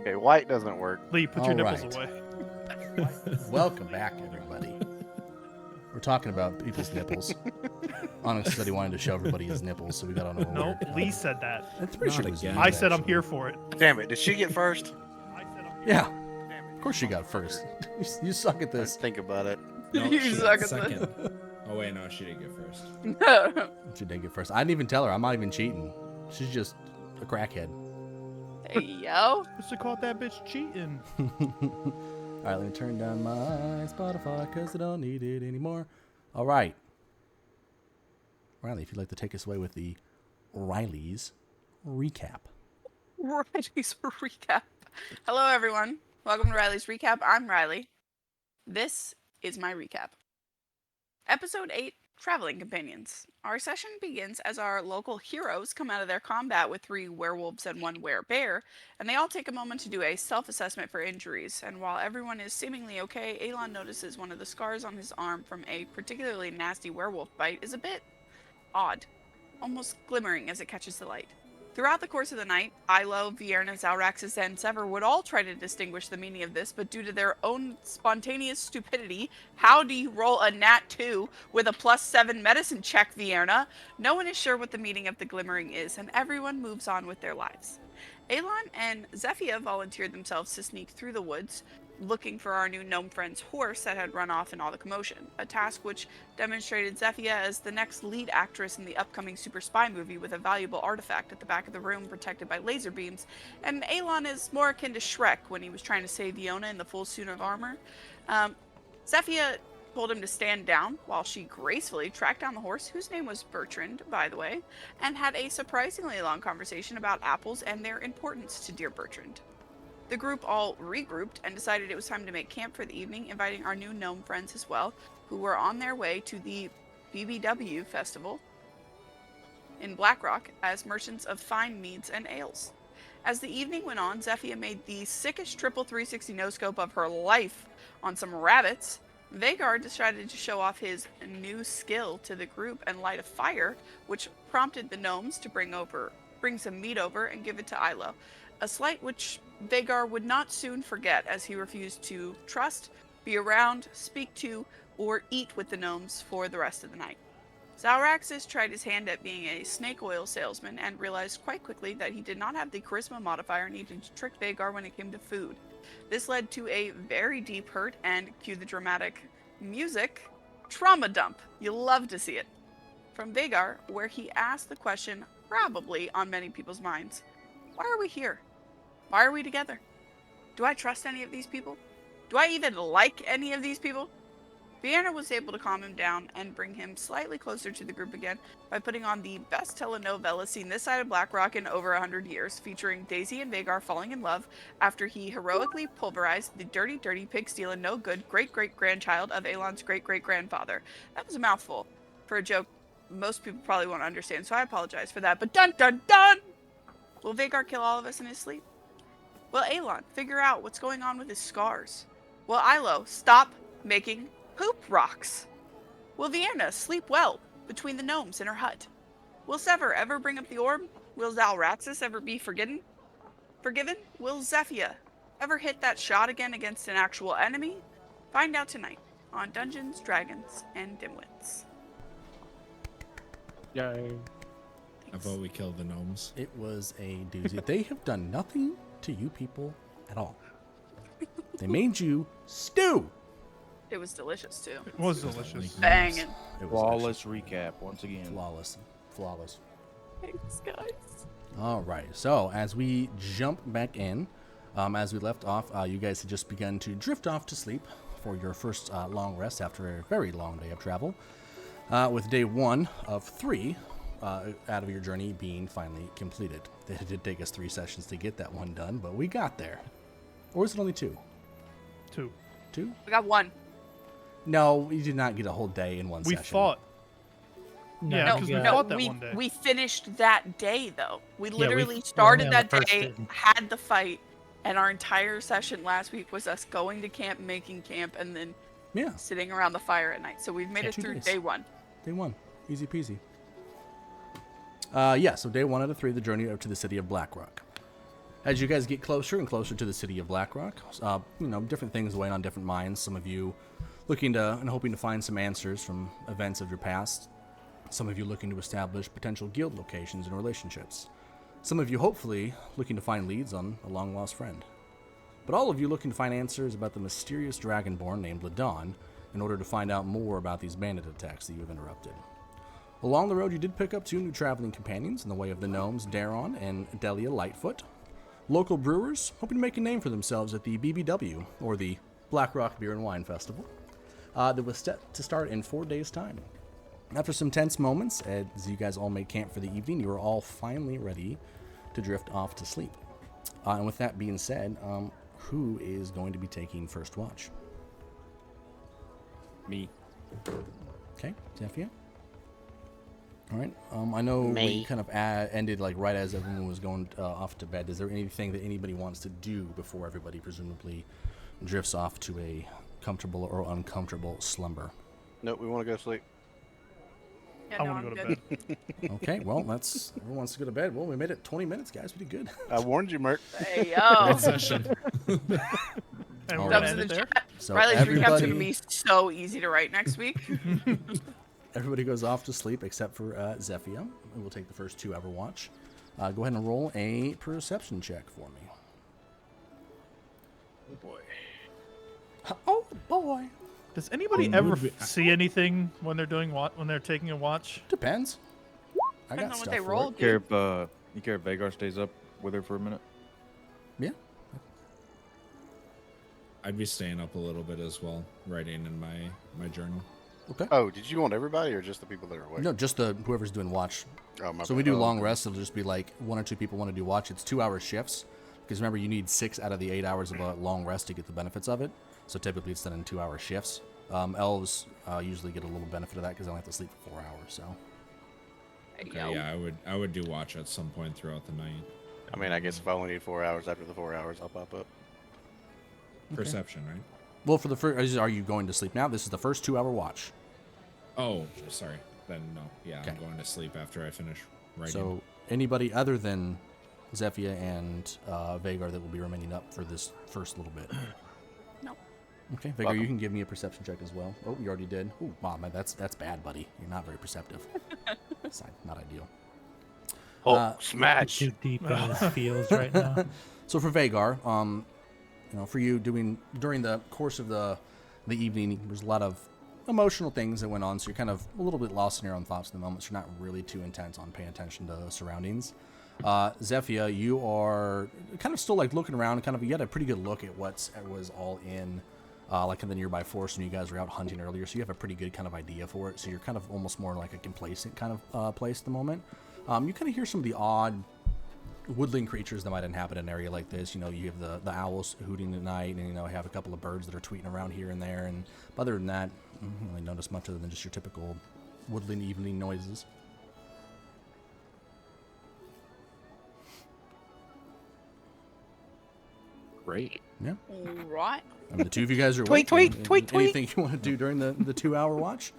Okay, white doesn't work. Lee, put your nipples away. Welcome back, everybody. We're talking about people's nipples. Onyx said he wanted to show everybody his nipples, so we got on a No, Lee said that. That's pretty Not sure it was again. you, I said I'm actually. here for it. Damn it! Did she get first? Yeah, of course she got first. You suck at Let's this. think about it. No, You she suck got at this. second. Oh wait, no, she didn't get first. She did get first. I didn't even tell her. I'm not even cheating. She's just a crackhead. Hey, yo. What's it called? That bitch cheating. All right, let me turn down my Spotify because I don't need it anymore. All right. Riley, if you'd like to take us away with the Riley's recap. Riley's recap. Hello, everyone. Welcome to Riley's recap. I'm Riley. This is my recap. Episode 8, Traveling Companions. Our session begins as our local heroes come out of their combat with 3 werewolves and 1 werebear, and they all take a moment to do a self-assessment for injuries. And while everyone is seemingly okay, Elon notices one of the scars on his arm from a particularly nasty werewolf bite is a bit odd, almost glimmering as it catches the light. Throughout the course of the night, Ilo, Vierna, Zalraxis, and Sever would all try to distinguish the meaning of this, but due to their own spontaneous stupidity, how do you roll a nat 2 with a +7 medicine check, Vierna? No one is sure what the meaning of the glimmering is, and everyone moves on with their lives. Elon and Zephia volunteered themselves to sneak through the woods, looking for our new gnome friend's horse that had run off in all the commotion, a task which demonstrated Zephia as the next lead actress in the upcoming super spy movie with a valuable artifact at the back of the room protected by laser beams, and Elon is more akin to Shrek when he was trying to save Fiona in the full suit of armor. Zephia told him to stand down while she gracefully tracked down the horse, whose name was Bertrand, by the way, and had a surprisingly long conversation about apples and their importance to dear Bertrand. The group all regrouped and decided it was time to make camp for the evening, inviting our new gnome friends as well, who were on their way to the BBW festival in Blackrock as merchants of fine meads and ales. As the evening went on, Zephia made the sickest triple 360 no-scope of her life on some rabbits. Vagar decided to show off his new skill to the group and light a fire, which prompted the gnomes to bring some meat over and give it to Ilo, a slight which Vagar would not soon forget, as he refused to trust, be around, speak to, or eat with the gnomes for the rest of the night. Zalraxis tried his hand at being a snake oil salesman and realized quite quickly that he did not have the charisma modifier needed to trick Vagar when it came to food. This led to a very deep hurt and, cue the dramatic music, trauma dump. You'll love to see it. From Vagar, where he asked the question probably on many people's minds: why are we here? Why are we together? Do I trust any of these people? Do I even like any of these people? Vienna was able to calm him down and bring him slightly closer to the group again by putting on the best telenovela seen this side of Blackrock in over 100 years, featuring Daisy and Vagar falling in love after he heroically pulverized the dirty, pig-stealing, no-good great-great-grandchild of Elon's great-great-grandfather. That was a mouthful for a joke most people probably won't understand, so I apologize for that. But dun dun dun! Will Vagar kill all of us in his sleep? Will Elon figure out what's going on with his scars? Will Ilo stop making poop rocks? Will Vienna sleep well between the gnomes in her hut? Will Sever ever bring up the orb? Will Zalraxis ever be forgiven? Will Zephia ever hit that shot again against an actual enemy? Find out tonight on Dungeons, Dragons, and Dimwits. Yay. I vote we kill the gnomes. It was a doozy. They have done nothing to you people at all. They made you stew. It was delicious too. It was delicious. Banging. It was Flawless recap once actually again. flawless. Thanks, guys. All right. So as we jump back in, as we left off, you guys had just begun to drift off to sleep for your first long rest after a very long day of travel, with day 1 of 3 out of your journey being finally completed. It did take us 3 sessions to get that one done, but we got there. Or is it only 2? 2. 2? We got 1. No, we did not get a whole day in one We session. fought. Yeah, No, because we no, fought that one day. we finished that day though. We we literally only started on the that first day, day. had the fight, and our entire session last week was us going to camp, making camp, and then Yeah, sitting around the fire at night. So we've made Yeah, it 2 through days. day 1. day 1. Easy peasy. So day 1 out of 3, the journey up to the city of Blackrock. As you guys get closer and closer to the city of Blackrock, different things weighing on different minds. Some of you looking to and hoping to find some answers from events of your past. Some of you looking to establish potential guild locations and relationships. Some of you hopefully looking to find leads on a long-lost friend. But all of you looking to find answers about the mysterious dragonborn named Ladon in order to find out more about these bandit attacks that you have interrupted. Along the road, you did pick up 2 new traveling companions in the way of the gnomes Daron and Delia Lightfoot. Local brewers hoping to make a name for themselves at the BBW, or the Blackrock Beer and Wine Festival, that was set to start in 4 days' time. After some tense moments, as you guys all made camp for the evening, you are all finally ready to drift off to sleep. And with that being said, who is going to be taking first watch? Me. Okay, Zephyr. All right. I know we kind of ended like right as everyone was going off to bed. Is there anything that anybody wants to do before everybody presumably drifts off to a comfortable or uncomfortable slumber? Nope, we want to go sleep. Yeah, I no, want to I'm go to good. bed. Okay, well, everyone wants to go to bed. Well, we made it 20 minutes, guys. We did good. I warned you, Mert. Hey, yo. Good session. And All we're right. gonna end it there. So Riley's recap's going to everybody, be so easy to write next week. everybody goes off to sleep except for Zephyr, who will take the first 2-hour watch. Go ahead and roll a perception check for me. Oh boy. Oh boy. Does anybody Would ever we- see anything when they're doing when they're taking a watch? Depends. I Depends got on stuff what they for roll, it. Care dude. if you care if Vagar stays up with her for a minute? Yeah. I'd be staying up a little bit as well, writing in my journal. Okay. Oh, did you want everybody or just the people that are awake? No, just whoever's doing watch. Oh, my So we bad. do Oh, long okay. rests. It'll just be like 1 or 2 people want to do watch. It's 2-hour shifts because remember you need 6 out of the 8 hours of a long rest to get the benefits of it. So typically it's done in 2-hour shifts. Elves usually get a little benefit of that because they only have to sleep for 4 hours. So Hey, Okay, yo. yeah, I would do watch at some point throughout the night. I mean, I guess if I only need 4 hours, after the 4 hours, I'll pop up. Perception, right? well, for the first, are you going to sleep now? This is the first 2-hour watch. Oh, sorry. Then no. Yeah, Okay. I'm going to sleep after I finish writing. So anybody other than Zephyr and Vagar that will be remaining up for this first little bit. Nope. Okay, Vagar, Welcome. you can give me a perception check as well. Oh, you already did. Ooh, wow, man, that's bad, buddy. You're not very perceptive. It's not ideal. Oh, smash! Too deep in his feels right now. So for Vagar, for you during the course of the evening, there's a lot of emotional things that went on, so you're kind of a little bit lost in your own thoughts at the moment. So you're not really too intense on paying attention to the surroundings. Zephyr, you are kind of still like looking around, and kind of you had a pretty good look at what was all in like in the nearby forest when you guys were out hunting earlier. So you have a pretty good kind of idea for it. So you're kind of almost more like a complacent kind of place at the moment. You kind of hear some of the odd woodland creatures that might inhabit an area like this. You know, you have the owls hooting at night, and have a couple of birds that are tweeting around here and there. And other than that, you don't really notice much other than just your typical woodland evening noises. Great. Yeah, All right. I mean, the 2 of you guys are Tweet, awake. tweet, tweet, tweet. Anything you want to do during the 2-hour watch?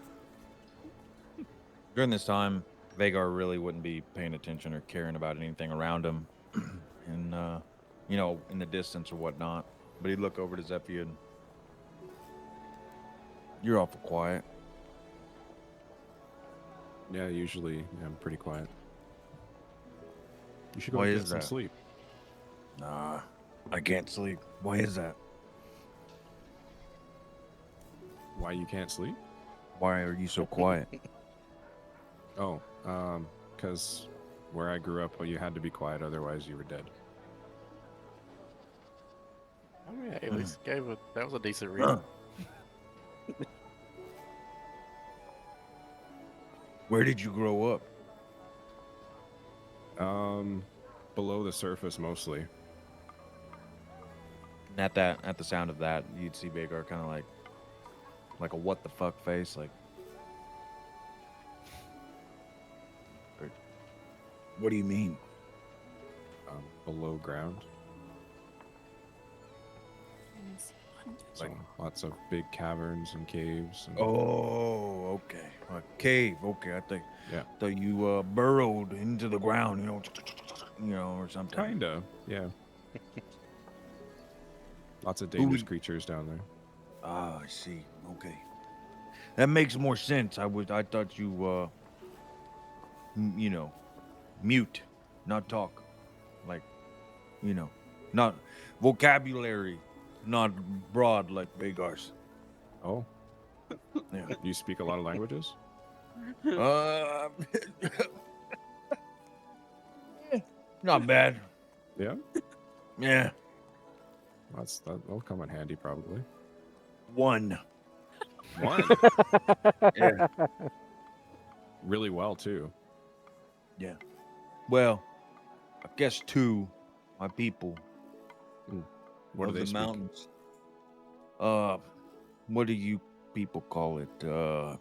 During this time, Vagar really wouldn't be paying attention or caring about anything around him, and in the distance or whatnot. But he'd look over to Zephyr and, "You're awful quiet." Yeah, usually I'm pretty quiet. You should go Why get is some that? sleep. Nah, I can't sleep. Why is that? Why you can't sleep? Why are you so quiet? Oh, because where I grew up, well, you had to be quiet, otherwise you were dead. Oh, yeah, at least that was a decent read. Where did you grow up? Below the surface mostly. And at the sound of that, you'd see Vagar kind of like a what the fuck face, like. What do you mean? Below ground. Like- So lots of big caverns and caves. And, Oh, okay. A cave. Okay, I Yeah. thought you burrowed into the ground, or something. Kinda, yeah. Lots of Who dangerous would- creatures down there. Ah, I see. Okay. That makes more sense. I thought you, you know, mute, not talk. Like, you know, not vocabulary, not broad like Vagar's. Oh, Yeah. do you speak a lot of languages? Uh, not bad. Yeah, Yeah. that'll come in handy probably. One. One, Yeah. really well too. Yeah. Well, I guess two. My people What of do they the speak? mountains. What do you people call it?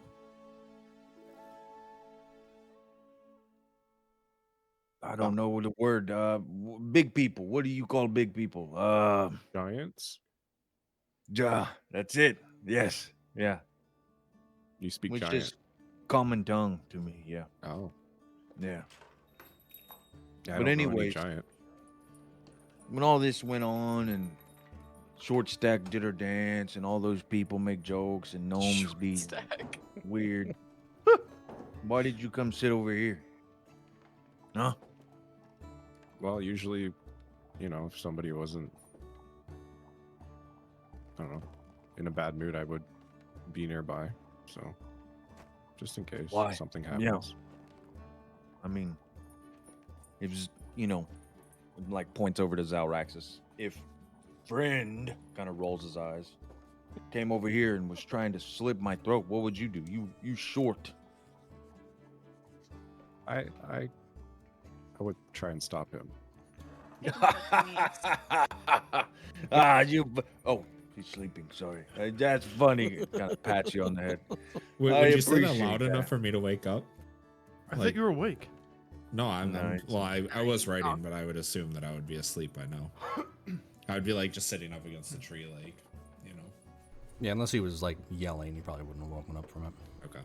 I don't know the word. Big people. What do you call big people? Giants. Ja. That's it. Yes. Yeah. You speak Which giant. is common tongue to me. Yeah. Oh, Yeah. yeah, I But don't know any anyways, giant. when all this went on and Short Stack did her dance and all those people make jokes and gnomes be Stack. weird. Why did you come sit over here? Huh? Well, usually, if somebody wasn't, I don't know, in a bad mood, I would be nearby. So, just in case Why? something Yeah. happens. I mean, it was, like points over to Zalraxis. If friend kind of rolls his eyes, came over here and was trying to slit my throat, what would you do? You short. I would try and stop him. Oh, he's sleeping. Sorry. That's funny. Kind of pats you on the head. Would I you say that appreciate loud that. enough for me to wake up? I Like- thought you were awake. No, No, well, I was writing, Oh. but I would assume that I would be asleep by now. I would be like just sitting up against the tree, like, Yeah, unless he was like yelling, he probably wouldn't have woken up from it. Okay.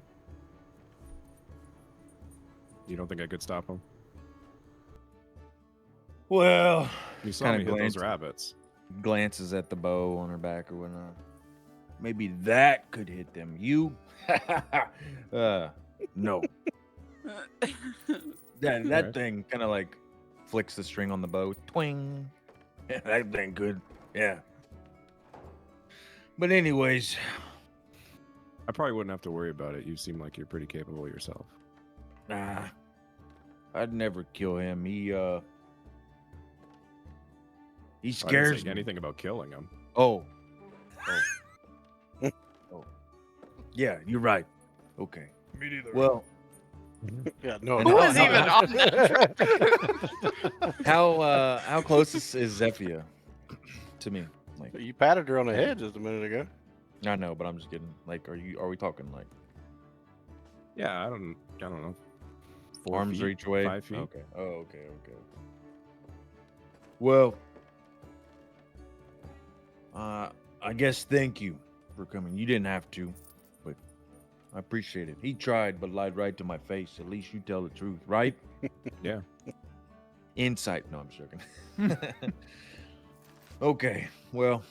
You don't think I could stop him? Well, You saw Kinda me hit those glance- rabbits. glances at the bow on her back or whatnot. Maybe that could hit them. You? No. That Alright. thing kind of like flicks the string on the bow. Twing. Yeah, that thing could. Yeah. But anyways, I probably wouldn't have to worry about it. You seem like you're pretty capable yourself. nah. I'd never kill him. He I didn't scares say me. anything about killing him. Oh. Oh. Oh. Yeah, you're right. Okay. Me neither. Well, yeah, no. And Who no, was no, even no. on that? how close is Zephia to me? Like, You patted her on the head just a minute ago. I know, but I'm just kidding. Like, are we talking like Yeah, I don't know. 4 arms feet, reach away? 5 feet. Okay. Oh, okay. Well, I guess thank you for coming. You didn't have to, but I appreciate it. He tried, but lied right to my face. At least you tell the truth, right? Yeah. Insight. No, I'm joking. Okay. Well,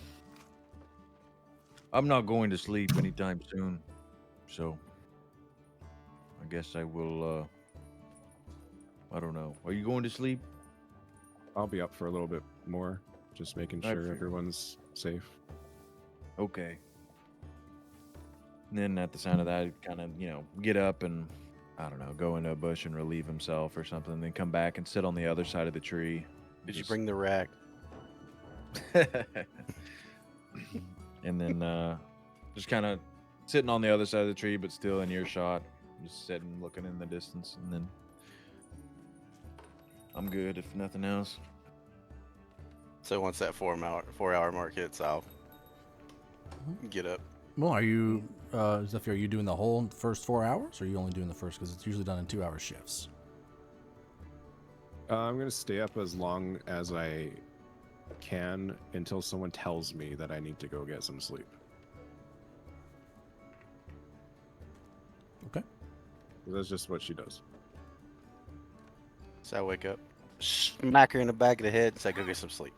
I'm not going to sleep anytime soon, so I guess I will. I don't know. Are you going to sleep? I'll be up for a little bit more, just making I sure figured. everyone's safe. Okay. And then at the sound of that, he'd kind of, get up and, I don't know, go into a bush and relieve himself or something, then come back and sit on the other side of the tree. Did you Just- bring the rack? And then just kind of sitting on the other side of the tree, but still in earshot, just sitting, looking in the distance, and then I'm good if nothing else. So once that 4-hour mark hits, I'll get up. Well, are you, Zephyr, are you doing the whole first 4 hours, or are you only doing the first? Because it's usually done in 2-hour shifts. I'm gonna stay up as long as I can until someone tells me that I need to go get some sleep. Okay. That's just what she does. So I wake up, smack her in the back of the head, and say, "Go get some sleep."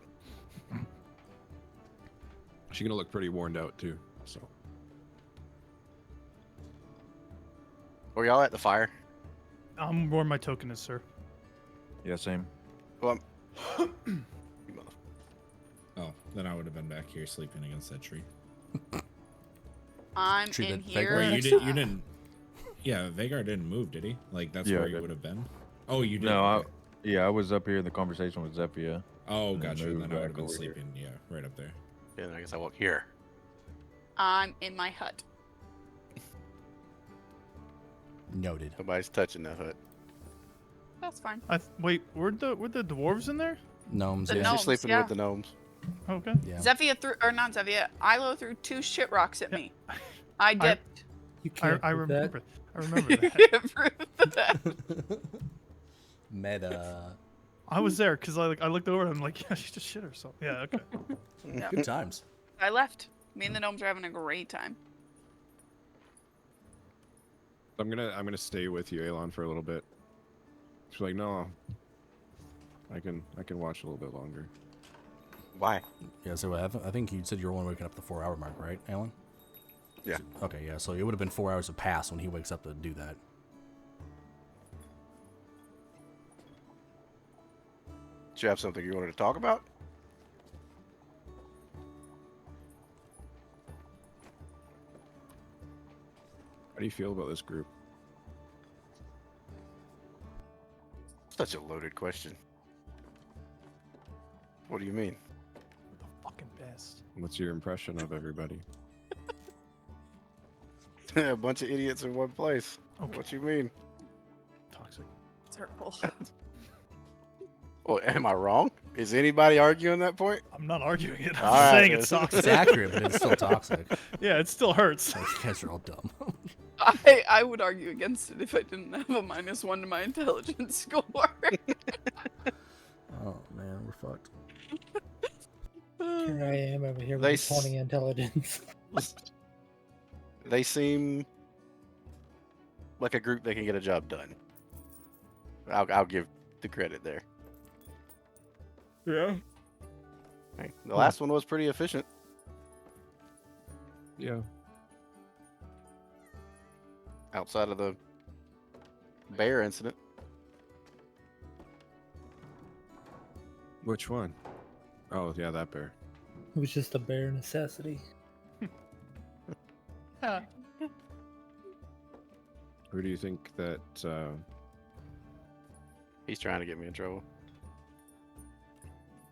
She's gonna look pretty worn out too. So Were y'all at the fire? I'm where my token is, sir. Yeah, same. Well, you mother- Oh, then I would have been back here sleeping against that tree. I'm Tree in that here. Vagrant- Wait, you didn't. Yeah, Vagar didn't move, did he? Like that's Yeah, I where you did. would have been. Oh, you did. No, okay. yeah, I was up here in the conversation with Zephyr. Oh, and then gotcha. moved Then I would have back been over here. sleeping. Yeah, right up there. Yeah, I guess I walk here. I'm in my hut. Noted. Nobody's touching that hut. That's fine. Wait, were the dwarves in there? Gnomes, The yeah. Yeah, gnomes, she's sleeping yeah. with the gnomes. Okay. Yeah. Zephyr threw, or not Zephyr, Ilo threw 2 shit rocks at Yeah. me. I dipped. You can't I do that. remember. I remember that. Meta. I was there because I looked over and I'm like, yeah, she just shit herself. Yeah, okay. Yeah. Good times. I left. Me and the gnomes are having a great time. I'm gonna stay with you, Elon, for a little bit. She's like, no, I can watch a little bit longer. Why? Yeah, so I think you said you were only waking up the 4 hour mark, right, Alan? Yeah. Okay, yeah, so it would have been 4 hours have passed when he wakes up to do that. Did you have something you wanted to talk about? How do you feel about this group? Such a loaded question. What do you mean? The fucking best. What's your impression of everybody? A bunch of idiots in one place. Okay. What you mean? Toxic. It's hurtful. Well, am I wrong? Is anybody arguing that point? I'm not arguing it. I'm All just right, saying then. it's It's toxic. accurate, but it's still toxic. Yeah, it still hurts. Like, you guys are all dumb. I would argue against it if I didn't have a -1 to my intelligence score. Oh, man, we're fucked. Here I am over here They with 20 intelligence. They seem like a group that can get a job done. I'll give the credit there. Yeah. Hey, the last one was pretty efficient. Yeah. Outside of the bear incident. Which one? Oh, yeah, that bear. It was just a bare necessity. Yeah. Who do you think that? He's trying to get me in trouble.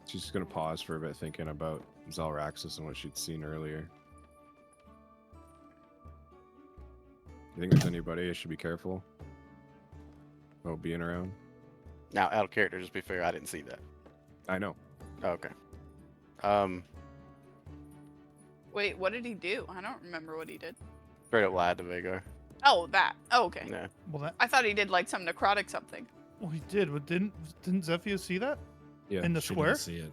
She's just gonna pause for a bit, thinking about Zelraxis and what she'd seen earlier. You think there's anybody I should be careful about being around? Now, out of character, just be fair, I didn't see that. I know. Oh, okay. Wait, what did he do? I don't remember what he did. Straight up lied to Vagar. Oh, that. Oh, okay. Yeah. Well, that. I thought he did like some necrotic something. Well, he did, but didn't Zephyr see that Yeah. in the She square? didn't see it.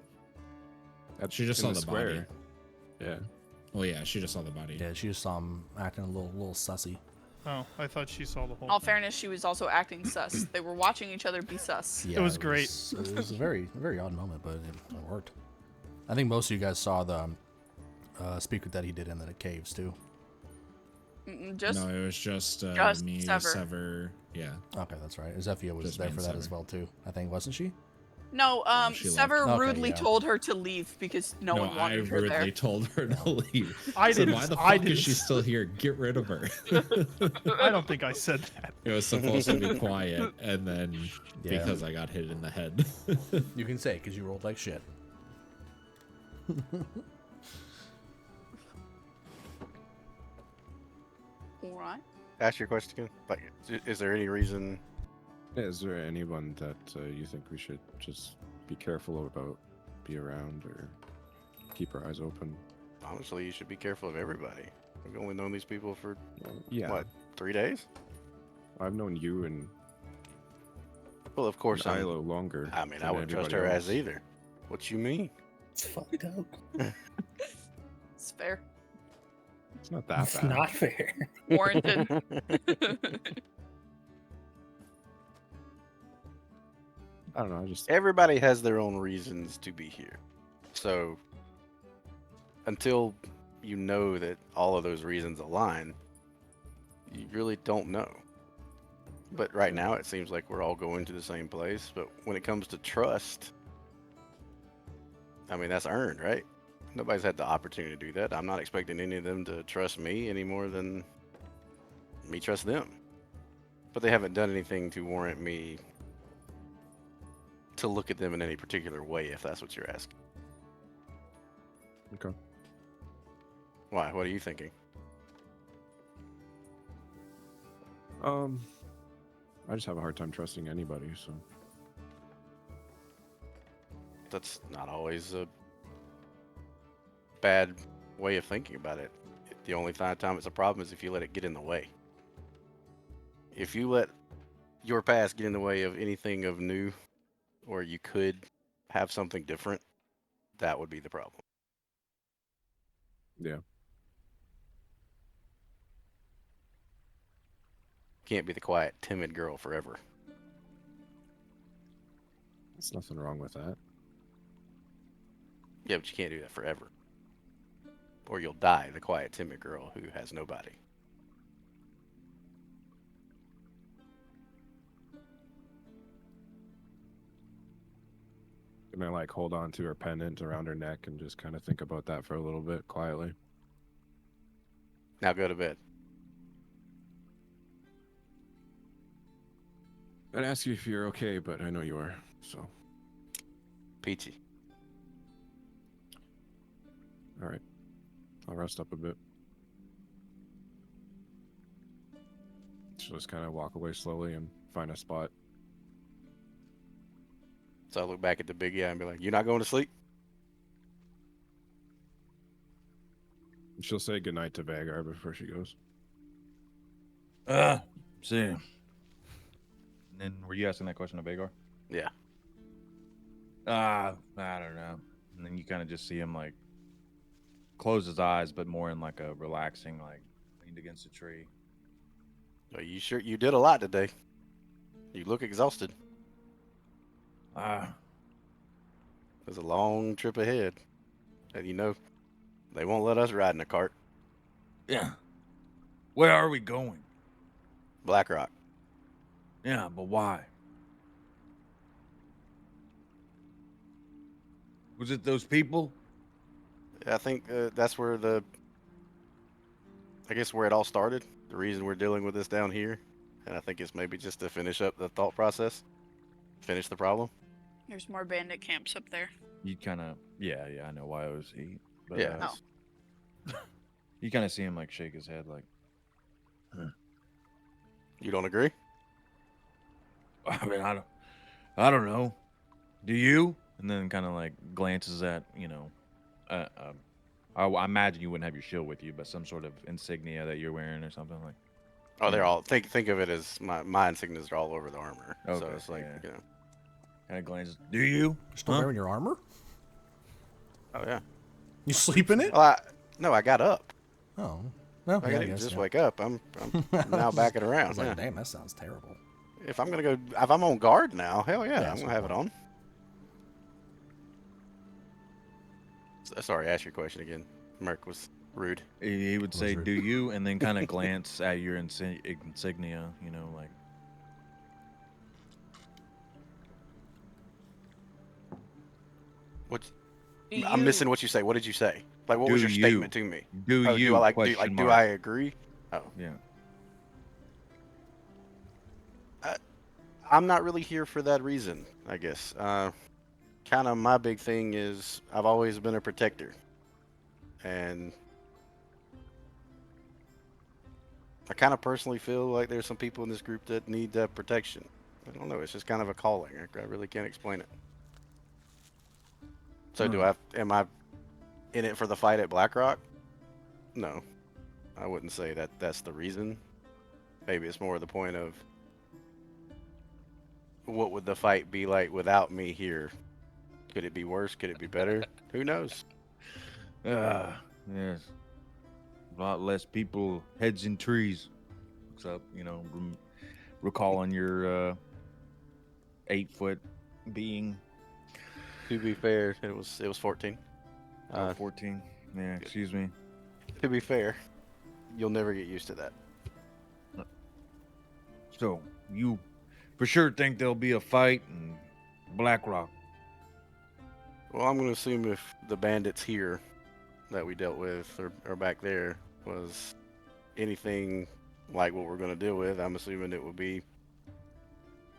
At- She just in saw the the square. body. Yeah. Oh yeah, she just saw the body. Yeah, she just saw him acting a little sussy. Oh, I thought she saw the whole. In all thing. fairness, she was also acting sus. They were watching each other be sus. Yeah, was great. It was a very odd moment, but it worked. I think most of you guys saw the speaker that he did in the caves too. Just No, it was just me, Sever. Sever. Yeah. Okay, that's right. Zephyr was Just there me for and that as Sever. well too. I think, wasn't she? no. she left. Sever Okay, rudely yeah. told her to leave because no one I wanted her rudely there. told her to leave. I Said, didn't- why the I fuck is she didn't- still here? Get rid of her. I don't think I said that. It was supposed to be quiet, and then Yeah. because I got hit in the head. You can say because you rolled like shit. All right. Ask your question again. Like, is there any reason? Is there anyone that you think we should just be careful about, be around, or keep our eyes open? Honestly, you should be careful of everybody. We've only known these people for Yeah. what, 3 days? I've known you and Well, of course, I'm, Ilo longer. I mean, I than wouldn't trust everybody her else. as either. What you mean? It's fucked up. It's fair. It's not that It's bad. not fair. Warranted. I don't know. I just Everybody has their own reasons to be here. So until you know that all of those reasons align, you really don't know. But right now it seems like we're all going to the same place. But when it comes to trust, I mean, that's earned, right? Nobody's had the opportunity to do that. I'm not expecting any of them to trust me any more than me trust them. But they haven't done anything to warrant me to look at them in any particular way, if that's what you're asking. Okay. Why? What are you thinking? I just have a hard time trusting anybody, so That's not always a bad way of thinking about it. The only time it's a problem is if you let it get in the way. If you let your past get in the way of anything of new, or you could have something different, that would be the problem. yeah. Can't be the quiet, timid girl forever. There's nothing wrong with that. Yeah, but you can't do that forever. Or you'll die, the quiet, timid girl who has nobody. Can I like hold on to her pendant around her neck and just kind of think about that for a little bit quietly? Now go to bed. I'd ask you if you're okay, but I know you are, so. Peachy. All right. I'll rest up a bit. She'll just kind of walk away slowly and find a spot. So I look back at the big guy and be like, "You're not going to sleep?" And she'll say goodnight to Vagar before she goes. See. And then were you asking that question to Vagar? Yeah. I don't know. And then you kind of just see him like close his eyes, but more in like a relaxing, like leaned against a tree. Well, you sure you did a lot today. You look exhausted. There's a long trip ahead. And you know, they won't let us ride in a cart. Yeah. Where are we going? Black Rock. Yeah, but why? Was it those people? I think that's where I guess where it all started. The reason we're dealing with this down here. And I think it's maybe just to finish up the thought process. Finish the problem. There's more bandit camps up there. You kind of, yeah, I know why it was he. But, Yeah. Oh. You kind of see him like shake his head, like, You don't agree? I mean, I don't know. Do you? And then kind of like glances at, I imagine you wouldn't have your shield with you, but some sort of insignia that you're wearing or something like. Oh, they're Yeah. all think of it as my insignias are all over the armor. So Okay, it's like, yeah. Kind of glances. Do you? You're still Huh? wearing your armor? Oh yeah. You sleep in it? Well, I got up. Oh. Well, I yeah, I didn't guess, just yeah. wake up. I'm now backing I around. was like, Yeah. damn, that sounds terrible. If I'm on guard now, hell yeah, Yeah, I'm that's gonna a have good it on. Sorry, ask your question again. Merc was rude. He would Was say, rude. "Do you?" and then kind of glance at your insignia, like. What? Do I'm you- missing what you say. What did you say? Like, what was Do your you? statement to me? Do Oh, you? do I like? Question Do mark. I agree? Oh, Yeah. I'm not really here for that reason. I guess. Kind of my big thing is I've always been a protector, and I kind of personally feel like there's some people in this group that need that protection. I don't know. It's just kind of a calling. I really can't explain it. So am I in it for the fight at Blackrock? No, I wouldn't say that that's the reason. Maybe it's more the point of what would the fight be like without me here? Could it be worse? Could it be better? Who knows? Yes. A lot less people, heads in trees. Looks up, recalling your 8-foot being. To be fair, it was 14. Uh, 14. Yeah, excuse me. to be fair, you'll never get used to that. So, you for sure think there'll be a fight in Black Rock? Well, I'm going to assume if the bandits here that we dealt with or back there was anything like what we're going to deal with, I'm assuming it would be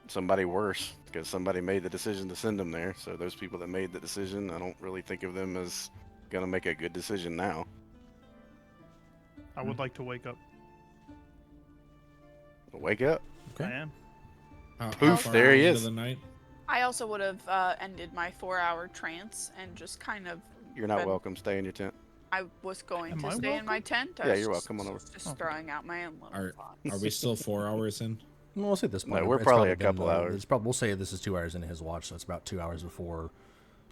somebody worse because somebody made the decision to send them there. So those people that made the decision, I don't really think of them as going to make a good decision now. I would like to wake up. Wake up. Okay. I am. How Poof, far there are he we into is. the night? I also would have ended my 4-hour trance and just kind of. You're not been- welcome. Stay in your tent. I was going Am to I stay in my tent. I Yeah, was you're just- welcome. Come on over. Just Oh. throwing out my own little thoughts. Are we still 4 hours in? Well, we'll say at this point. No, we're it's probably a been, couple hours. It's probably, we'll say this is 2 hours into his watch, so it's about 2 hours before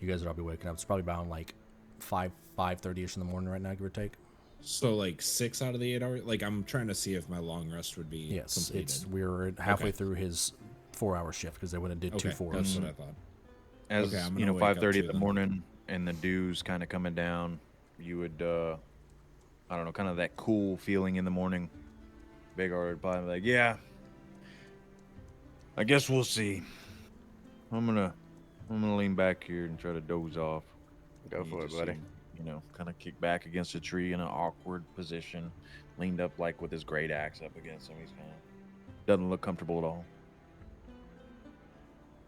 you guys would all be waking up. It's probably about like 5:30ish in the morning right now, give or take. So like 6 out of the 8 hours. Like I'm trying to see if my long rest would be Yes, completed. it's we're halfway Okay. through his 4-hour shift because they went and did Okay, two fours. that's what I thought. As Okay, I'm you know, gonna wake up 5:30 too in the then. morning and the dew's kind of coming down, you would, I don't know, kind of that cool feeling in the morning. Vagar would probably be like, yeah, I guess we'll see. I'm gonna lean back here and try to doze off. Go You for it, just buddy. see him, you know, kind of kick back against a tree in an awkward position, leaned up like with his great axe up against him. He's kind of doesn't look comfortable at all.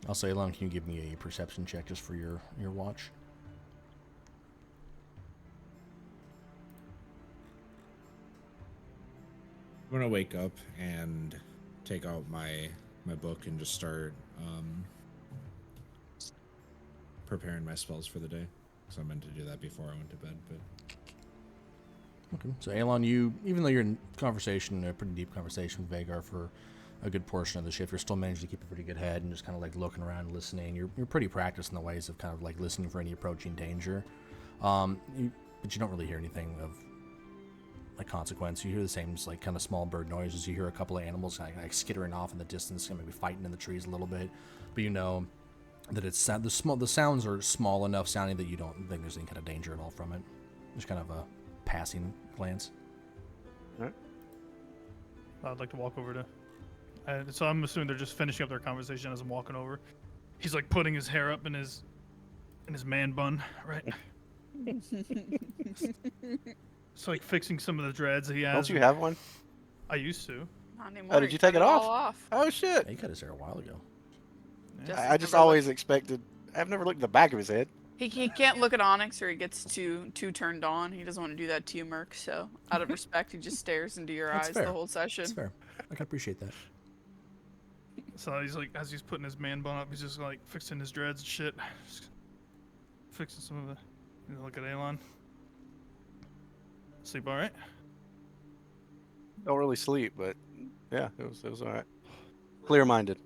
I'll say, Elon, can you give me a perception check just for your watch? I'm gonna wake up and take out my book and just start preparing my spells for the day. So I meant to do that before I went to bed, but Okay. So, Elon, you, even though you're in conversation, a pretty deep conversation with Vagar for a good portion of the shift, you're still managing to keep a pretty good head and just kind of like looking around, listening. You're pretty practiced in the ways of kind of like listening for any approaching danger. But you don't really hear anything of like consequence. You hear the same like kind of small bird noises. You hear a couple of animals like skittering off in the distance, maybe fighting in the trees a little bit. But you know that it's the sounds are small enough sounding that you don't think there's any kind of danger at all from it. Just kind of a passing glance. I'd like to walk over to. So I'm assuming they're just finishing up their conversation as I'm walking over. He's like putting his hair up in his man bun, right? It's like fixing some of the dreads that he has. Don't you have one? I used to. Not anymore. did he you take cut it all off? Oh shit! Yeah, he cut his hair a while ago. Yeah. I just never always expected. I've never looked at the back of his head. He can't look at Onyx or he gets too turned on. He doesn't want to do that to you, Merc. So out of respect, he just stares into your That's eyes fair. the whole session. That's fair. I can appreciate that. So he's like, as he's putting his man bun up, he's just like fixing his dreads and shit. Just fixing some of the. You know, look at Elon. Sleep all right? Don't really sleep, but yeah, it was all right. Clear-minded.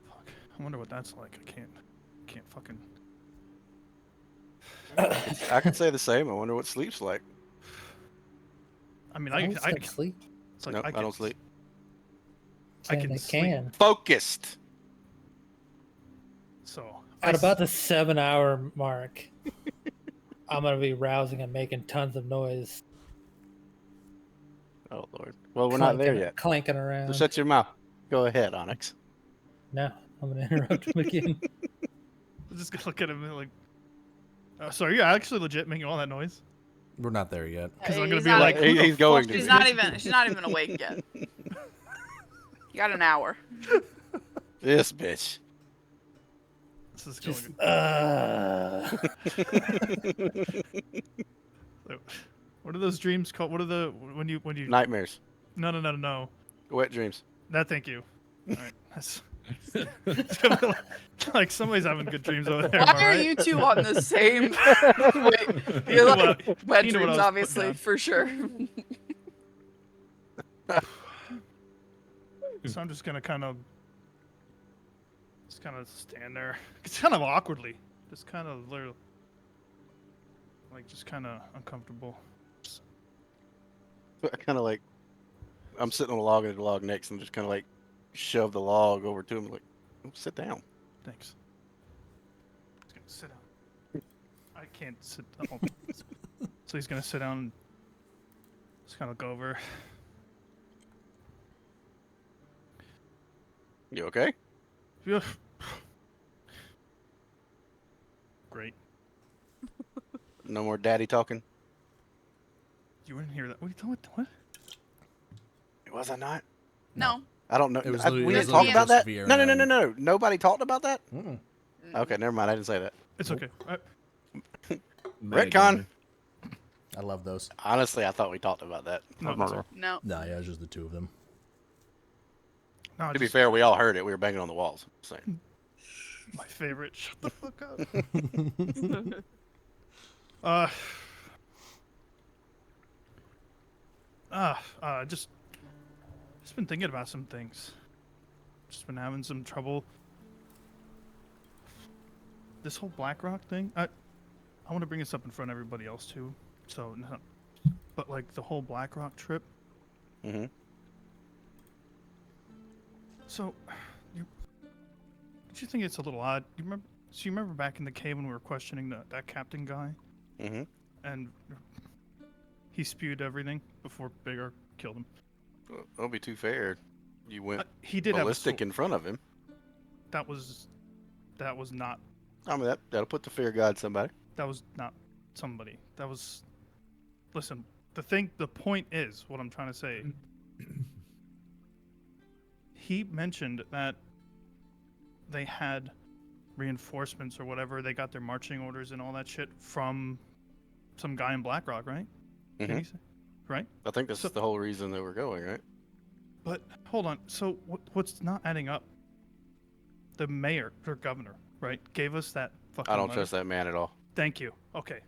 Fuck. I wonder what that's like. I can't fucking. I can say the same. I wonder what sleep's like. I mean, I I don't I sleep. it's like Nope, I don't sleep. I Saying can I sleep. can. Focused. So At about the 7-hour mark, I'm gonna be rousing and making tons of noise. Oh lord. Well, we're not there yet. Clanking So around. shut your mouth. Go ahead, Onyx. No, I'm gonna interrupt him again. I'm just gonna look at him and like. So are you actually legit making all that noise? We're not there yet. Because I'm gonna He's be not like, even- who the he's going fuck to is She's this? not even awake yet. You got an hour. This bitch. This is going. Just, So, what are those dreams called? What are the when you Nightmares. No. Wet dreams. Thank you. All right. That's it's gonna be like somebody's having good dreams over there. Why am I are right? you two on the same? Wait, you're like Well, wet you know what I dreams, was putting obviously, down. for sure. So I'm just gonna kind of stand there. It's kind of awkwardly, just kind of literally, like just kind of uncomfortable. I kind of like. I'm sitting on a log and the log next, and just kind of like shove the log over to him, like, "Oh, sit down." Thanks. Just gonna sit down. I can't sit down. So he's gonna sit down and just kind of look over. You okay? Yeah. Great. No more daddy talking? You wouldn't hear that. What? Was I not? No. I don't know. It was We literally didn't talk just about that? Viera No. and- Nobody talked about that? Mm-mm. Okay, never mind. I didn't say that. It's okay. Retcon. I love those. Honestly, I thought we talked about that. No, it's okay. No. Nah, yeah, it's just the two of them. No, To be just fair, we all heard it. We were banging on the walls. Saying. my favorite. Shut the fuck up. Just been thinking about some things. Just been having some trouble. This whole BlackRock thing. I want to bring this up in front of everybody else too. So, but like the whole BlackRock trip. Mm-hmm. So, don't you think it's a little odd? You remember? So you remember back in the cave when we were questioning that captain guy, Mm-hmm. and he spewed everything before Bigger killed him. Well, don't be too fair. You went He did have a ballistic sword. in front of him. That was not. I mean, that'll put the fear of God in somebody. That was not somebody. That was. Listen, the point is what I'm trying to say. He mentioned that they had reinforcements or whatever. They got their marching orders and all that shit from some guy in BlackRock, right? Did Mhm. he say? Right? I think that's So- the whole reason that we're going, right? But hold on. So what's not adding up? The mayor or governor, right, gave us that fucking I don't letter. trust that man at all. Thank you. Okay.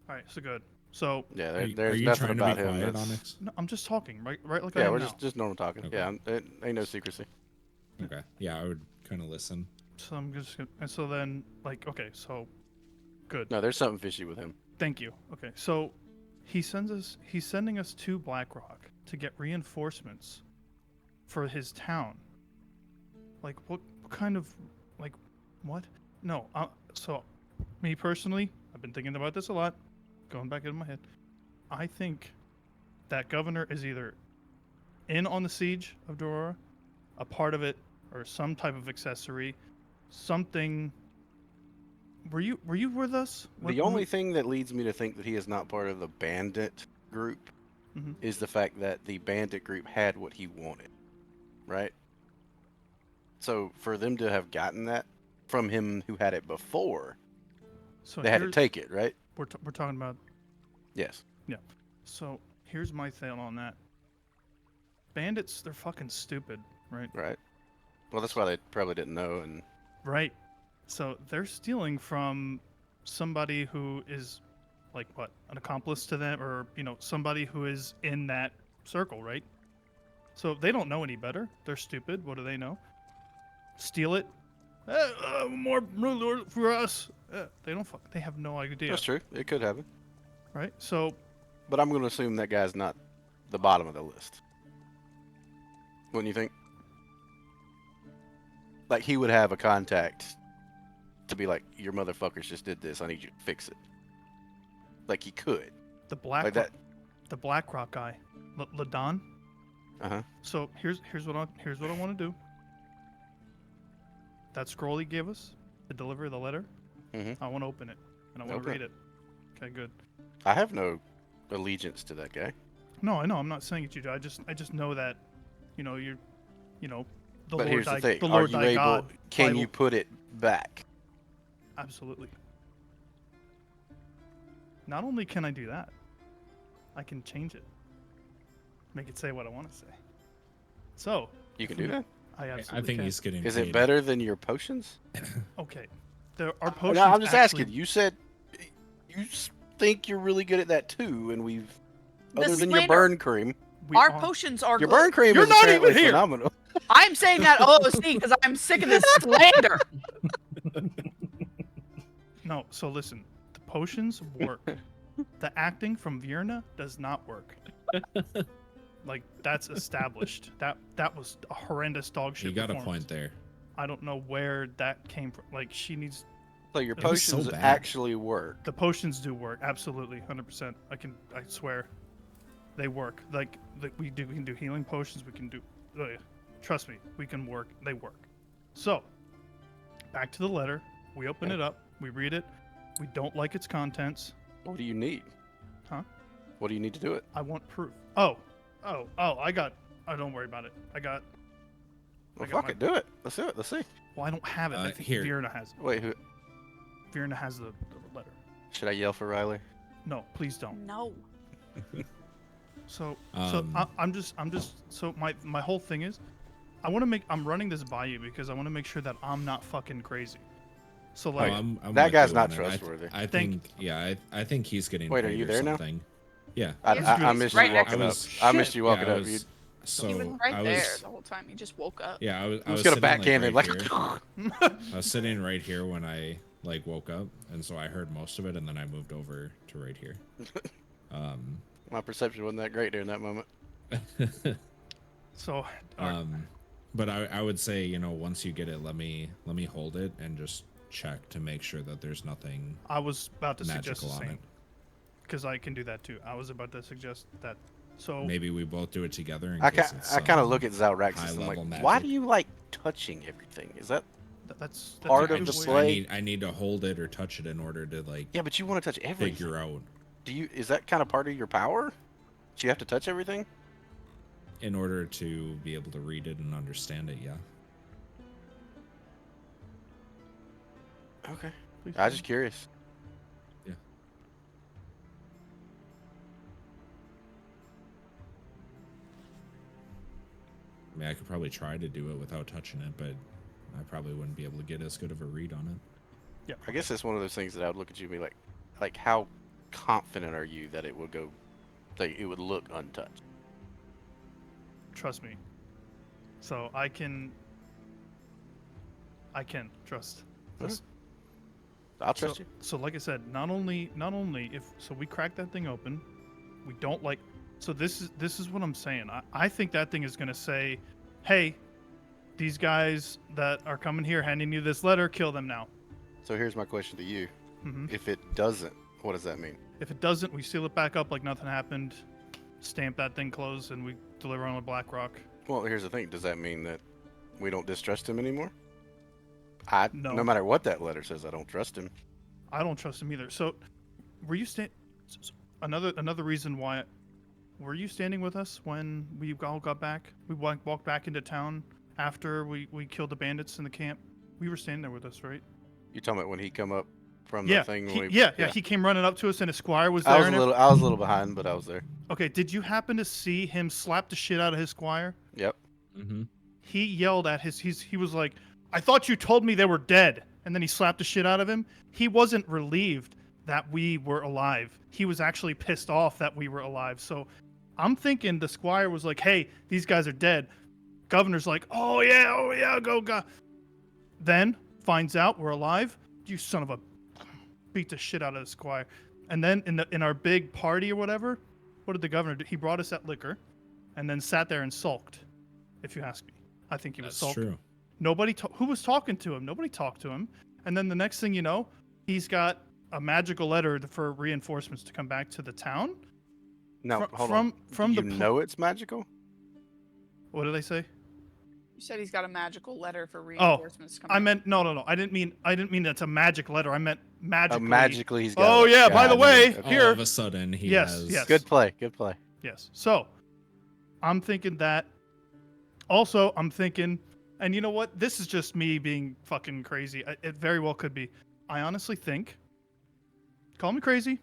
All right. So good. So Yeah, Are you, there's are you nothing trying to about be him. quiet, That's, Onyx? no, I'm just talking, right? Like I yeah, am we're now. just normal talking. Okay. Yeah, it ain't no secrecy. Okay. Yeah, I would kind of listen. So I'm just gonna, and so then like okay, so good. No, there's something fishy with him. Thank you. Okay, so he's sending us to Blackrock to get reinforcements for his town. Like what kind of like what? No, so me personally, I've been thinking about this a lot, going back in my head. I think that governor is either in on the siege of Dorora, a part of it, or some type of accessory, something. Were you with us? The only thing that leads me to think that he is not part of the bandit group Mhm. is the fact that the bandit group had what he wanted, right? So for them to have gotten that from him who had it before, So they had to here's- take it, right? We're talking about. Yes. So here's my thing on that. Bandits, they're fucking stupid, right? Right. Well, that's why they probably didn't know, and Right. So they're stealing from somebody who is, like, what, an accomplice to them, or somebody who is in that circle, right? So they don't know any better. They're stupid. What do they know? Steal it. More for us. They don't. They have no idea. that's true. It could happen. Right. So But I'm going to assume that guy's not the bottom of the list. Wouldn't you think? Like, he would have a contact to be like, your motherfuckers just did this. I need you to fix it. Like, he could. the Black Like that. the BlackRock guy, Ladon. Uh-huh. So here's what I want to do. That scroll he gave us, the delivery of the letter. Mhm. I want to open it and I want to Okay. read it. Okay, good. I have no allegiance to that guy. No, I know. I'm not saying it you do. I just know that, you're, the But Lord here's thy, the thing. the Are Lord you thy able, God. can you Bible- put it back? Absolutely. Not only can I do that, I can change it. Make it say what I want to say. So You can do that? I absolutely I think can. he's getting Is paid. it better than your potions? Okay. There are potions. No, I'm just actually- asking. You said you think you're really good at that too, and we've The other than your slander. burn cream. we Our are- potions are Your good. burn cream You're is not even apparently here. phenomenal. I'm saying that OOC because I'm sick of this slander. No, so listen. The potions work. The acting from Vierna does not work. Like, that's established. That was a horrendous dog shit. You got a performance. point there. I don't know where that came from. Like, she needs So your It was so potions bad. actually work. The potions do work, absolutely, 100%. I swear, they work. Like we can do healing potions. We can do, oh yeah, trust me, we can work. They work. So, back to the letter. We open it up. We read it. We don't like its contents. What do you need? Huh? What do you need to do it? I want proof. Oh, I got. Oh, don't worry about it. I got. Well, I got fuck it, do it. Let's do it. Let's see. Well, I don't have it. I think Here. Virna has it. Wait, who? Virna has the letter. Should I yell for Riley? No, please don't. No. So Um, I'm just so my whole thing is, I'm running this by you because I want to make sure that I'm not fucking crazy. So oh, like, I'm that with guy's you not on it. trustworthy. I Thank- think, yeah, I think he's getting. Wait, are paid you or there now? something. Yeah. I Yes, missed right you next walking to up. us. I missed Shit. you walking Yeah, I up. was- So He was right I there was, the whole time. He just woke up. yeah, I was I was gonna sitting, backhand it right like. here. I was sitting right here when I like woke up, and so I heard most of it, and then I moved over to right here. My perception wasn't that great during that moment. so alright. But I would say, you know, once you get it, let me hold it and just check to make sure that there's nothing I was about to suggest the magical on same it. because I can do that too. I was about to suggest that. So Maybe we both do it together. In I case it's, kind of look at Zalraxis and I'm like, high-level why magic. do you like touching everything? Is that that's Part a of good the way- play. I need to hold it or touch it in order to like yeah? But you want to touch everything. figure out. Do you? Is that kind of part of your power? Do you have to touch everything? In order to be able to read it and understand it, yeah. Okay. Please I was do. just curious. Yeah. I mean, I could probably try to do it without touching it, but I probably wouldn't be able to get as good of a read on it. I guess it's one of those things that I would look at you and be like, how confident are you that it would go, like it would look untouched? Trust me. So I can trust. This. I'll trust so, you. So like I said, not only if so we crack that thing open, we don't like. So this is what I'm saying. I think that thing is gonna say, hey, these guys that are coming here handing you this letter, kill them now. So here's my question to you: Hmm. if it doesn't, what does that mean? If it doesn't, we seal it back up like nothing happened, stamp that thing closed, and we deliver on a Black Rock. Well, here's the thing: does that mean that we don't distrust him anymore? No. No matter what that letter says, I don't trust him. I don't trust him either. So, were you another reason why? Were you standing with us when we all got back? We walked back into town after we killed the bandits in the camp. We were standing there with us, right? You talking about when he come up from Yeah. the thing? He, when we, yeah. He came running up to us, and his squire was there. I was a and little, I was a little behind, but I was there. Okay. Did you happen to see him slap the shit out of his squire? Yep. Mm-hmm. He yelled at he was like, I thought you told me they were dead. And then he slapped the shit out of him. He wasn't relieved that we were alive. He was actually pissed off that we were alive. So I'm thinking the squire was like, hey, these guys are dead. Governor's like, oh yeah, go. Then finds out we're alive. You son of a, beat the shit out of the squire. And then in our big party or whatever, what did the governor do? He brought us that liquor and then sat there and sulked, if you ask me. I think he was That's sulking. true. Nobody who was talking to him. Nobody talked to him. And then the next thing you know, he's got a magical letter for reinforcements to come back to the town. No, hold from on. from you the know it's magical. What did I say? You said he's got a magical letter for Oh, reinforcements to come I back. meant no. I didn't mean that's a magic letter. I meant magically. Magically, he's got. Oh, yeah, by the God, way, okay. All Here. of a sudden, he Yes, has. yes. Good play. Good play. Yes. So, I'm thinking that. Also, I'm thinking, and you know what? This is just me being fucking crazy. It very well could be. I honestly think. Call me crazy.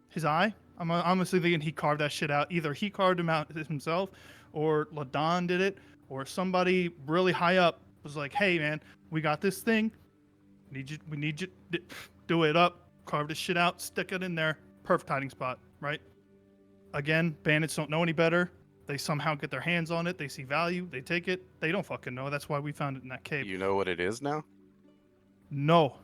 His eye. I'm honestly thinking he carved that shit out. Either he carved him out himself, or Ladon did it, or somebody really high up was like, "Hey, man, we got this thing. We need you to do it up. Carve this shit out. Stick it in there. Perfect hiding spot, right?" Again, bandits don't know any better. They somehow get their hands on it. They see value. They take it. They don't fucking know. That's why we found it in that cave. You know what it is now? No.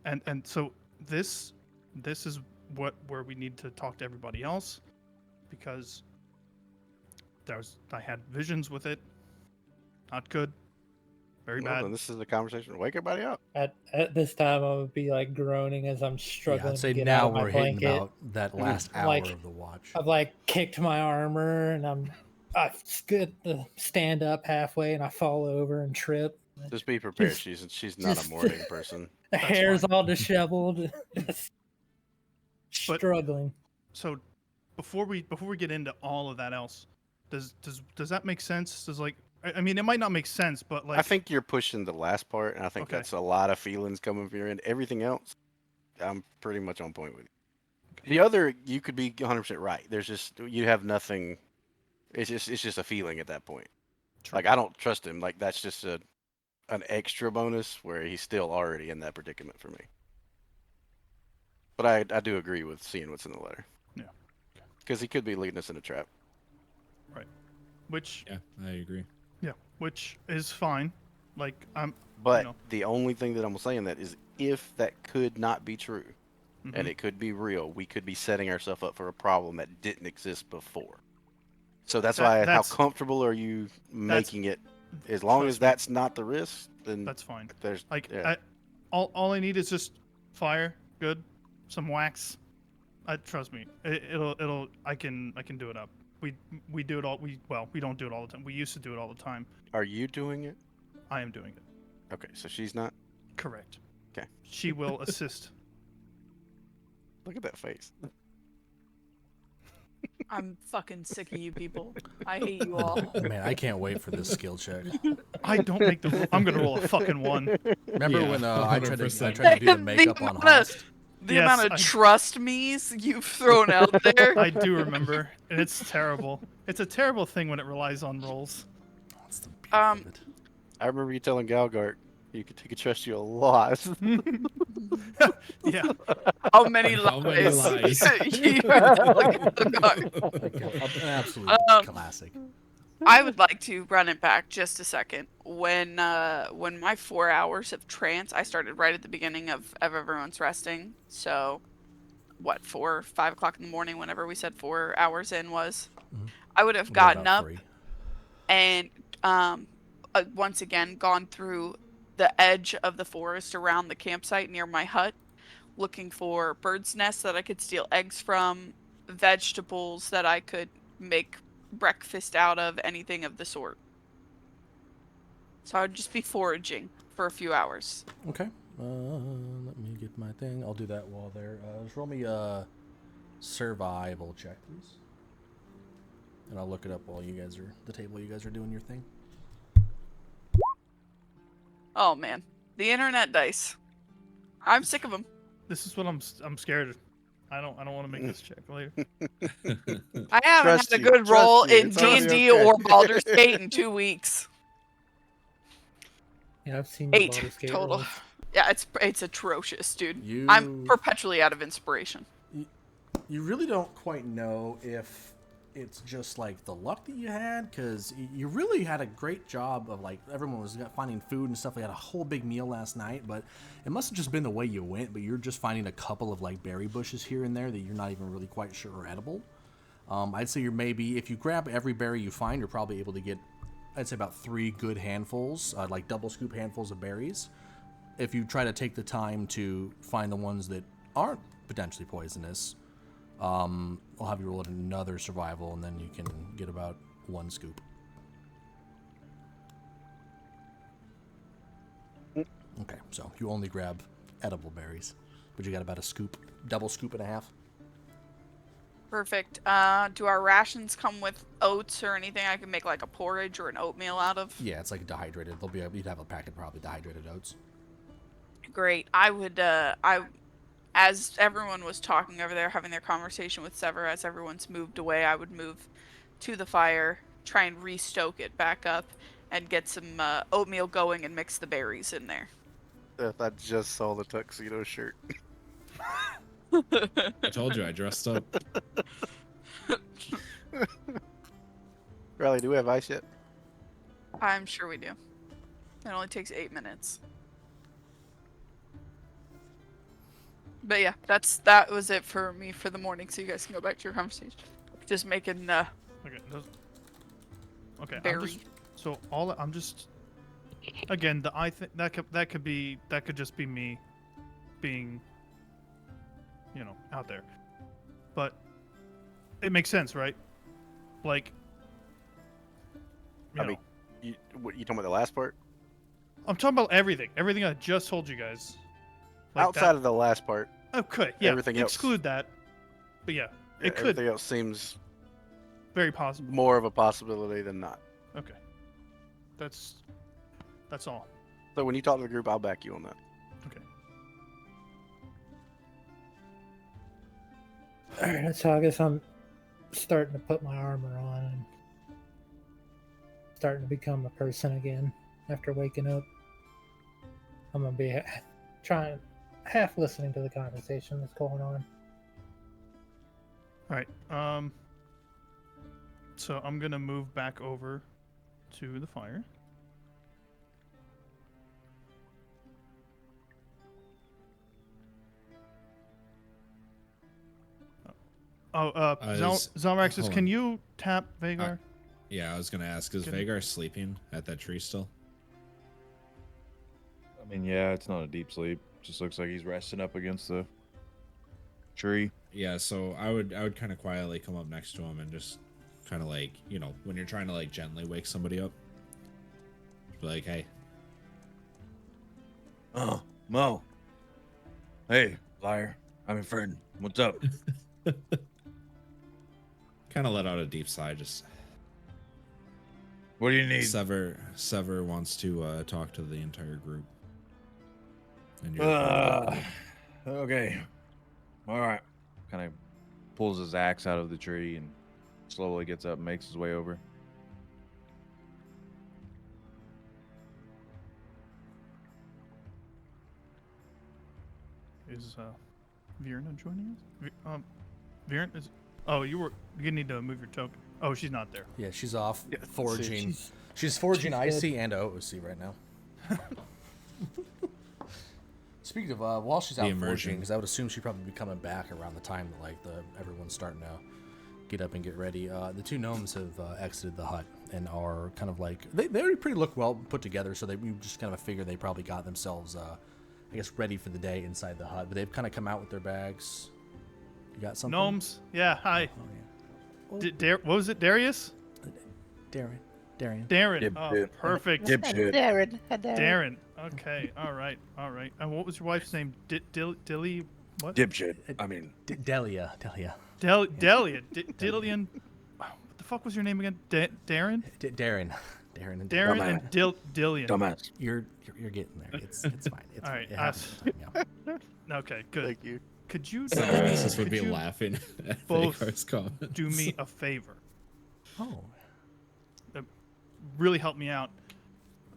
And so this is where we need to talk to everybody else, because I had visions with it. Not good. Very Well, bad. then this is the conversation to wake everybody up. At this time, I would be like groaning as I'm Yeah, struggling I'd say to get now out of my we're hitting blanket. about that last hour Like, of the watch. I've like kicked my armor, and I get to stand up halfway, and I fall over and trip. Just be prepared. Just- She's not a just- morning person. The That's hair's fine. all disheveled. Just But- struggling. So, before we get into all of that else, does that make sense? Does like I mean, it might not make sense, but like I think you're pushing the last part, and I think Okay. that's a lot of feelings coming from your end. Everything else, I'm pretty much on point with you. The other, you could be 100% right. There's just you have nothing. It's just a feeling at that point. True. Like I don't trust him. Like that's just an extra bonus where he's still already in that predicament for me. But I do agree with seeing what's in the letter. Yeah. Because he could be leading us in a trap. which Yeah, I agree. which is fine. Like But know. the only thing that I'm saying that is if that could not be true, mhm. and it could be real, we could be setting ourselves up for a problem that didn't exist before. So that's why. How that's- comfortable are you making it? As long as trust me. that's not the risk, then That's fine. there's Like yeah. all I need is just fire, good, some wax. Trust me, it'll I can do it up. We do it all. We don't do it all the time. We used to do it all the time. Are you doing it? I am doing it. Okay, so she's not. Correct. Okay. She will assist. Look at that face. I'm fucking sick of you people. I hate you all. Man, I can't wait for this skill check. I don't make the. I'm gonna roll a fucking 1. Remember Yeah, when I tried to 100%. do the makeup on Host? The Yes, amount of I- trust me's you've thrown out there. I do remember, and it's terrible. It's a terrible thing when it relies on rolls. That's the beauty Um, of it. I remember you telling Galgart he could trust you a lot. Yeah. How many How many lies? lies? You are telling the guard. Like an absolute classic. I would like to run it back just a second. When my 4 hours of trance, I started right at the beginning of everyone's resting. So, what, 4 or 5 o'clock in the morning, whenever we said 4 hours in was, Mhm. I would have We're gotten about up 3. and once again gone through the edge of the forest around the campsite near my hut, looking for birds' nests that I could steal eggs from, vegetables that I could make breakfast out of, anything of the sort. So I would just be foraging for a few hours. Okay. Let me get my thing. I'll do that while there. Just roll me a survival check, please. And I'll look it up while you guys are the table. You guys are doing your thing. Oh man, the internet dice. I'm sick of them. This is what I'm scared of. I don't want to make this check later. I haven't Trust had a you, good trust roll you, in it's already D&D okay. or Baldur's Gate in 2 weeks. Yeah, I've seen your 8 Baldur's Gate total. rolls. Yeah, it's atrocious, dude. You- I'm perpetually out of inspiration. You really don't quite know if it's just like the luck that you had, because you really had a great job of like everyone was finding food and stuff. We had a whole big meal last night, but it must have just been the way you went. But you're just finding a couple of like berry bushes here and there that you're not even really quite sure are edible. I'd say you're maybe, if you grab every berry you find, you're probably able to get, I'd say about 3 good handfuls, like double scoop handfuls of berries. If you try to take the time to find the ones that aren't potentially poisonous, I'll have you roll another survival, and then you can get about 1 scoop. Okay, so you only grab edible berries, but you got about a scoop, double scoop and a half. Perfect. Do our rations come with oats or anything I can make like a porridge or an oatmeal out of? Yeah, it's like dehydrated. You'd have a packet of probably dehydrated oats. Great. I would, as everyone was talking over there, having their conversation with Sever, as everyone's moved away, I would move to the fire, try and restoke it back up, and get some oatmeal going and mix the berries in there. I just saw the tuxedo shirt. I told you I dressed up. Riley, do we have ice yet? I'm sure we do. It only takes 8 minutes. But yeah, that was it for me for the morning, so you guys can go back to your conversation. Just making Okay. Okay. berry. I'm just again, I think that could just be me being, out there. But it makes sense, right? Like, I mean, you talking about the last part? I'm talking about everything. Everything I just told you guys. Like Outside that. of the last part, Okay, yeah. everything else- exclude that. But yeah, yeah, it could. everything else seems Very possible. more of a possibility than not. Okay. That's all. So when you talk to the group, I'll back you on that. Okay. All right, so I guess I'm starting to put my armor on and starting to become a person again after waking up. I'm gonna be trying, half listening to the conversation that's going on. All right. So I'm gonna move back over to the fire. Zalraxis, hold can on. you tap Vagar? Yeah, I was gonna ask, is Good. Vagar sleeping at that tree still? I mean, yeah, it's not a deep sleep. Just looks like he's resting up against the tree. Yeah, so I would kind of quietly come up next to him and just kind of like, when you're trying to like gently wake somebody up, be like, hey. Oh, Mo. Hey, liar. I'm a friend. What's up? Kind of let out a deep sigh. Just What do you need? Sever wants to talk to the entire group. And Okay. All right. Kind of pulls his axe out of the tree and slowly gets up and makes his way over. Is Virna joining us? Virna is. Oh, you need to move your token. Oh, she's not there. Yeah, she's off Yeah, foraging. She's foraging she's IC and OOC right now. Speaking of, while she's out The foraging, immersion. because I would assume she'd probably be coming back around the time that everyone's starting to get up and get ready. The two gnomes have exited the hut and are kind of like they already pretty look well put together, so we just kind of figure they probably got themselves, I guess, ready for the day inside the hut. But they've kind of come out with their bags. You got something? Gnomes. Yeah. Hi. Oh yeah. What was it? Darius? Darian. Darren. Dip, Oh, dip. perfect. Dipshit. Darren. Okay. All right. And what was your wife's name? Dilly. What? Dipshit. I mean, Delia. Delia. Dillian. What the fuck was your name again? Darren. Darren and Darren Dumbass. and Dillian. dumbass. You're getting there. It's fine. It's All right, It happens sometime, yeah. Okay. Good. Thank you. Could you This would could be you laughing at both Vagar's comments. do me a favor? Oh, Really help me out.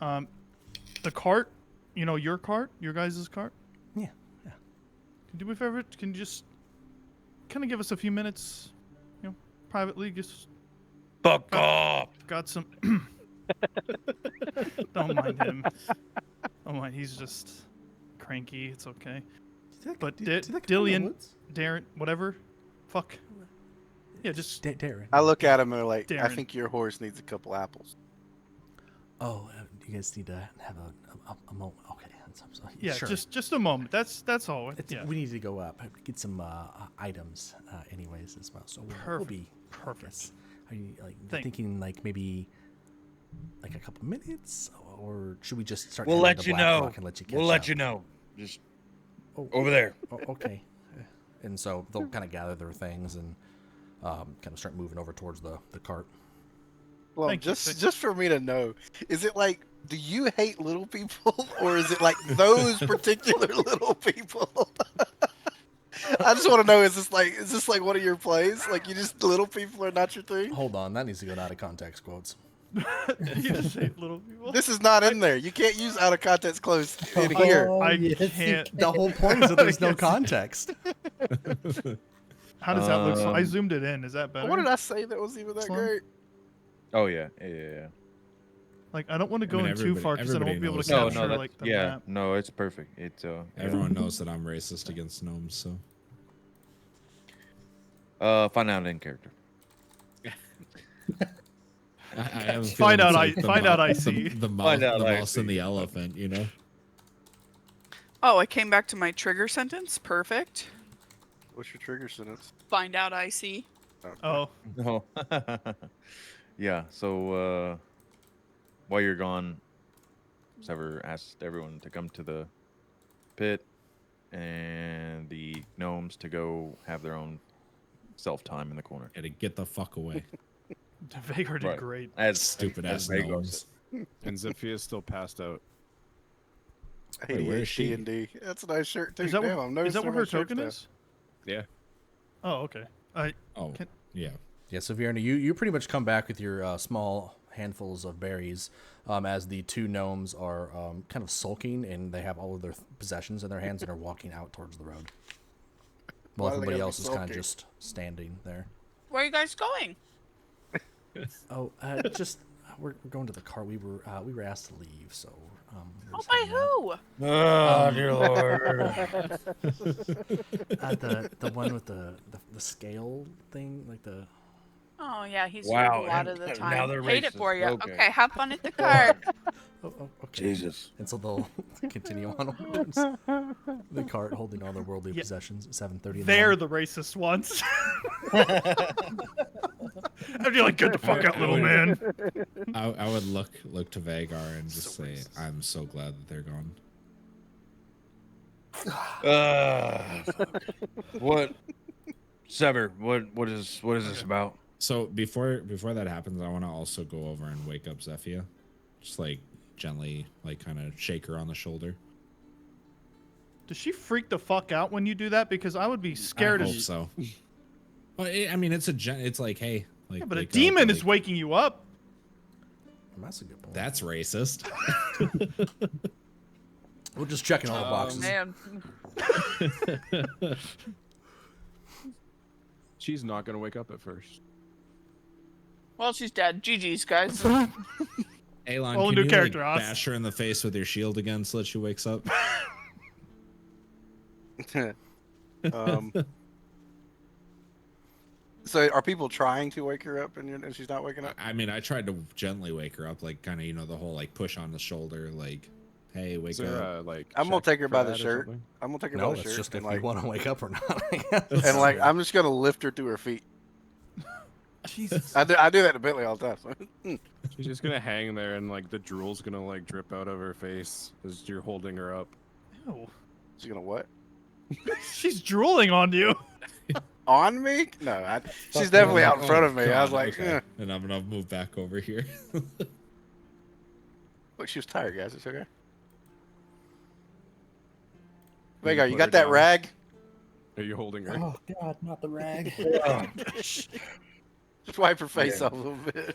The cart, your guys' cart. yeah. Can you do me a favor? Can you just kind of give us a few minutes, privately? Just Fuck off. got some. Don't mind him. Don't mind. He's just cranky. It's okay. But Dillian, Darren, whatever. Fuck. Yeah, just Darren. I look at him and I'm like, I Darren. think your horse needs a couple apples. Oh, you guys need to have a moment. Okay, I'm sorry. yeah, Sure. just a moment. That's all. Yeah. We need to go up, get some items, anyways, as well. So we'll be Perfect. yes. Are you Thank- thinking like maybe like a couple minutes, or should we just start? We'll heading let to you Black know. Rock and let you catch We'll let up? you know. Just Oh, over there. Oh, okay. And so they'll kind of gather their things and kind of start moving over towards the cart. Well, Thank you. just for me to know, is it like, do you hate little people, or is it like those particular little people? I just want to know, is this like one of your plays? Like you just little people are not your thing? Hold on, that needs to go out of context quotes. You just hate little people. This is not in there. You can't use out of context quotes in here. Oh, I yes, you can't- can. The whole point is that there's no context. How does that look? So I Um, zoomed it in. Is that better? What did I say that was even that Sloan? great? Oh yeah. Yeah. Like, I don't want to go mean, in too everybody- far because then I won't be able to everybody knows capture No, like the yeah. map. No, it's perfect. It's Everyone knows that I'm racist against gnomes, so find out in character. I have a Find feeling out it's I- like the find mou- out I the- see. The Find out I mouse and see. the elephant, you know? Oh, I came back to my trigger sentence. Perfect. What's your trigger sentence? Find out I see. Okay. Oh, No. Yeah. So while you're gone, Sever asked everyone to come to the pit, and the gnomes to go have their own self time in the corner. Yeah, to get the fuck away. Vagar did Right. great. As Stupid as ass Vagar gnomes. said. And Zephia's still passed out. Wait, where is she? D&D. That's a nice shirt too. Is that Damn, what, I'm is noticing that what my her shirts token now. is? Yeah. Oh, okay. Oh, Can- yeah. Yeah, so Vierna, you pretty much come back with your small handfuls of berries as the two gnomes are kind of sulking and they have all of their possessions in their hands and are walking out towards the road. While Why do they everybody gotta be else is kind of sulking? just standing there. Where are you guys going? Oh, just we're going to the car. We were asked to leave, so. We're Oh, just by heading out. who? Oh, dear lord. The one with the scale thing, like the. Oh yeah, he's Wow, rude a lot and of the now time. they're Hate it racist. for you. Okay. Okay, have fun at the cart. Oh, okay. Jesus. And so they'll continue onwards. The cart holding all their worldly Yeah. possessions at 7:30. They're the racist ones. I'd be like, get the fuck out, little man. I would look to Vagar and just So say, racist. I'm so glad that they're gone. Fuck. What? Sever, what is this about? So before that happens, I want to also go over and wake up Zephia. Just like gently, like kind of shake her on the shoulder. Does she freak the fuck out when you do that? Because I would be scared I as hope so. Well, I mean, it's like, hey, like, Yeah, but a wake up, demon is like, waking you up. That's a good point. That's racist. We're just checking all the boxes. Man, She's not gonna wake up at first. well, she's dead. GG's, guys. Alon, Well, can new you character, like, Oz. bash her in the face with your shield again so that she wakes up? So are people trying to wake her up and she's not waking up? I mean, I tried to gently wake her up, like kind of, the whole like push on the shoulder, like, hey, wake Is there up. a, like? I'm gonna check take her for by the that or shirt. something? I'm gonna take her No, by the it's shirt just if and you want to wake up or not. and like I'm just gonna lift her to her feet. Jesus. I do that to Bentley all the time. She's just gonna hang there, and like the drool's gonna like drip out of her face as you're holding her up. Ew. She's gonna what? She's drooling on you. On me? No, she's definitely out in front of me. I was God, like, okay. eh. And I'm gonna move back over here. Look, she was tired, guys. It's okay. Can Vagar, you put got her that down? rag? Are you holding her? Oh god, not the rag. Just wipe her face Yeah. off a little bit.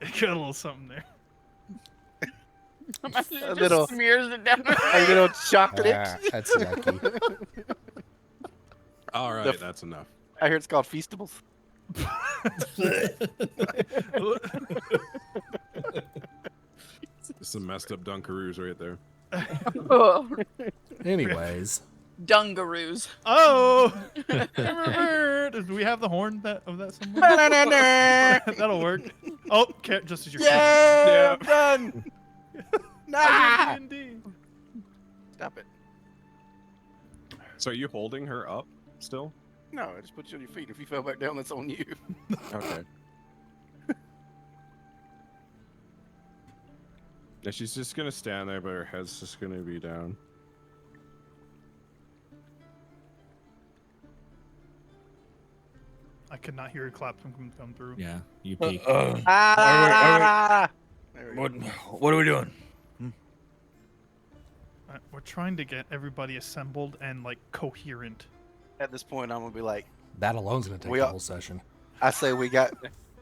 It got a little something there. Imagine it A just little- smears it down. A little chocolate. That's yucky. All right, The- that's enough. I hear it's called Feastables. Some messed up Dunkaroos right there. Anyways, Dungaroos. Oh! Do we have the horn of that somewhere? That'll work. Oh, just as you're Yeah, done. Ah! Nah. D&D. Stop it. So are you holding her up still? No, I just put you on your feet. If you fell back down, that's on you. Okay. Yeah, she's just gonna stand there, but her head's just gonna be down. I could not hear a clap come through. Yeah, you peek. Ah! There we go. What are we doing? We're trying to get everybody assembled and like coherent. At this point, I'm gonna be like, that alone's gonna take We the are- whole session. I say we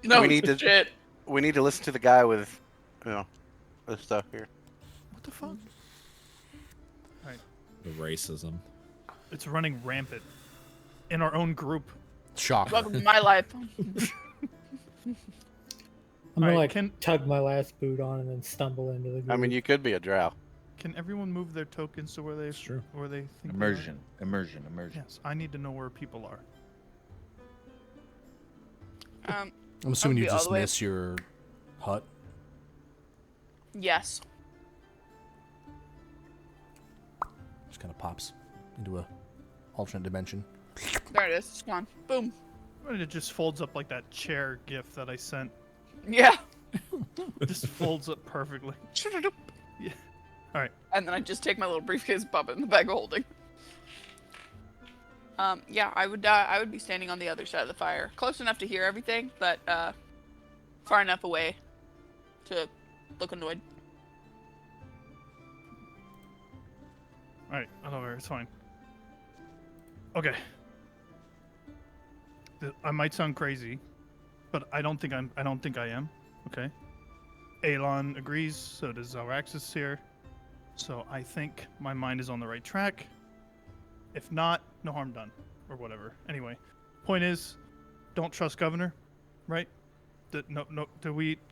No We need to- shit. need to listen to the guy with, this stuff here. What the fuck? The racism. It's running rampant in our own group. Shocker. Welcome to my life. I'm gonna Alright, like can- tug my last boot on and then stumble into the group. I mean, you could be a drow. Can everyone move their tokens to where they It's true. think they are? immersion. Yes, I need to know where people are. Um, I'm assuming you be all the way- dismiss your hut. yes. Just kind of pops into a alternate dimension. There it is. It's gone. Boom. And it just folds up like that chair gif that I sent. Yeah. Just folds up perfectly. Yeah. All right. And then I just take my little briefcase, pop it in the bag of holding. Yeah, I would be standing on the other side of the fire, close enough to hear everything, but far enough away to look annoyed. All right. I don't worry. It's fine. Okay. I might sound crazy, but I don't think I am. Okay. Elon agrees. So does Zalraxis here. So I think my mind is on the right track. If not, no harm done, or whatever. Anyway, point is, don't trust governor, right? No.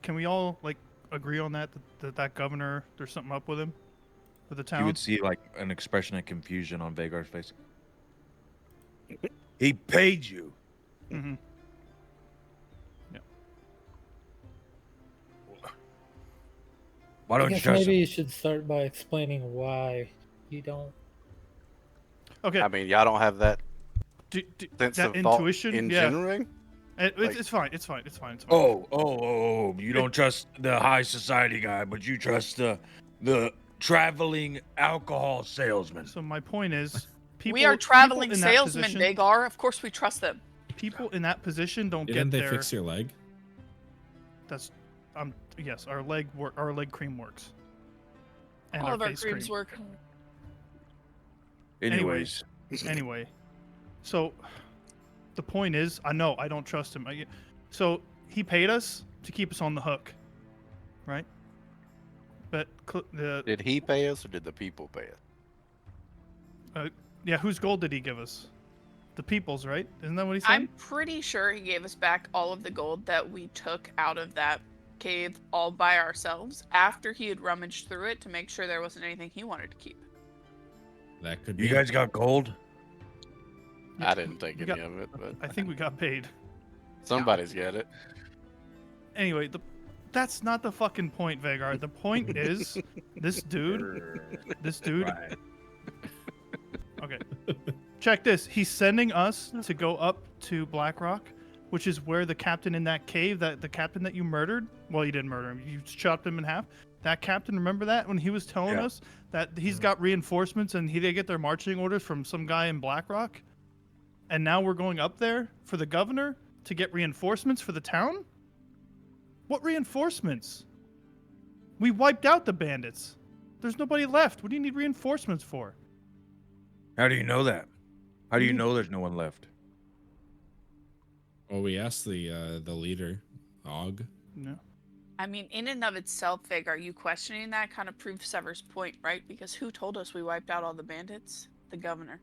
Can we all like agree on that? That governor, there's something up with him, with the town. You would see like an expression of confusion on Vagar's face. He paid you. Mm-hmm. Yeah. Why I don't you guess trust maybe him? you should start by explaining why you don't. Okay. I mean, y'all don't have that sense that of thought intuition, in yeah. general. It's fine. It's fine. Oh! You don't trust the high society guy, but you trust the traveling alcohol salesman. So my point is, We are traveling people in that salesmen, position- Vagar. Of course we trust them. People in that position don't Didn't get they their. fix your leg? That's yes, our leg cream works. And All of our face creams cream. work. Anyways, Anyway, so the point is, I know I don't trust him. So he paid us to keep us on the hook, right? But Did he pay us or did the people pay us? yeah, whose gold did he give us? The people's, right? Isn't that what he said? I'm pretty sure he gave us back all of the gold that we took out of that cave all by ourselves after he had rummaged through it to make sure there wasn't anything he wanted to keep. That could you be. guys got gold? Yeah, I didn't take we any got- of it, but I think we got paid. somebody's got it. Anyway, that's not the fucking point, Vagar. The point is, this dude. Right. Okay. Check this. He's sending us to go up to Blackrock, which is where the captain in that cave, the captain that you murdered. Well, you didn't murder him. You chopped him in half. That captain, remember that when he was telling Yeah. us that he's got reinforcements and they get their marching orders from some guy in Blackrock, and now we're going up there for the governor to get reinforcements for the town. What reinforcements? We wiped out the bandits. There's nobody left. What do you need reinforcements for? How do you know that? How do you know there's no one left? Well, we asked the leader, Og. No. I mean, in and of itself, Vig, are you questioning that? Kind of proves Sever's point, right? Because who told us we wiped out all the bandits? The governor.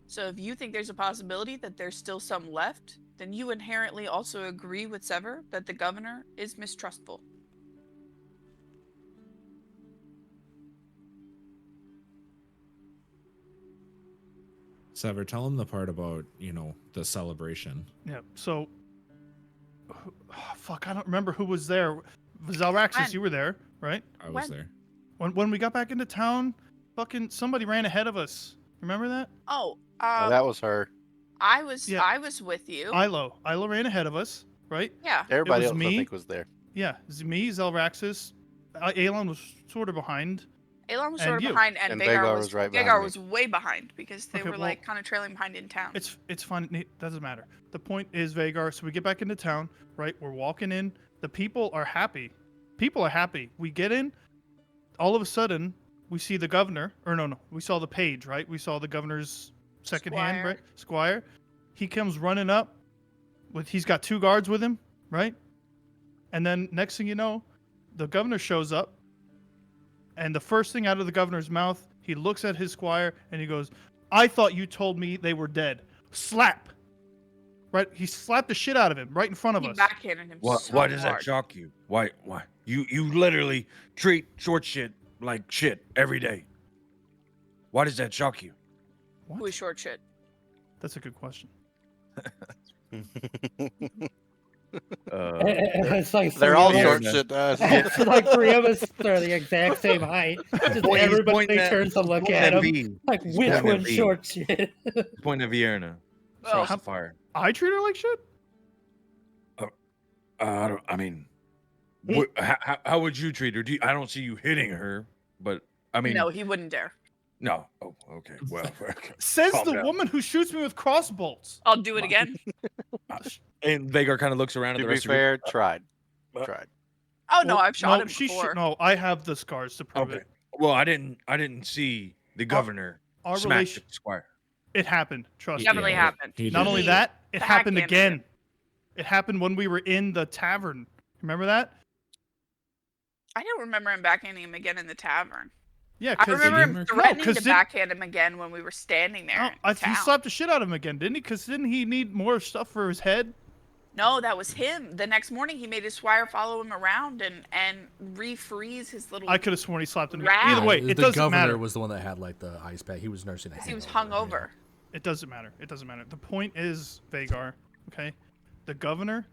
So if you think there's a possibility that there's still some left, then you inherently also agree with Sever that the governor is mistrustful. Sever, tell him the part about, the celebration. Yeah. So, fuck, I don't remember who was there. Zalraxis, When? you were there, right? I was When? there. When we got back into town, fucking somebody ran ahead of us. Remember that? Oh, Oh, that was her. I was Yeah. I was with you. Ilo ran ahead of us, right? Yeah. Everybody was else, me. I think, was there. Yeah, me, Zalraxis, Aelon was sort of behind. Elon was And sort of you. behind, and And Vagar Vagar was was right Vagar behind me. was way behind because they Okay, were like kind of trailing behind in town. It's fine. It doesn't matter. The point is, Vagar. So we get back into town, right? We're walking in. The people are happy. People are happy. We get in. All of a sudden, we see the governor. Or no. We saw the page, right? We saw the governor's second hand, Squire. right? Squire. He comes running up. He's got 2 guards with him, right? And then next thing you know, the governor shows up. And the first thing out of the governor's mouth, he looks at his squire and he goes, "I thought you told me they were dead." Slap. Right? He slapped the shit out of him right in front of He us. backhanded him so Why does hard. that shock you? Why? You literally treat short shit like shit every day. Why does that shock you? What? Who is short shit? That's a good question. It's like They're three all of us- short shit to us. It's like three of us are the exact same height. Just Point- he's everybody pointing at- turns to he's look pointing at him. V. Like, He's which pointing at one's V. short shit? Point of Vierna. Well, Across the fire. I treat her like shit. I mean, how would you treat her? I don't see you hitting her, but I mean, no, he wouldn't dare. no. Oh, okay. Well, okay. Says Calm the down. woman who shoots me with crossbolts. I'll do it again. And Vagar kind of looks around at To the be rest of you. fair, tried. Uh, Tried. Oh no, Well, I've shot no, him she before. no, I have the scars to prove Okay. it. Well, I didn't see the governor Our smack relation, the squire. it happened. Trust me. Definitely happened. He Not did. only that, it happened backhanded again. him. It happened when we were in the tavern. Remember that? I don't remember him backhanding him again in the tavern. Yeah, I because remember him No, threatening 'cause to didn't- backhand him again when we were standing there. in he town. slapped the shit out of him again, didn't he? Because didn't he need more stuff for his head? No, that was him. The next morning, he made his squire follow him around and refreeze his little. I could have sworn he slapped him. Again. Rat. Either way, the it doesn't governor matter. was the one that had like the ice pack. He was nursing a hangover. He was hungover. It doesn't matter. It doesn't matter. The point is, Vagar, okay? The governor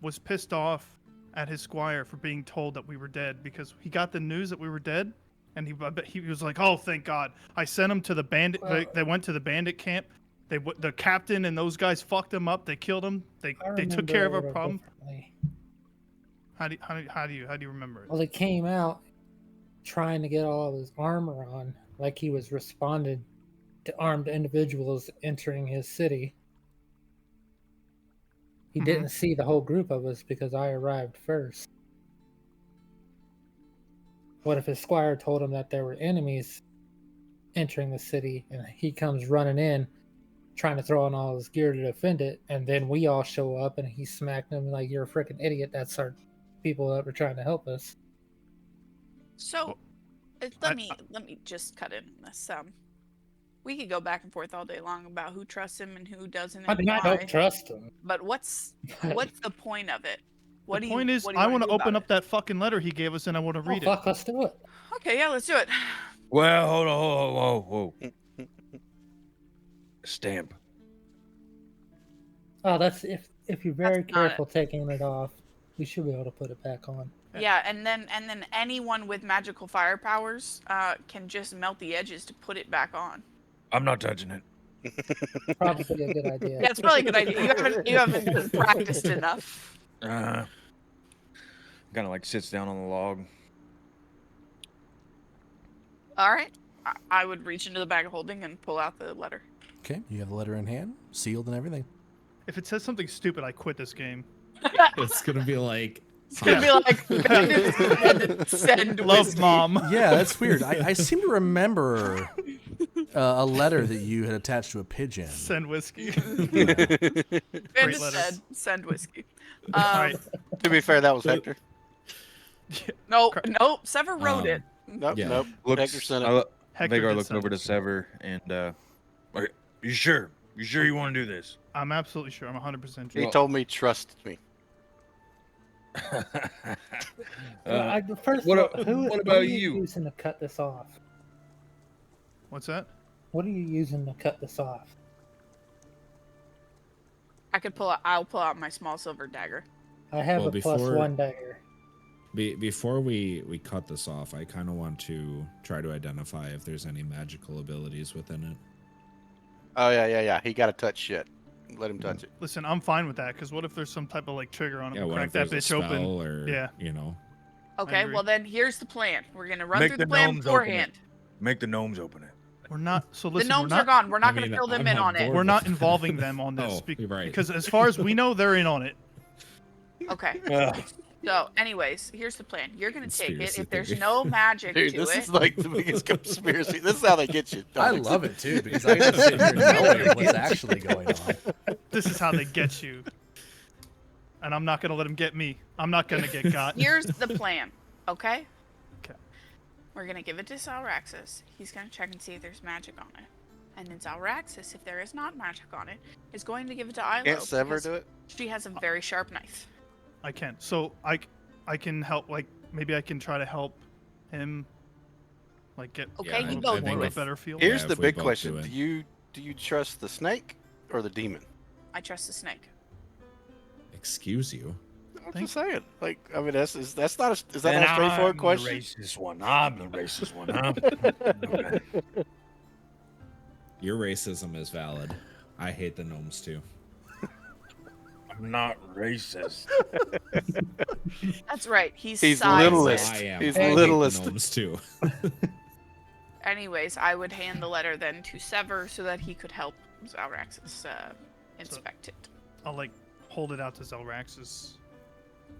was pissed off at his squire for being told that we were dead because he got the news that we were dead, and he was like, "Oh, thank God!" I sent him to the bandit. Well- They went to the bandit camp. The captain and those guys fucked him up. They killed him. They I took remember care it of a our little problem. differently. How do you remember it? Well, he came out trying to get all of his armor on, like he was responded to armed individuals entering his city. He Mhm. didn't see the whole group of us because I arrived first. What if his squire told him that there were enemies entering the city and he comes running in trying to throw on all his gear to defend it, and then we all show up and he smacked him like, "You're a freaking idiot. That's our people that were trying to help us." So, I- let me just cut in on this. We could go back and forth all day long about who trusts him and who doesn't. I And mean, I why, don't trust him. But what's the point of it? What The do point you, is, what do you I wanna want to do open about up that fucking letter he gave us, and I want to Oh, read it. fuck, let's do it. it? Okay, yeah, let's do it. Well, hold on, whoa. Stamp. Oh, that's if you're very That's not careful taking it off, you should be able to put it back on. Yeah, and then anyone with magical fire powers can just melt the edges to put it back on. I'm not touching it. Probably a good idea. Yeah, it's probably a good idea. You haven't practiced enough. Kind of like sits down on the log. All right, I would reach into the bag of holding and pull out the letter. Okay, you have the letter in hand, sealed and everything. If it says something stupid, I quit this game. It's gonna be like It's gonna be like send Love whiskey. mom. Yeah, that's weird. I seem to remember a letter that you had attached to a pigeon. Send whiskey. And Great it letter. said send whiskey. All right. To be fair, that was Hector. No, Sever wrote it. Nope, Yeah. nope. Hector sent it. Hector Vagar did looked send over it. to Sever and, "Are you sure? You sure you want to do this?" I'm absolutely sure. I'm 100% He sure. told me trust me. First, what of all, a- who what are about you you? using to cut this off? What's that? What are you using to cut this off? I'll pull out my small silver dagger. I have Well, a plus before- 1 dagger. before we cut this off, I kind of want to try to identify if there's any magical abilities within it. Oh yeah. He got to touch shit. Let him touch it. Listen, I'm fine with that, because what if there's some type of like trigger on it? Yeah, We'll what crack if that there's a bitch open. spell or Yeah. you know? Okay, agree. well then here's the plan. We're gonna run Make through the the plan gnomes open it. beforehand. Make the gnomes open it. We're not. So The listen, gnomes we're are not. gone. We're not I gonna mean, fill them I'm in on on it. board. We're not involving them on this. Oh, you're right. Because as far as we know, they're in on it. Okay. Ugh. So, anyways, here's the plan. You're gonna take it. Conspiracy If there's theory. no magic Dude, to this it, is like the biggest conspiracy. This is how they get you. I Alex. love it too because I get to sit here knowing what's actually going on. This is how they get you. And I'm not gonna let them get me. I'm not gonna get got. here's the plan. Okay. Okay. We're gonna give it to Salraxis. He's gonna check and see if there's magic on it. And then Salraxis, if there is not magic on it, is going to give it to Ilo. Can't Sever because do it? She has a very sharp knife. I can. So I can help. Like maybe I can try to help him. Like get Okay, Yeah, you a both little do more it. of a better feel. Here's if the we big both question: do it. do you trust the snake or the demon? I trust the snake. I Excuse you. I'm just saying. Like, I mean, that's not a, is that Then not a straightforward I'm question? The racist one. I'm the racist one. Huh? Okay. Your racism is valid. I hate the gnomes too. I'm not racist. That's right. He's He's sized. littlest. I am. He's I hate littlest. the gnomes too. Anyways, I would hand the letter then to Sever so that he could help Zalraxis inspect it. I'll like hold it out to Zelraxis,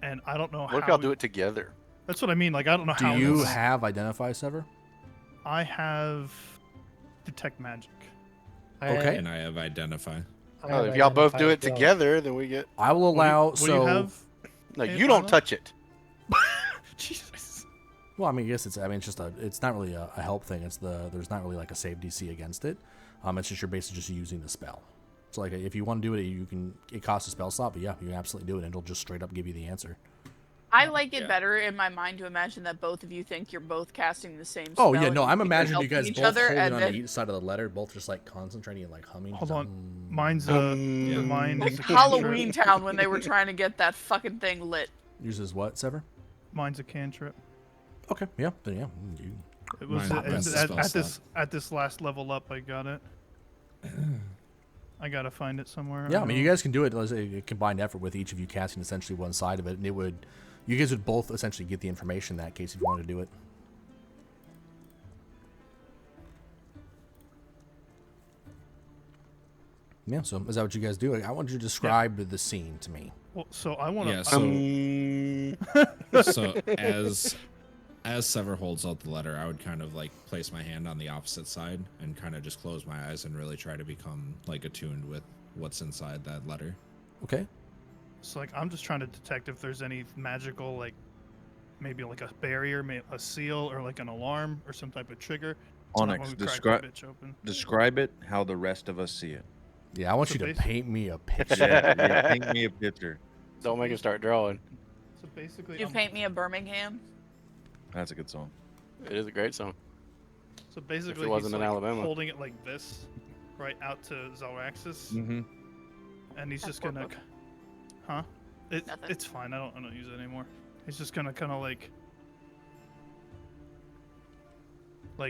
and I don't know What if how. y'all do it together? That's what I mean. Like I don't know Do how. you this- have Identify Sever? I have detect magic. Okay. And I have identify. Oh, if y'all both do it together, then we get. I will allow. Will you have? No, Hey, you don't Lila? touch it. Jesus. Well, I mean, I guess it's. I mean, it's just a. It's not really a help thing. It's there's not really like a save DC against it. It's just you're basically just using the spell. So like, if you want to do it, you can. It costs a spell slot, but yeah, you can absolutely do it, and it'll just straight up give you the answer. I like it better in my mind to imagine that both of you think you're both casting the same spell. Oh yeah, and no, you I'm think you're imagining you guys helping each both other, holding and on then to each side of the letter, both just like concentrating and like humming. Hold just on. like, Mine's mine is a Halloween cantrip. Town when they were trying to get that fucking thing lit. Uses what, Sever? Mine's a cantrip. Okay, yeah, then yeah. You, It was Mine has the spell at this last level up. I got it. I gotta find it somewhere. yeah, I mean, you guys can do it as a combined effort with each of you casting essentially one side of it, and it would. You guys would both essentially get the information in that case if you wanted to do it. Yeah, so is that what you guys do? I want you to describe the scene to me. Well, so I want to. Yeah, so as Sever holds out the letter, I would kind of like place my hand on the opposite side and kind of just close my eyes and really try to become like attuned with what's inside that letter. Okay. So like I'm just trying to detect if there's any magical like maybe like a barrier, a seal, or like an alarm or some type of trigger. So that Onyx, when we crack the bitch open. describe it how the rest of us see it. Yeah, I want So you to basically- paint me a picture. Yeah, paint me a picture. Don't make him start drawing. So basically, You I'm, paint me a Birmingham. That's a good song. It is a great song. so basically wasn't he's in like Alabama. holding it like this, right out to Zalraxis, Mm-hmm. and he's That's just gonna, horrible. huh? Nothing. It's fine. I don't use it anymore. He's just gonna kind of like a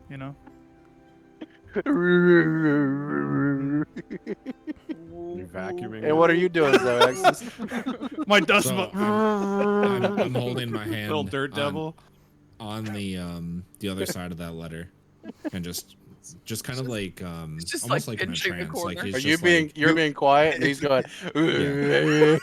you know. You're vacuuming. And what are you doing, Alexis? My dust. So bu- I'm holding my hand Little dirt devil. on the other side of that letter, and just kind of like just, almost like, like in a pinching the trance. Like corner. he's Are just you being like, you're being quiet and he's going? Well,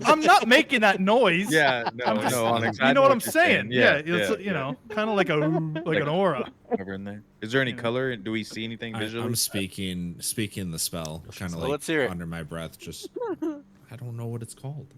I'm not making that noise. Yeah, no, I'm just, no, Onyx, I you know what I'm you're saying? Yeah, it's, yeah, you know, kind of like an aura. Over in there. Is there any Yeah. color? Do we see anything visually? I'm speaking the spell, kind of Well, like let's hear it. under my breath. Just I don't know what it's called.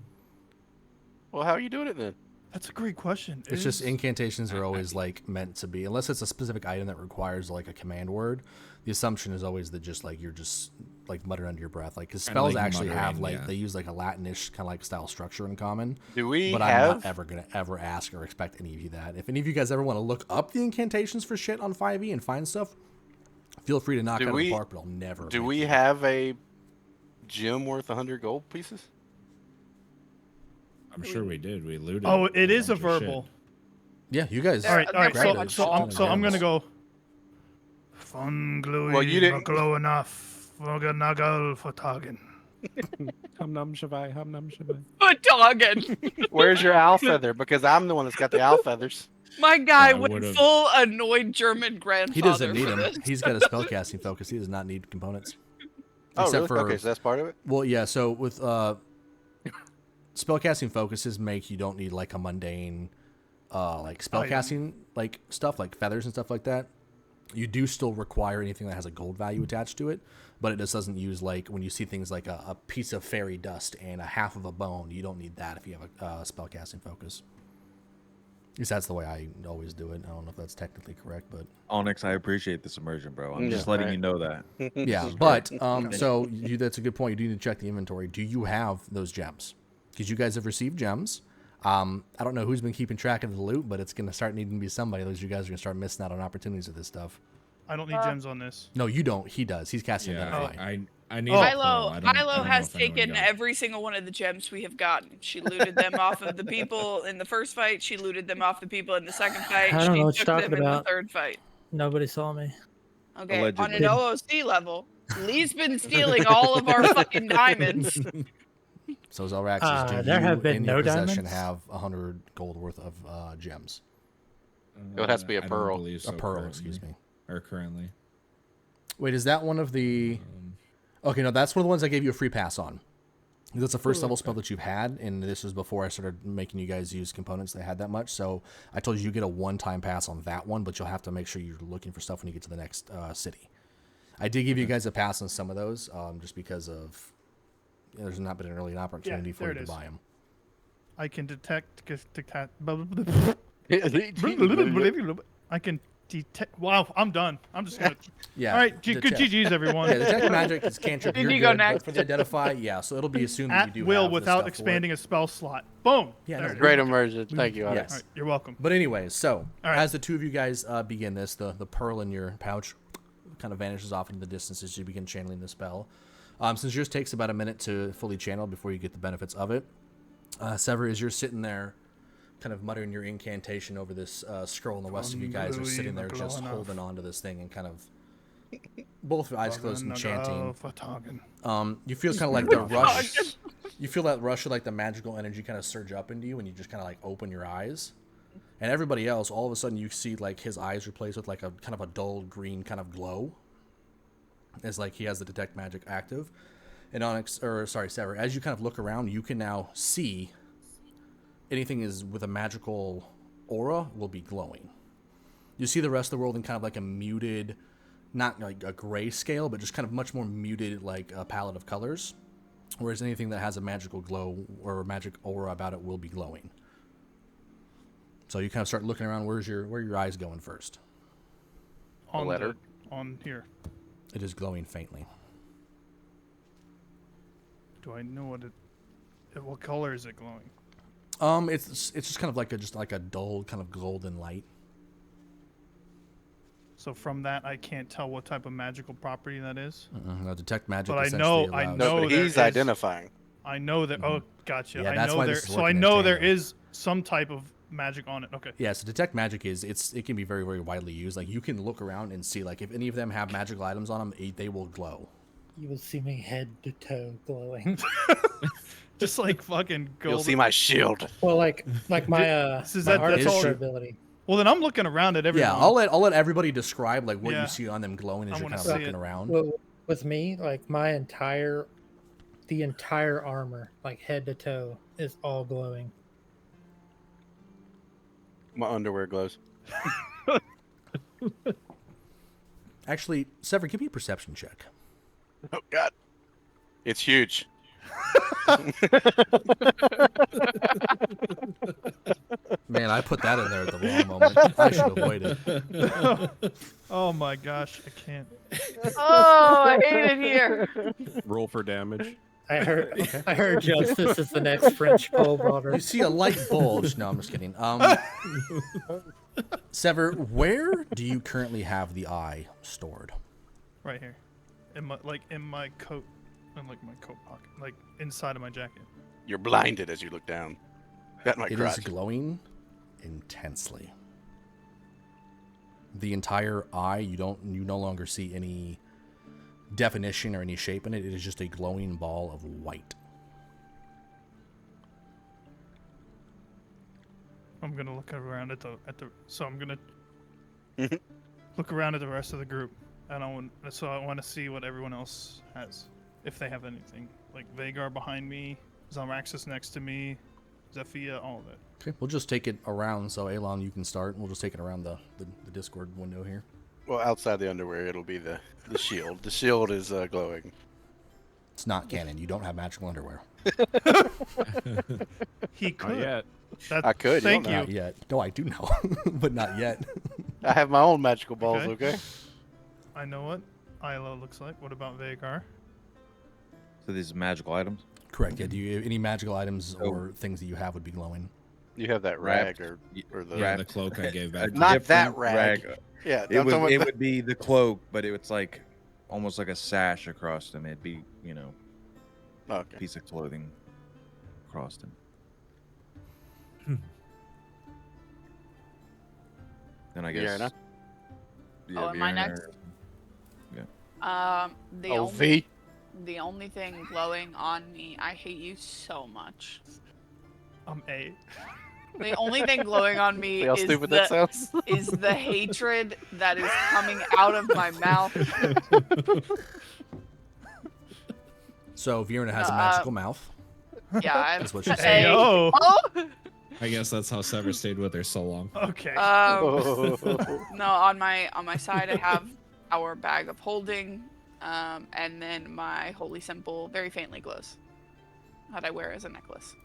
Well, how are you doing it then? That's a great question. It's just Is- incantations are always like meant to be, unless it's a specific item that requires like a command word. The assumption is always that just like you're just like muttering under your breath, like because Kinda spells like actually have muttering, like yeah. they use like a Latinish kind of like style structure in common. Do we But I'm have? not ever gonna ask or expect any of you that. If any of you guys ever want to look up the incantations for shit on 5e and find stuff, feel free to knock Do it out of we- the park. But I'll never. Do make we you. have a gem worth 100 gold pieces? I'm sure we did. We looted. Oh, it is a bunch of verbal. shit. Yeah, you guys. All right. grab So, those so, ton I'm, of so I'm gonna gems. go. Fun gluey, Well, you didn't- glow enough. Nagal for Tagen. Hum num shavai, hum num shavai. But dogging. Where's your owl feather? Because I'm the one that's got the owl feathers. My guy I went would've- full annoyed German grandfather. He doesn't need for them. this. He's got a spellcasting focus. He does not need components. Oh, Except really? for Okay, so that's part of it. well, yeah. So with spellcasting focuses make you don't need like a mundane like spellcasting like stuff like feathers and stuff like that. You do still require anything that has a gold value attached to it, but it just doesn't use like when you see things like a piece of fairy dust and a half of a bone. You don't need that if you have a spellcasting focus. At least that's the way I always do it. I don't know if that's technically correct, but Onyx, I appreciate this immersion, bro. I'm Yeah, just letting right. you know that. yeah. But so that's a good point. You do need to check the inventory. Do you have those gems? Because you guys have received gems. I don't know who's been keeping track of the loot, but it's going to start needing to be somebody. Those you guys are going to start missing out on opportunities with this stuff. I don't need gems on this. No, you don't. He does. He's casting Yeah, Identify. I need a pearl. Milo, I don't know has if anyone taken got it. every single one of the gems we have gotten. She looted them off of the people in the first fight. She looted them off the people in the second fight. I don't She know what took you're them talking in the about. third fight. Nobody saw me. Okay, Allegedly. on an OOC level, Lee's been stealing all of our fucking diamonds. So Zelraxis, do There you have been in your no possession diamonds? have 100 gold worth of gems? It would have to be a I don't pearl. believe so A pearl, currently. excuse me. Or currently. Wait, is that one of the... Okay, no, that's one of the ones I gave you a free pass on. That's the first level spell that you've had, and this was before I started making you guys use components that had that much. So I told you get a one-time pass on that one, but you'll have to make sure you're looking for stuff when you get to the next city. I did give you guys a pass on some of those, just because of there's not been really an opportunity for there you it to is. buy them. I can detect. I can detect. Wow, I'm done. I'm just gonna. Yeah. All right, good detect. GG's everyone. Yeah, detect magic is cantrip. You're Indigo good, next. but for the identify, yeah. So it'll be assumed that you At do will have the without stuff for it. expanding a spell slot. Boom. Yeah, There no, it is. Great immersion. Thank you, Alex. Yes. All right, you're welcome. But anyways, so All right. as the two of you guys begin this, the pearl in your pouch kind of vanishes off into the distance as you begin channeling the spell. Since yours takes about a minute to fully channel before you get the benefits of it, Sever, as you're sitting there kind of muttering your incantation over this scroll, and the rest of you guys are sitting there just holding on to this thing and kind of both your eyes closed and chanting. You feel kind of like the rush. You feel that rush of like the magical energy kind of surge up into you, and you just kind of like open your eyes. And everybody else, all of a sudden, you see like his eyes replaced with like a kind of a dull green kind of glow. It's like he has the detect magic active. And Sever, as you kind of look around, you can now see anything is with a magical aura will be glowing. You see the rest of the world in kind of like a muted, not like a gray scale, but just kind of much more muted, like a palette of colors. Whereas anything that has a magical glow or a magic aura about it will be glowing. So you kind of start looking around. Where are your eyes going first? On letter? On here. It is glowing faintly. Do I know what it? What color is it glowing? It's just kind of like a dull kind of golden light. So from that, I can't tell what type of magical property that is. No, detect magic. But I essentially know allows- No, but there he's is- identifying. I know that. Oh, gotcha. Yeah, I that's know why there. this is So I working in know there tandem. is some type of magic on it. Okay. Yeah, so detect magic it can be very, very widely used. Like you can look around and see like if any of them have magical items on them, they will glow. You will see me head to toe glowing. Just like fucking gold. You'll see my shield. Well, like my Is my that- that's artificer all- ability. Well, then I'm looking around at everyone. Yeah, I'll let everybody describe like what Yeah. you see on them glowing as I you're wanna kind of see looking it. around. Well, with me, like the entire armor, like head to toe, is all glowing. My underwear glows. Actually, Sever, give me a perception check. Oh God, it's huge. Man, I put that in there at the wrong moment. I should avoid it. Oh my gosh, I can't. Oh, I hate it here. Roll for damage. I heard justice is the next French pole vaulter. You see a light bulge. No, I'm just kidding. Sever, where do you currently have the eye stored? Right here, in my coat, in like my coat pocket, like inside of my jacket. You're blinded as you look down. At my It crotch. is glowing intensely. The entire eye, you no longer see any definition or any shape in it. It is just a glowing ball of white. I'm gonna look around at the. So I'm gonna look around at the rest of the group, and I want to see what everyone else has, if they have anything. Like Vagar behind me, Zelraxis next to me, Zephyia, all of it. Okay, we'll just take it around. So Elon, you can start. We'll just take it around the Discord window here. Well, outside the underwear, it'll be the shield. The shield is glowing. It's not canon. You don't have magical underwear. He could. Not yet. That, I could, you Thank don't you. know. Not yet. No, I do know, but not yet. I have my own magical balls. Okay. Okay. I know what Isla looks like. What about Vagar? So these magical items. Correct. Yeah. Do you any magical items Oh. or things that you have would be glowing? You have that Wrapped- rag or the Yeah, the cloak I gave back. Not that different rag. Yeah, It I'm talking about it the- would be the cloak, but it's like almost like a sash across them. It'd be, Okay. piece of clothing across them. Then I guess. Vienna? Oh, am I Vienna next? The Oh, only V. the only thing glowing on me, I hate you so much. A. The only thing glowing on me See how is stupid that sounds? is the hatred that is coming out of my mouth. So Vierna has a No, magical mouth. Yeah, I'm That's what she's saying. Hey, Ayo. oh! I guess that's how Sever stayed with her so long. Okay. No, on my side I have our bag of holding, and then my holy symbol very faintly glows that I wear as a necklace.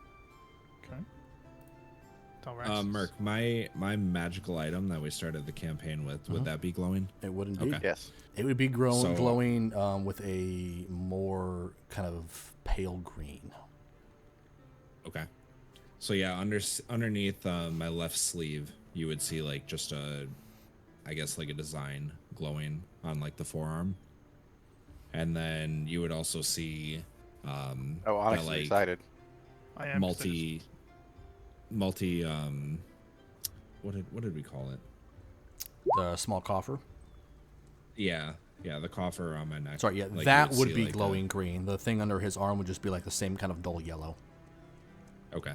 Okay. Dalraxis. Merc, my magical item that we started the campaign with, would that be glowing? It wouldn't be. Okay. Yes. It would be So- glowing with a more kind of pale green. Okay. So yeah, underneath my left sleeve, you would see like just I guess like a design glowing on like the forearm, and then you would also see Oh, that, honestly, like, excited. I am multi what did we call it? The small coffer. Yeah, the coffer on my neck. Sorry, yeah, Like, you that would see, be like, glowing green. The thing under his arm would just be like the same kind of dull yellow. Okay.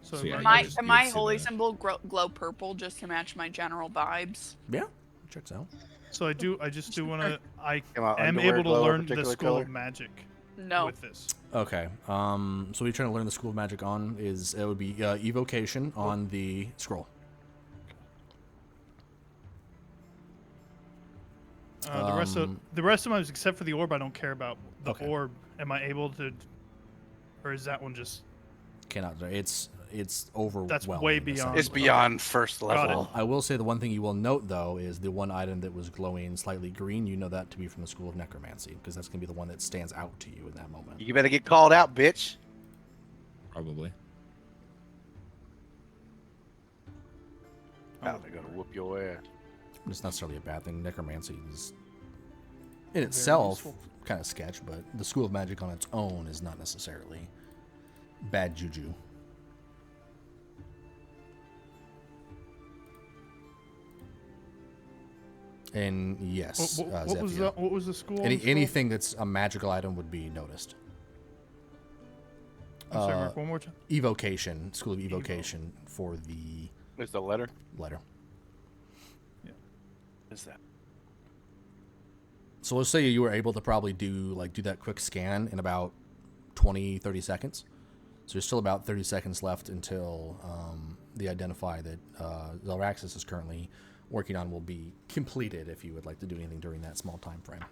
So, So, yeah, right, My you can my see holy the- symbol glow purple just to match my general vibes? Yeah, checks out. so I just do want to. I Can my am underwear able to glow a learn the particular school color? of magic No. with this. Okay. So what you're trying to learn the School of Magic on is it would be evocation on the scroll. The rest of them, except for the orb, I don't care about. The Okay. orb, am I able to, or is that one just? Cannot. It's overwhelming. That's way beyond. essentially. It's beyond first Got level. it. I will say the one thing you will note though is the one item that was glowing slightly green. You know that to be from the School of Necromancy because that's gonna be the one that stands out to you in that moment. You better get called out, bitch. Probably. Oh, they're gonna whoop your ass. It's not necessarily a bad thing. Necromancy is in itself useful. kind of sketch, but the School of Magic on its own is not necessarily bad juju. And yes, What was Zephyr. what was the school? on the scroll? Anything that's a magical item would be noticed. I'm sorry, Mark, one more time. Evocation, School of Evocation for the It's the letter. letter. Is that? So let's say you were able to probably do that quick scan in about 20, 30 seconds. So there's still about 30 seconds left until the identify that Zelraxis is currently working on will be completed if you would like to do anything during that small time frame.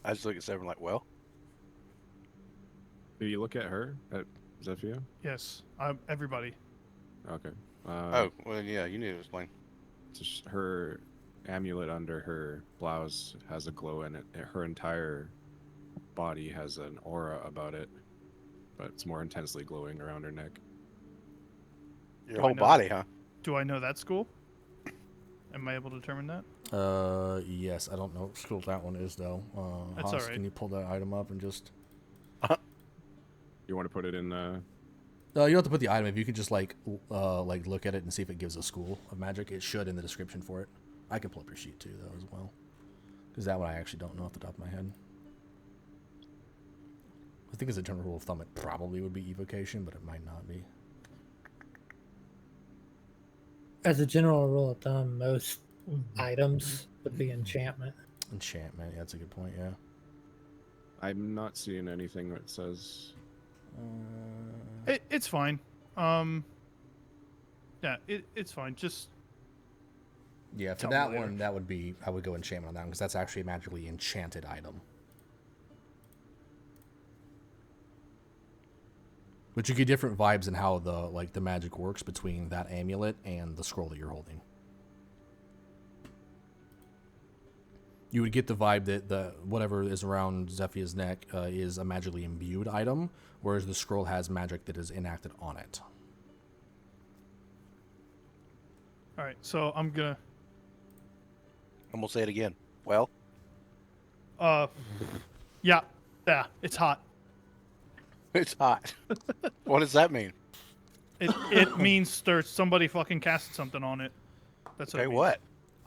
I just look at Seven like, well, Do you look at her, at Zephyr? Yes, everybody. Okay. oh, well, yeah, you need to explain. Just her amulet under her blouse has a glow in it. Her entire body has an aura about it, but it's more intensely glowing around her neck. Your I whole know. body, huh? Do I know that school? Am I able to determine that? Yes, I don't know what school that one is though. That's Haas, all right. can you pull that item up and just? You want to put it in You don't have to put the item. If you could just like look at it and see if it gives a school of magic, it should in the description for it. I can pull up your sheet too though as well, because that one I actually don't know off the top of my head. I think as a general rule of thumb, it probably would be evocation, but it might not be. As a general rule of thumb, most items would be enchantment. Enchantment. Yeah, that's a good point. Yeah. I'm not seeing anything that says. It's fine. Yeah, it's fine. Just Yeah, for Tell me that later. one, that would be I would go enchantment on that one because that's actually a magically enchanted item. But you get different vibes in how the magic works between that amulet and the scroll that you're holding. You would get the vibe that the whatever is around Zephyr's neck is a magically imbued item, whereas the scroll has magic that is enacted on it. All right, so I'm gonna. I'm gonna say it again. Well, Yeah, it's hot. it's hot. What does that mean? It means there's somebody fucking casted something on it. That's what Okay, it means. what?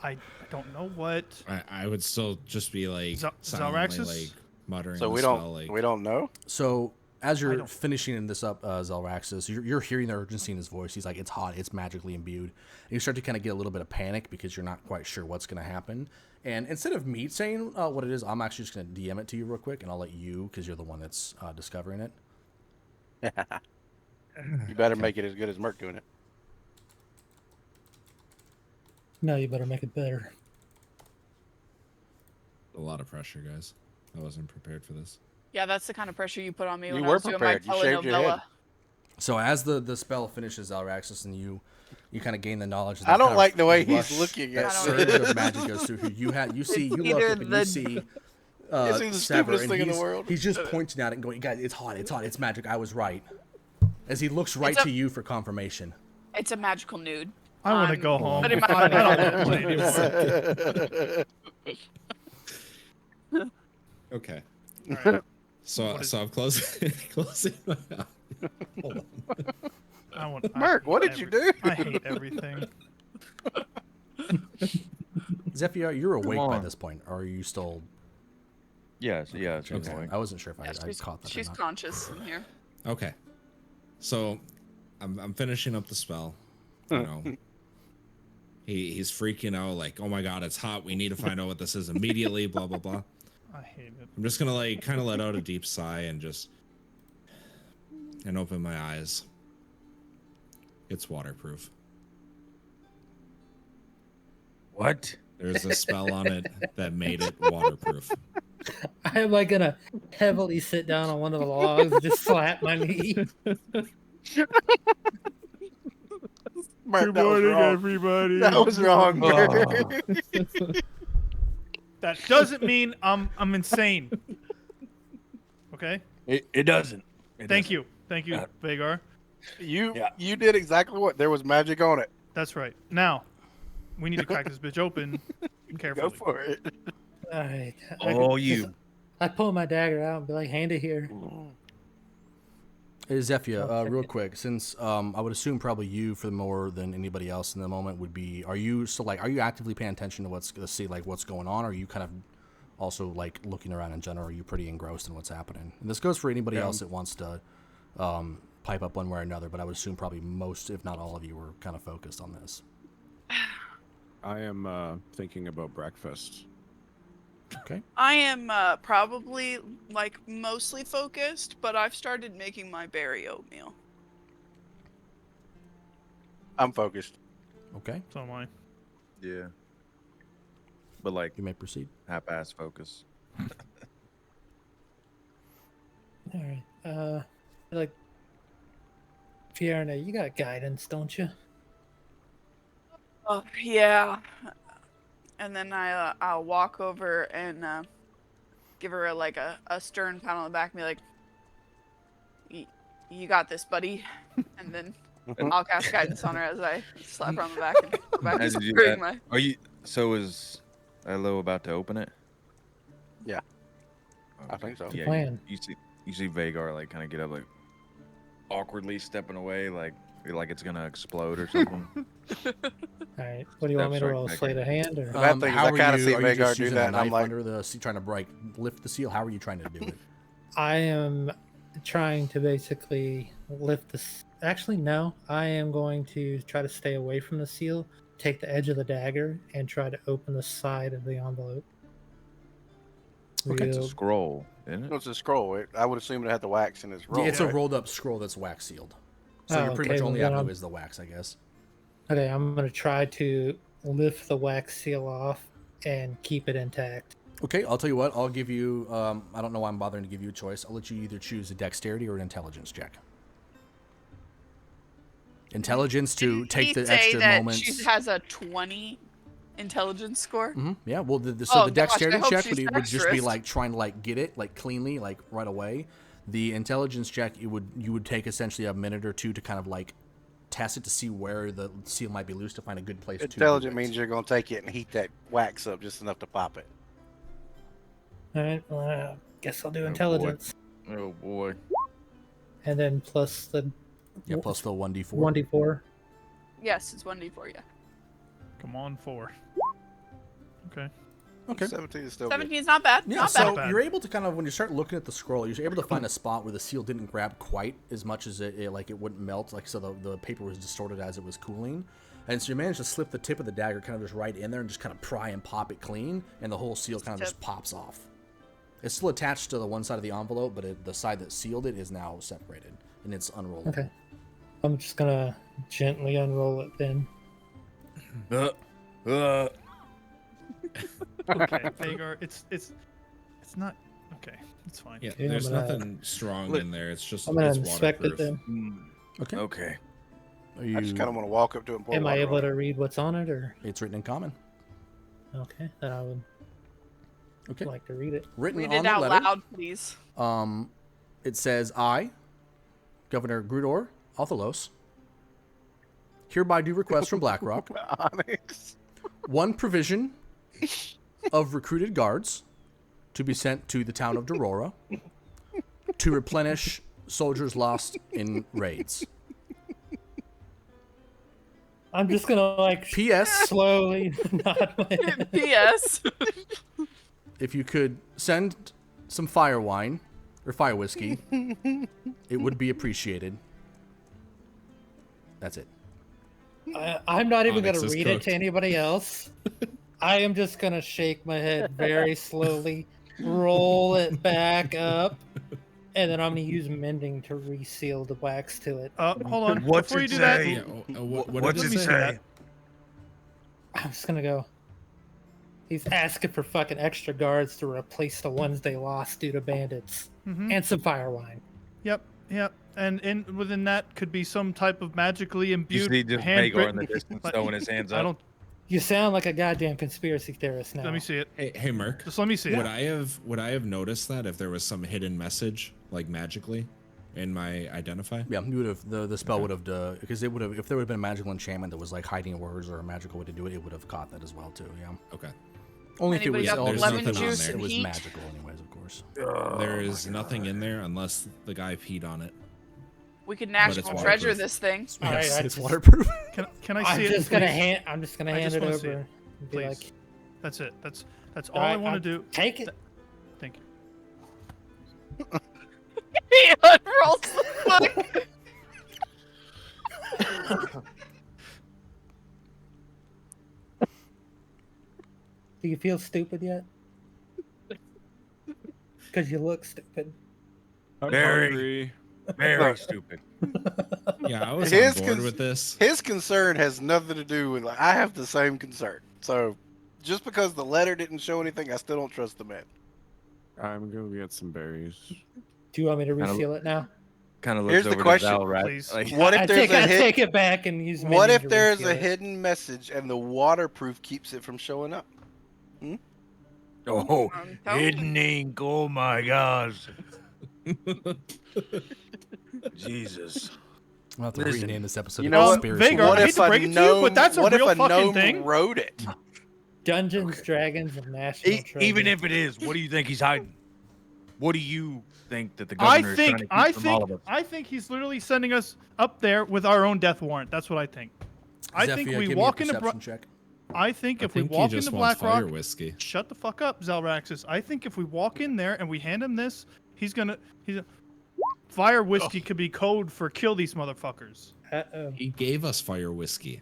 I don't know what. I would still just be like silently Zalraxis? like muttering So the we spell, don't like we don't know. So as you're don't- finishing this up, Zelraxis, you're hearing the urgency in his voice. He's like, "It's hot. It's magically imbued." And you start to kind of get a little bit of panic because you're not quite sure what's going to happen. And instead of me saying what it is, I'm actually just going to DM it to you real quick, and I'll let you, because you're the one that's discovering it. You better make it as good as Merc doing it. No, you better make it better. a lot of pressure, guys. I wasn't prepared for this. Yeah, that's the kind of pressure you put on me You when I were was doing my prepared. You shaved your head. telenovela. So as the spell finishes, Zelraxis, and you kind of gain the knowledge. Of I that don't kind of like the way he's rush, looking that at surge it. of magic goes through you. You see, you look either up and you the- see. It's the Sever, stupidest and thing in the he's- world. He's just pointing at it and going, "Guys, it's hot, it's magic. I was right." As he looks right It's a- to you for confirmation. It's a magical nude. I want to I'm go home. putting my I money don't on want to play anymore. Okay. All right. So What is- I'm closing my eye. Hold on. I Merc, hate what did you do? I hate everything. Zephyr, you're awake by on. this point, or are you still? Yes, yes. Okay. anyway. I wasn't sure if Yeah, I caught that. she's or not. conscious in here. Okay. So I'm finishing up the spell. You know. He's freaking out like, "Oh my god, it's hot. We need to find out what this is immediately." Blah blah blah. I hate it. I'm just gonna like kind of let out a deep sigh and open my eyes. It's waterproof. What? There's a spell on it that made it waterproof. I'm like gonna heavily sit down on one of the logs, and just slap my knee. Merc, that was wrong. everybody. That was wrong, Merc. That doesn't mean I'm insane. Okay. It doesn't. Thank you, Vagar. You Yeah. you did exactly what. There was magic on it. That's right. Now, we need to crack this bitch open carefully. Go for it. All right. Oh, you. I pull my dagger out and be like, "Hand it here." Hey, Zephyr, Okay. real quick, since I would assume probably you, for more than anybody else in the moment, would be. Are you actively paying attention to what's going on? Or are you kind of also like looking around in general? Are you pretty engrossed in what's happening? And this goes for anybody else that wants to pipe up one way or another. But I would assume probably most, if not all of you, were kind of focused on this. I am thinking about breakfast. Okay. I am probably like mostly focused, but I've started making my berry oatmeal. I'm focused. Okay. So am I. Yeah. But like You may proceed. half-ass focus. All right. Like, Fiona, you got guidance, don't you? Oh yeah. And then I'll walk over and give her a stern pat on the back and be like, "You got this, buddy." And then I'll cast guidance on her as I slap her on the back and go back to As you do screwing that, my. Are you? So is Elo about to open it? Yeah. I think so. Yeah. Plan. You see Vagar like kind of get up like awkwardly stepping away like it's gonna explode or something. All right. What do you want me to Steps right roll? back Sleight in. of hand or? Bad thing is I kinda see are you Vagar just do using that, a and I'm knife like- under the trying to lift the seal? How are you trying to do it? I am trying to basically lift this. Actually, no. I am going to try to stay away from the seal, take the edge of the dagger, and try to open the side of the envelope. Okay, It's a Real- scroll, isn't No, it? it's a scroll. I would assume it had the wax in its roll. It's a right? rolled up scroll that's wax sealed. So Oh, you're pretty okay, much well, only then avenue I'm- is the wax, I guess. Okay, I'm going to try to lift the wax seal off and keep it intact. Okay, I'll tell you what. I'll give you. I don't know why I'm bothering to give you a choice. I'll let you either choose a dexterity or an intelligence check. Intelligence to take the Did he say extra that moments. she has a 20 intelligence score. Yeah, well, so Oh, the gosh, I dexterity hope check she's would just be dexterous. like trying to like get it like cleanly, like right away. The intelligence check, you would take essentially a minute or two to kind of like test it to see where the seal might be loose to find a good place to do Intelligent it. means you're going to take it and heat that wax up just enough to pop it. All right. Well, guess I'll do boy. intelligence, Oh boy. and then plus the Yeah, plus the 1d4. 1d4. Yes, it's 1d4, yeah. Come on, 4. Okay. Okay. 17 is still good. 17 is not bad. Yeah, not so bad. you're able to kind of, when you start looking at the scroll, you're able to find a spot where the seal didn't grab quite as much as it like it wouldn't melt, like so the paper was distorted as it was cooling. And so you managed to slip the tip of the dagger kind of just right in there and just kind of pry and pop it clean, and the whole seal kind of just pops off. It's still attached to the one side of the envelope, but the side that sealed it is now separated, and it's unrollable. Okay. I'm just gonna gently unroll it then. Okay, Vagar, it's not okay. It's fine. Yeah, Yeah, there's I'm gonna- nothing strong Look, in there. It's just I'm gonna it's inspect it waterproof. then. Okay. Okay. Are you, I just kind of want to walk up to it and pour Am I water able on to it. read what's on it, or It's written in common. okay? Then I would Okay. like to read it. Written Read on it the out letter. loud, please. It says, I, Governor Grudor Althalos, hereby do request from BlackRock Onyx. one provision of recruited guards to be sent to the town of Dorora to replenish soldiers lost in raids. I'm just gonna like P.S. slowly nod my head. P.S. If you could send some fire wine or fire whiskey, it would be appreciated. That's it. I'm not even Onyx gonna is read it cooked. to anybody else. I am just gonna shake my head very slowly, roll it back up, and then I'm gonna use mending to reseal the wax to it. Hold on. What's Before you it do say? that, Yeah, what What's did it it see say? that. I'm just gonna go. He's asking for fucking extra guards to replace the ones they lost due to bandits, and some fire wine. Yep. And within that could be some type of magically You imbued see just Vagar in the handwritten. distance but throwing his hands up. I don't. You sound like a goddamn conspiracy theorist now. Let me see it. Hey, Merc. Just let me see Would it. I have noticed that if there was some hidden message like magically in my identify? Yeah, you would have the spell would have because it would have if there would have been a magical enchantment that was like hiding words or a magical way to do it, it would have caught that as well too. Yeah. Okay. Only if it Anybody was got all lemon nothing on juice there. and It was heat? magical, anyways, of course. There is nothing in there unless the guy peed on it. We could it's national treasure waterproof. this thing. All right, Yes, I it's just- waterproof. Can I I'm see it? just gonna please? hand. I'm just gonna I hand just it wanna see over. it. And be Please. like, That's it. That's all "All I right, want I'll to do. Take it. Thank you. He unrolls the book. Do you feel stupid yet? Because you look stupid. I'm Very- hungry. Very stupid. Yeah, I was His on board cons- with this. His concern has nothing to do with. Like, I have the same concern. So, just because the letter didn't show anything, I still don't trust the man. I'm gonna get some berries. Do you want me to Kinda- reseal it now? Kind of looks Here's the over question, to Zalrat, please. like, What if there's a I hit? take it back and use. What mending if to there's reseal a it. hidden message and the waterproof keeps it from showing up? oh, I'm telling hidden ink. Oh my gosh. Jesus. We'll have to Listen, rename this episode. You of know what? Conspiracy. Vagar, What I hate if to a break it to you, gnome? but that's a what real if a fucking gnome thing. wrote it? Dungeons, Dragons, and National Treasure. Even if it is, what do you think he's hiding? What do you think that the I governor is trying think to keep from all of us? I think he's literally sending us up there with our own death warrant. That's what I think. I think Zephyr, we give me a walk into. perception check. I think I if we think he walk just into wants Blackrock, fire whiskey. shut the fuck up, Zelraxis. I think if we walk in there and we hand him this, he's fire whiskey could be code for kill these motherfuckers. Uh-oh. He gave us fire whiskey.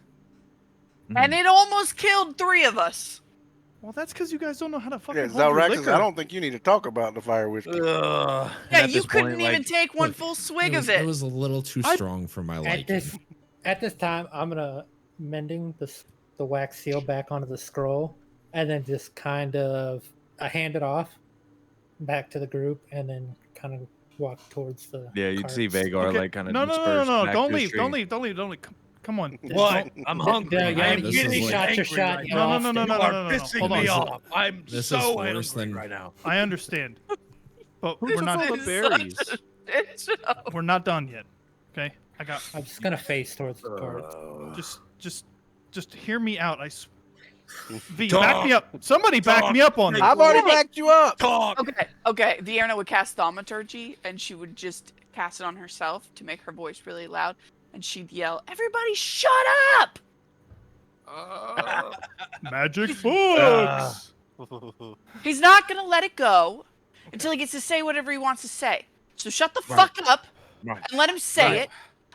And it almost killed 3 of us. Well, that's because you guys don't know how to fucking Yeah, hold your Zalraxis, liquor. I don't think you need to talk about the fire whiskey. And Yeah, at you this couldn't point, even like, take one Look, full swig of It it. was a little too strong for my liking. At this time, I'm gonna mending the wax seal back onto the scroll, and then just kind of hand it off back to the group, and then kind of walk towards the. Yeah, you'd see carts. Vagar Okay. like kind of No. Don't leave. Don't leave. Come on. What? I'm hungry. Yeah, yeah, I'm this getting is like- angry Shot your shot, right you now. No. You are Hold pissing on. me off. I'm This is so worse angry than- right now. I understand, but This we're not. all the is berries. such a shit show. We're not done yet. Okay. I'm just gonna face towards the cart. Just hear me out. V, back me up. Somebody back me up on this. I've already backed you up. Talk. Okay. Deanna would cast thaumaturgy, and she would just cast it on herself to make her voice really loud, and she'd yell, "Everybody, shut up!" Magic books. He's not gonna let it go until he gets to say whatever he wants to say. So shut the Right. fuck up Right. and let him say Right. it.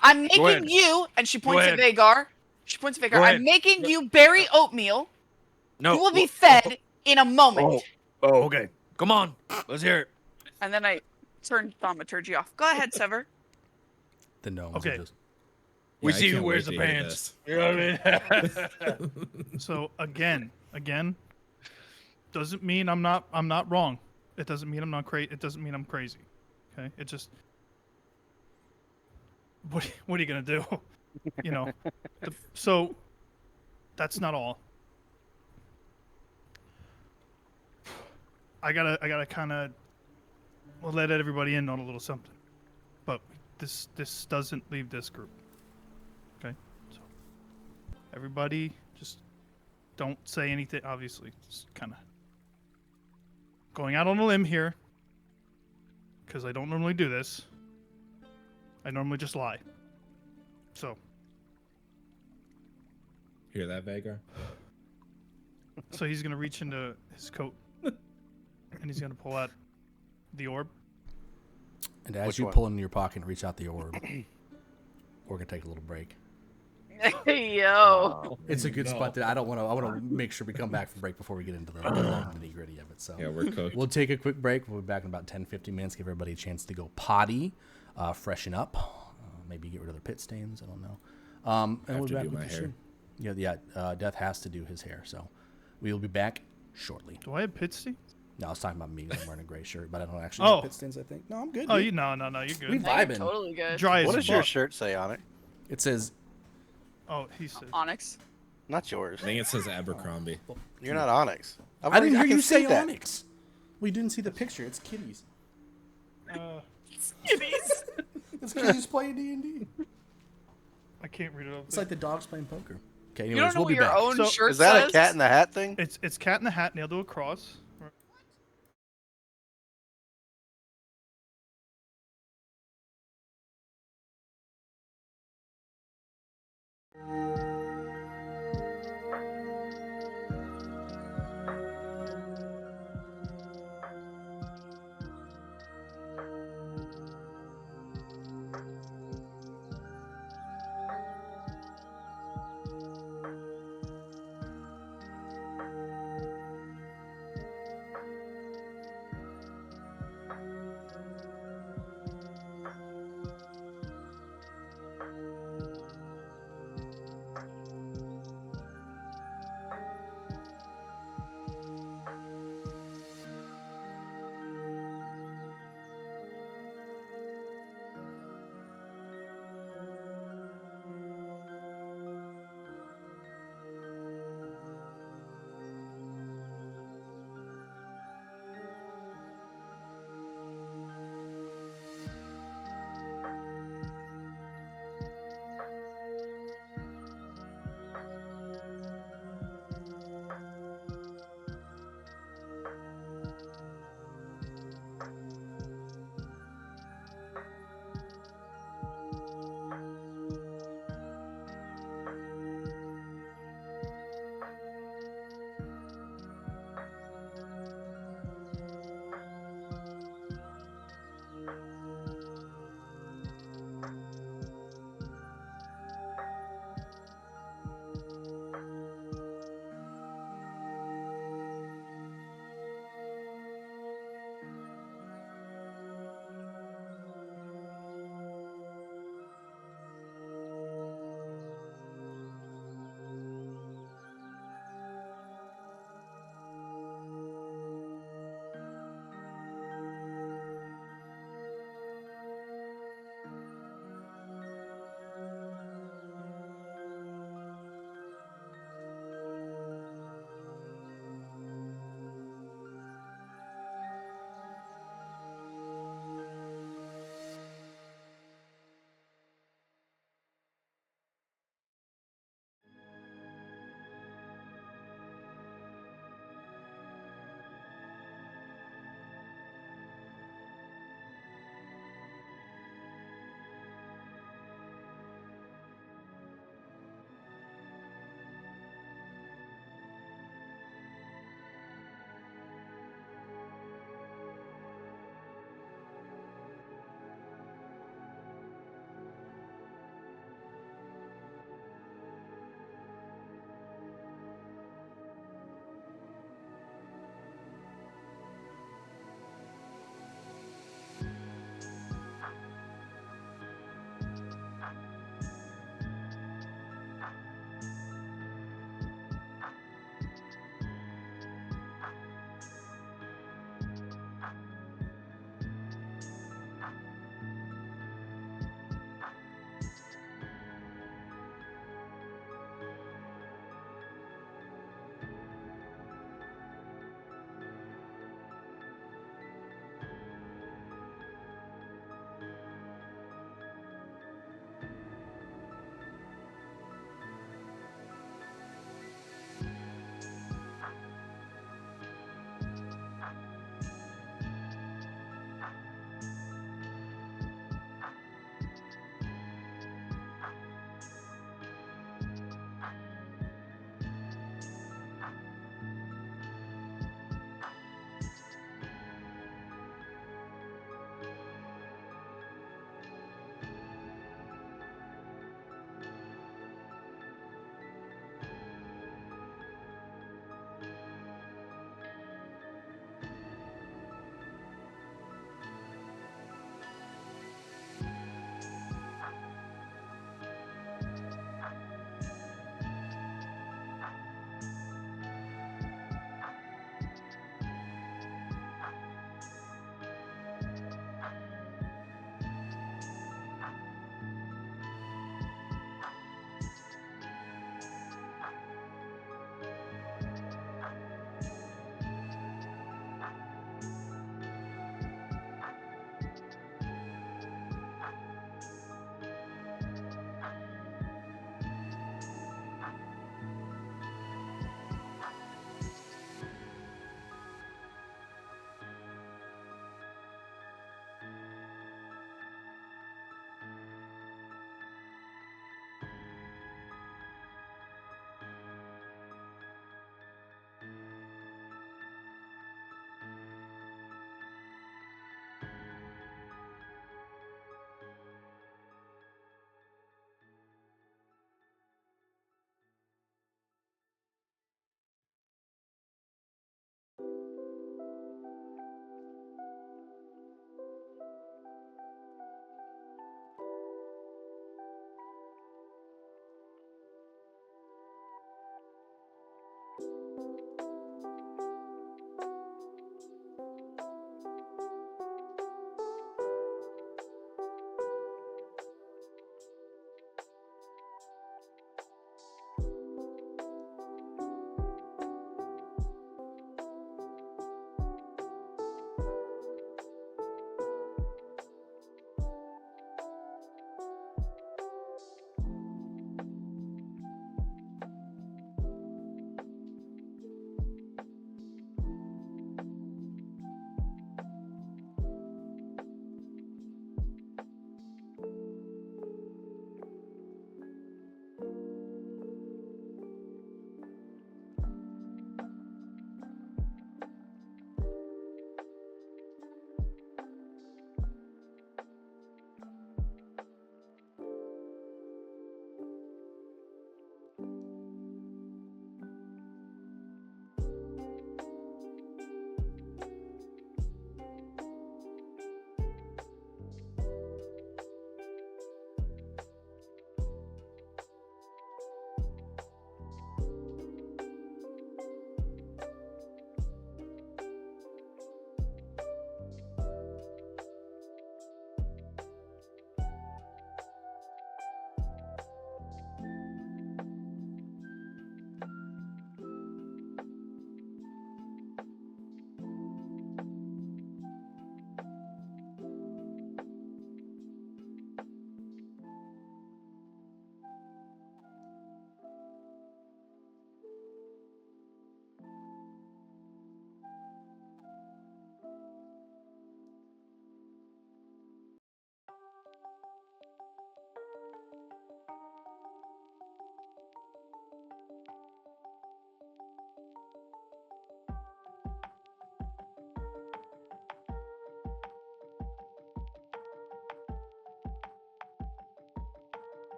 I'm Go ahead. making you, and she points at ahead. Vagar. She points at Go Vagar. ahead. I'm making you berry oatmeal. No. You will be fed in a moment. Oh, okay. Come on. Let's hear it. And then I turned thaumaturgy off. Go ahead, Sever. The gnomes Okay. are just. We Yeah, I see who can't wears wait the to hear pants. this. You know what I mean? So again, doesn't mean I'm not wrong. It doesn't mean I'm not crazy. It doesn't mean I'm crazy. Okay? It just what are you gonna do? You know. So that's not all. I gotta kind of let everybody in on a little something. But this doesn't leave this group. Okay? So everybody just don't say anything. Obviously, just kind of going out on a limb here because I don't normally do this. I normally just lie. So Hear that, Vagar? he's gonna reach into his coat and he's gonna pull out the orb. And as Which you one? pull into your pocket and reach out the orb, we're gonna take a little break. Yo. It's a good spot that I want to make sure we come back from break before we get into the nitty gritty of it. So Yeah, we're cooked. we'll take a quick break. We'll be back in about 10-15 minutes. Give everybody a chance to go potty, freshen up, maybe get rid of their pit stains. I don't know. And have we'll to be back do with my the hair. show. Yeah. Death has to do his hair, so we will be back shortly. Do I have pit stains? No, I was talking about me. 'Cause I'm wearing a gray shirt, but I don't actually Oh. have pit stains. I think. No, I'm good. Oh, dude. no, you're We good. You're vibing. totally good. Dry What as does your fuck. shirt say on it? It says Oh, he said. Onyx. Not yours. I think it says Abercrombie. You're not Onyx. I didn't hear can you see say that. Onyx. Well, you didn't see the picture. It's kitties. Kitties. It's kitties playing D&D. I can't read it up. It's like the dogs playing poker. Okay, anyways, You don't know we'll what be your back. own So- shirt Is that says? a Cat in the Hat thing? It's Cat in the Hat nailed to a cross.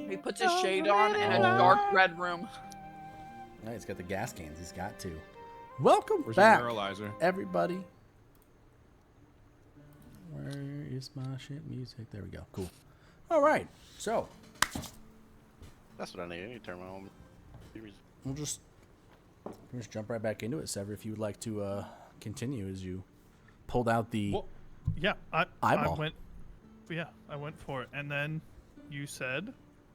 He puts his shade on in a dark red room. Yeah, he's got the gas cans. He's got to. Welcome Where's back, your neuralizer? everybody. Where is my shit music? There we go. Cool. All right. So That's what I need. I need to turn my home. we'll just jump right back into it, Sever. If you would like to continue as you pulled out the Well, yeah, I eyeball. went. Yeah, I went for it, and then you said,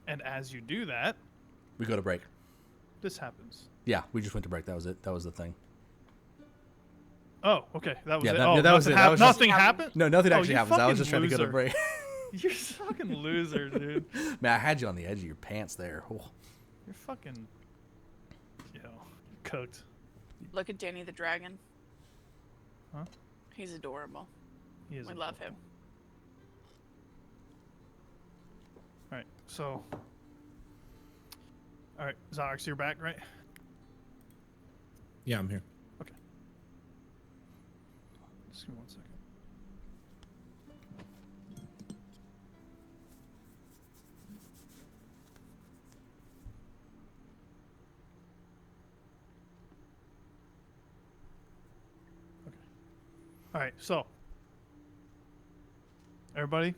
and as you do that, We go to break. this happens. Yeah, we just went to break. That was it. That was the thing. Oh, okay, that was Yeah, it. that- Oh, yeah, that was nothing it. That was just- nothing happened. No, nothing Oh, actually you happens. I was fucking just trying to go to loser. break. You're a fucking loser, dude. Man, I had you on the edge of your pants there. Oh. You're fucking, cooked. Look at Danny the dragon. Huh? He's adorable. He is We love him. All right, so. All right, Zox, you're back, right? Yeah, I'm here. Just give me 1 second. Okay. All right, so everybody,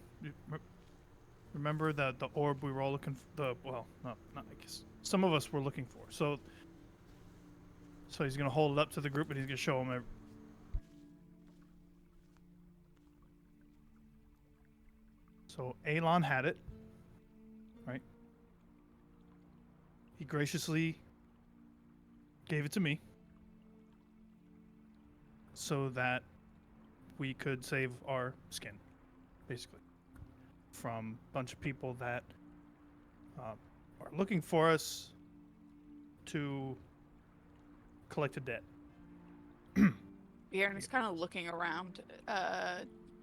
remember that the orb we were all looking for. Well, not I guess some of us were looking for. So he's gonna hold it up to the group and he's gonna show them. So Alon had it, right? He graciously gave it to me so that we could save our skin, basically, from a bunch of people that are looking for us to collect a debt. Aaron is kind of looking around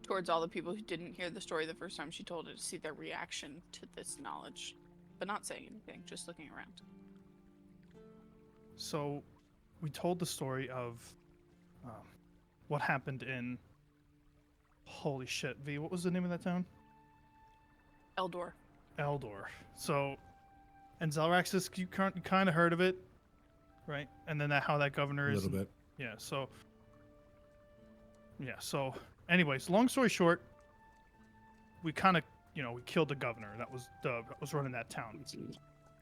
towards all the people who didn't hear the story the first time she told it to see their reaction to this knowledge, but not saying anything, just looking around. So, we told the story of what happened in. Holy shit, V! What was the name of that town? Eldor. Eldor. So, and Zelraxis, you kind of heard of it, right? And then how that governor A is. little bit. Yeah. So. Yeah. So, anyways, long story short, we kind of, we killed the governor that was running that town.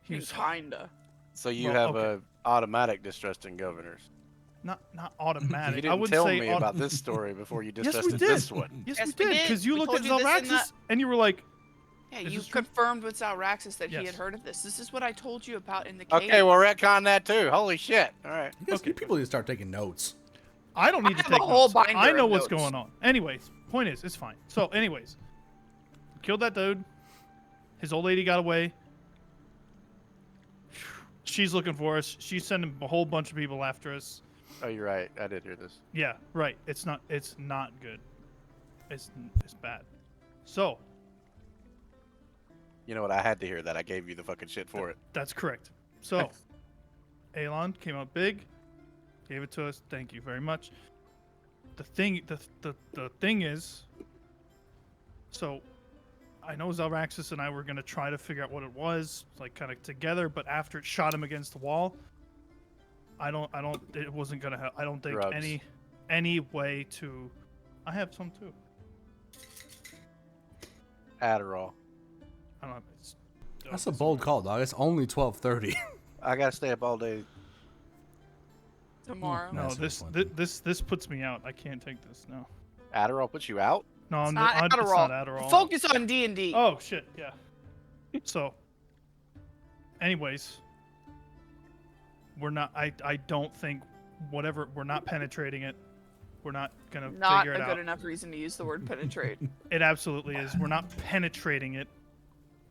He was Kinda. So you Well, have okay. a automatic distrusting governors. not automatic. You I didn't would tell say me about this story before you Yes, we distrusted did. this one. Yes, Yes, we we did. did. Because you We looked at told you this in Zelraxis and you were like, Yeah, Is you this true? confirmed with Zelraxis that he had Yes. heard of this. This is what I told you about in the cave. Okay, well retcon that too. Holy shit! All right. You guys, Okay. you people need to start taking notes. I don't need to have a take whole notes. binder I know of what's notes. going on. Anyways, point is, it's fine. So, anyways, killed that dude. His old lady got away. She's looking for us. She's sending a whole bunch of people after us. Oh, you're right. I did hear this. Yeah, right. It's not good. It's bad. So, You know what? I had to hear that. I gave you the fucking shit for it. that's correct. So, Alon came out big, gave it to us. Thank you very much. The thing is, so I know Zelraxis and I were gonna try to figure out what it was, like kind of together. But after it shot him against the wall, it wasn't gonna help. I don't think Drugs. any way to. I have some too. Adderall. I don't know. It's, That's a bold call, dog. It's only 12:30. I gotta stay up all day. Tomorrow. No, Nice, this puts me out. I can't take this. No. Adderall puts you out? No, It's I'm not it's Adderall. not Adderall. Focus on D&D. Oh shit, yeah. So, anyways, we're not. I don't think whatever. We're not penetrating it. We're not gonna Not figure a it good out. enough reason to use the word penetrate. It absolutely is. We're not penetrating it.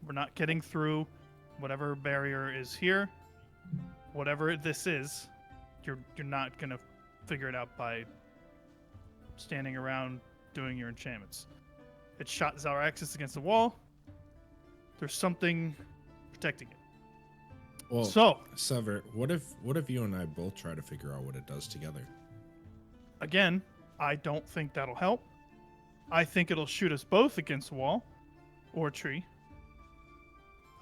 We're not getting through whatever barrier is here. Whatever this is, you're not gonna figure it out by standing around doing your enchantments. It shot Zelraxis against the wall. There's something protecting it. Well, So, Sever, what if you and I both try to figure out what it does together? again, I don't think that'll help. I think it'll shoot us both against the wall or a tree.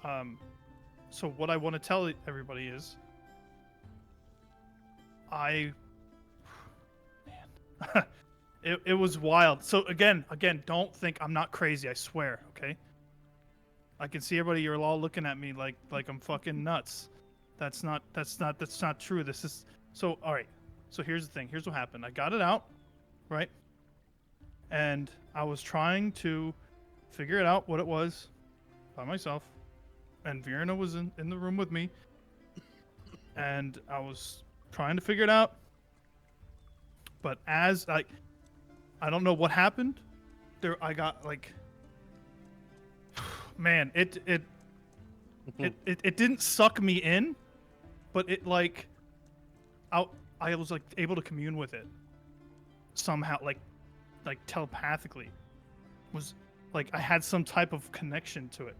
So what I want to tell everybody is, man, it was wild. So again, don't think I'm not crazy. I swear. Okay. I can see everybody. You're all looking at me like I'm fucking nuts. That's not true. This is so. All right. So here's the thing. Here's what happened. I got it out, right? And I was trying to figure it out what it was by myself. And Virna was in the room with me. And I was trying to figure it out. But as I don't know what happened. There, I got like, man, it didn't suck me in, but it like, I was like able to commune with it somehow, like telepathically. Was like I had some type of connection to it.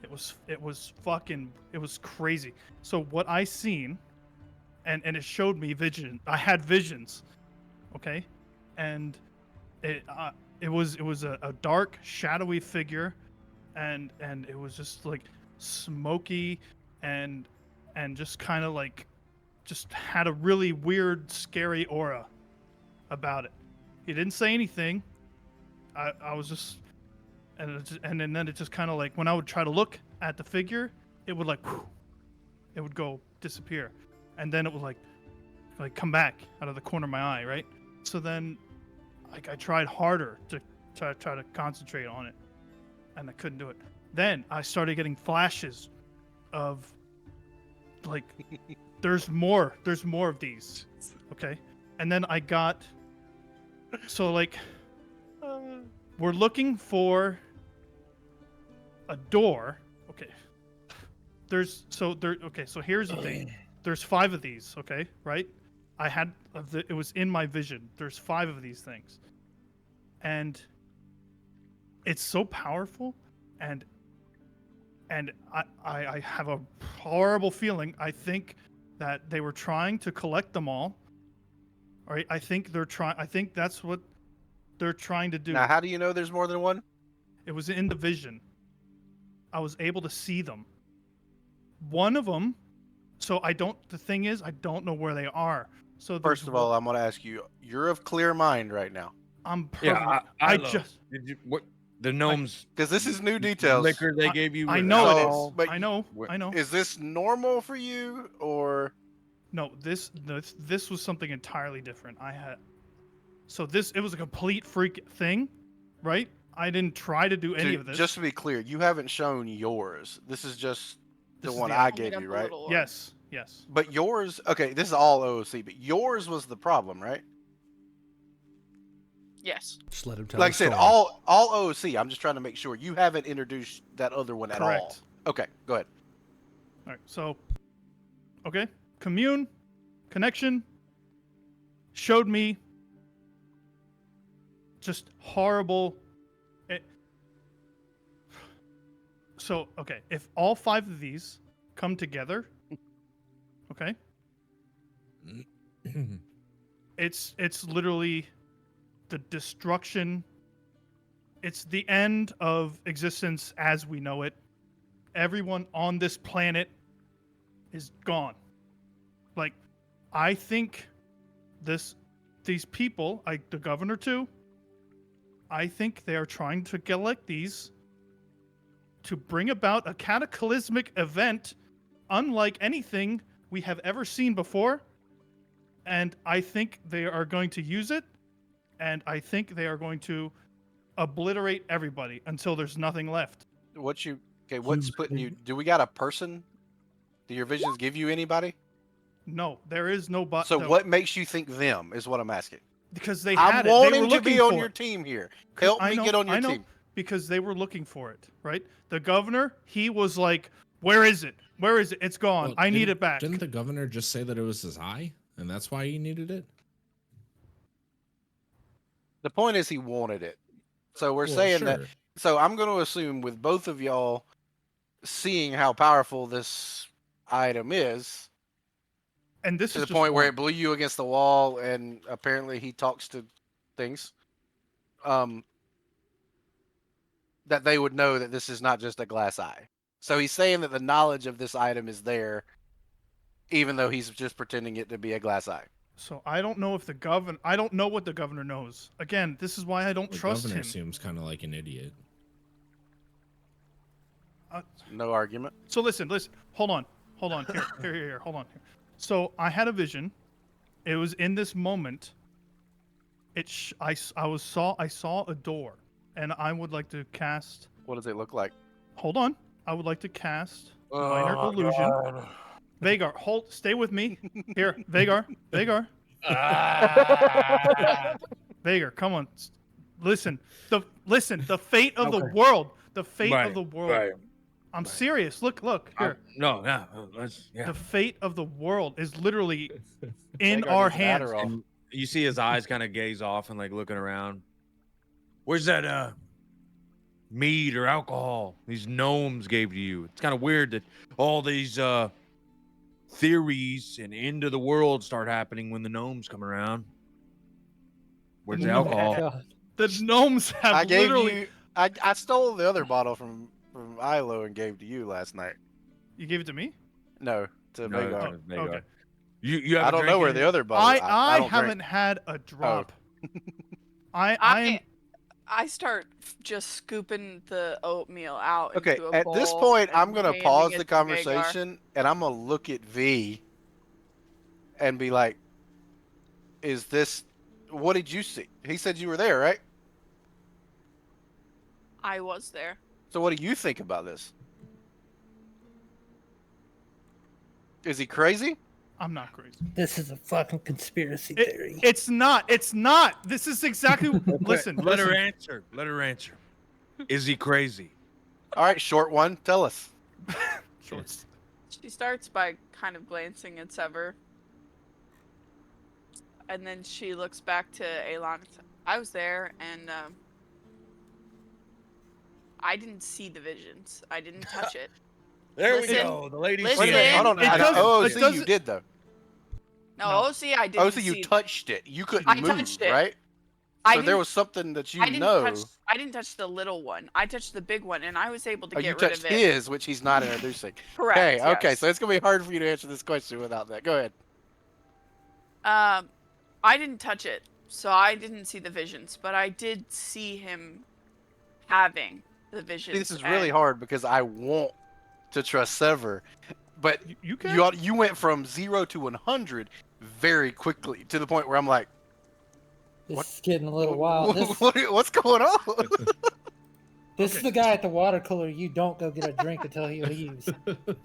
It was crazy. So what I seen, and it showed me vision. I had visions, okay, and it was a dark, shadowy figure, and it was just like smoky, and just kind of like just had a really weird, scary aura about it. He didn't say anything. I was just and then it just kind of like when I would try to look at the figure, it would like whew, it would go disappear, and then it would like come back out of the corner of my eye, right? So then like I tried harder to try to concentrate on it, and I couldn't do it. Then I started getting flashes of like there's more of these, okay? And then I got so like we're looking for a door. Okay. So here's the thing. There's 5 of these, okay? Right? It was in my vision. There's 5 of these things. And it's so powerful, and I have a horrible feeling. I think that they were trying to collect them all. All right? I think that's what they're trying to do. Now, how do you know there's more than one? It was in the vision. I was able to see them. One of them, the thing is, I don't know where they are. So First of all, I'm going to ask you, you're of clear mind right now. I'm perfect. Yeah, I just did you what the gnomes? Because this is new details. Liquor they gave you. I was know it alcohol? is. but I know. what- I know. Is this normal for you, or No, this was something entirely different. It was a complete freak thing, right? I didn't try to do any of this. just to be clear, you haven't shown yours. This is just the This is one the I only gave you, right? Yes. But yours, okay, this is all OOC, but yours was the problem, right? Yes. Just let him tell Like I the said, story. all OOC. I'm just trying to make sure you haven't introduced that other one at all. Correct. Okay, go ahead. All right. So, okay, commune, connection, showed me just horrible. So, okay, if all 5 of these come together, okay, it's literally the destruction. It's the end of existence as we know it. Everyone on this planet is gone. Like, I think these people, like the governor too, I think they are trying to collect these to bring about a cataclysmic event unlike anything we have ever seen before. And I think they are going to use it, and I think they are going to obliterate everybody until there's nothing left. What's putting you? Do we got a person? Do your visions give you anybody? No, there is no but. So what makes you think them is what I'm asking. Because they I'm had it. They wanting were to looking be on for your it. team here. Help me get on your team. Because they were looking for it, right? The governor, he was like, "Where is it? Where is it? It's gone. Well, I need it back." Didn't the governor just say that it was his eye, and that's why he needed it? The point is he wanted it. So we're Well, saying that. sure. So I'm going to assume with both of y'all seeing how powerful this item is, And this to is the just point where one. it blew you against the wall, and apparently he talks to things, that they would know that this is not just a glass eye. So he's saying that the knowledge of this item is there, even though he's just pretending it to be a glass eye. So I don't know if the governor. I don't know what the governor knows. Again, this is why I don't The trust governor him. seems kind of like an idiot. No argument. So listen. Hold on. Here. Hold on. Here. So I had a vision. It was in this moment. I saw a door, and I would like to cast. What does it look like? Hold on. I would like to cast minor illusion. Vagar, stay with me. Here, Vagar. Vagar, come on. Listen. The fate of the world. The fate of the world. Right. I'm serious. Look here. No. Let's. Yeah. The fate of the world is literally in Vagar our needs an hands. Adderall. And you see his eyes kind of gaze off and like looking around. Where's that mead or alcohol these gnomes gave to you? It's kind of weird that all these theories and end of the world start happening when the gnomes come around. Where's the alcohol? God. The gnomes have I gave literally. you. I stole the other bottle from Ilo and gave to you last night. You gave it to me? No, to No, Vagar. there you okay. go. You I don't know where the other bottle. I don't haven't drink. had a drop. I'm I start just scooping the oatmeal out. Okay, into a at this bowl point, and I'm gonna handing pause it the to Vagar. conversation and I'm gonna look at V and be like, "Is this? What did you see?" He said you were there, right? I was there. So what do you think about this? Is he crazy? I'm not crazy. This is a fucking conspiracy theory. It's not. This is exactly. Listen. Let her answer. Is he crazy? All right, short one. Tell us. Shorts. She starts by kind of glancing at Sever. And then she looks back to Elon. I was there, and I didn't see the visions. I didn't touch it. There Listen, we go. The lady. listen. Wait a minute. Hold on. It does- Oh, it see, you doesn't- did though. No, No. OC, I didn't Oh, so see. you touched it. You couldn't I move, touched it. right? I So there didn't- was something that you I didn't know. I didn't touch the little one. I touched the big one, and I was able to Oh, get you rid touched of it. his, which he's not introducing. Correct. Okay, okay. yes. So it's gonna be hard for you to answer this question without that. Go ahead. I didn't touch it, so I didn't see the visions, but I did see him having the visions. See, this is really and- hard because I want to trust Sever, but You can. you went from 0 to 100 very quickly to the point where I'm like, This is getting a little wild. what's going on? This is the guy at the water cooler. You don't go get a drink until he leaves.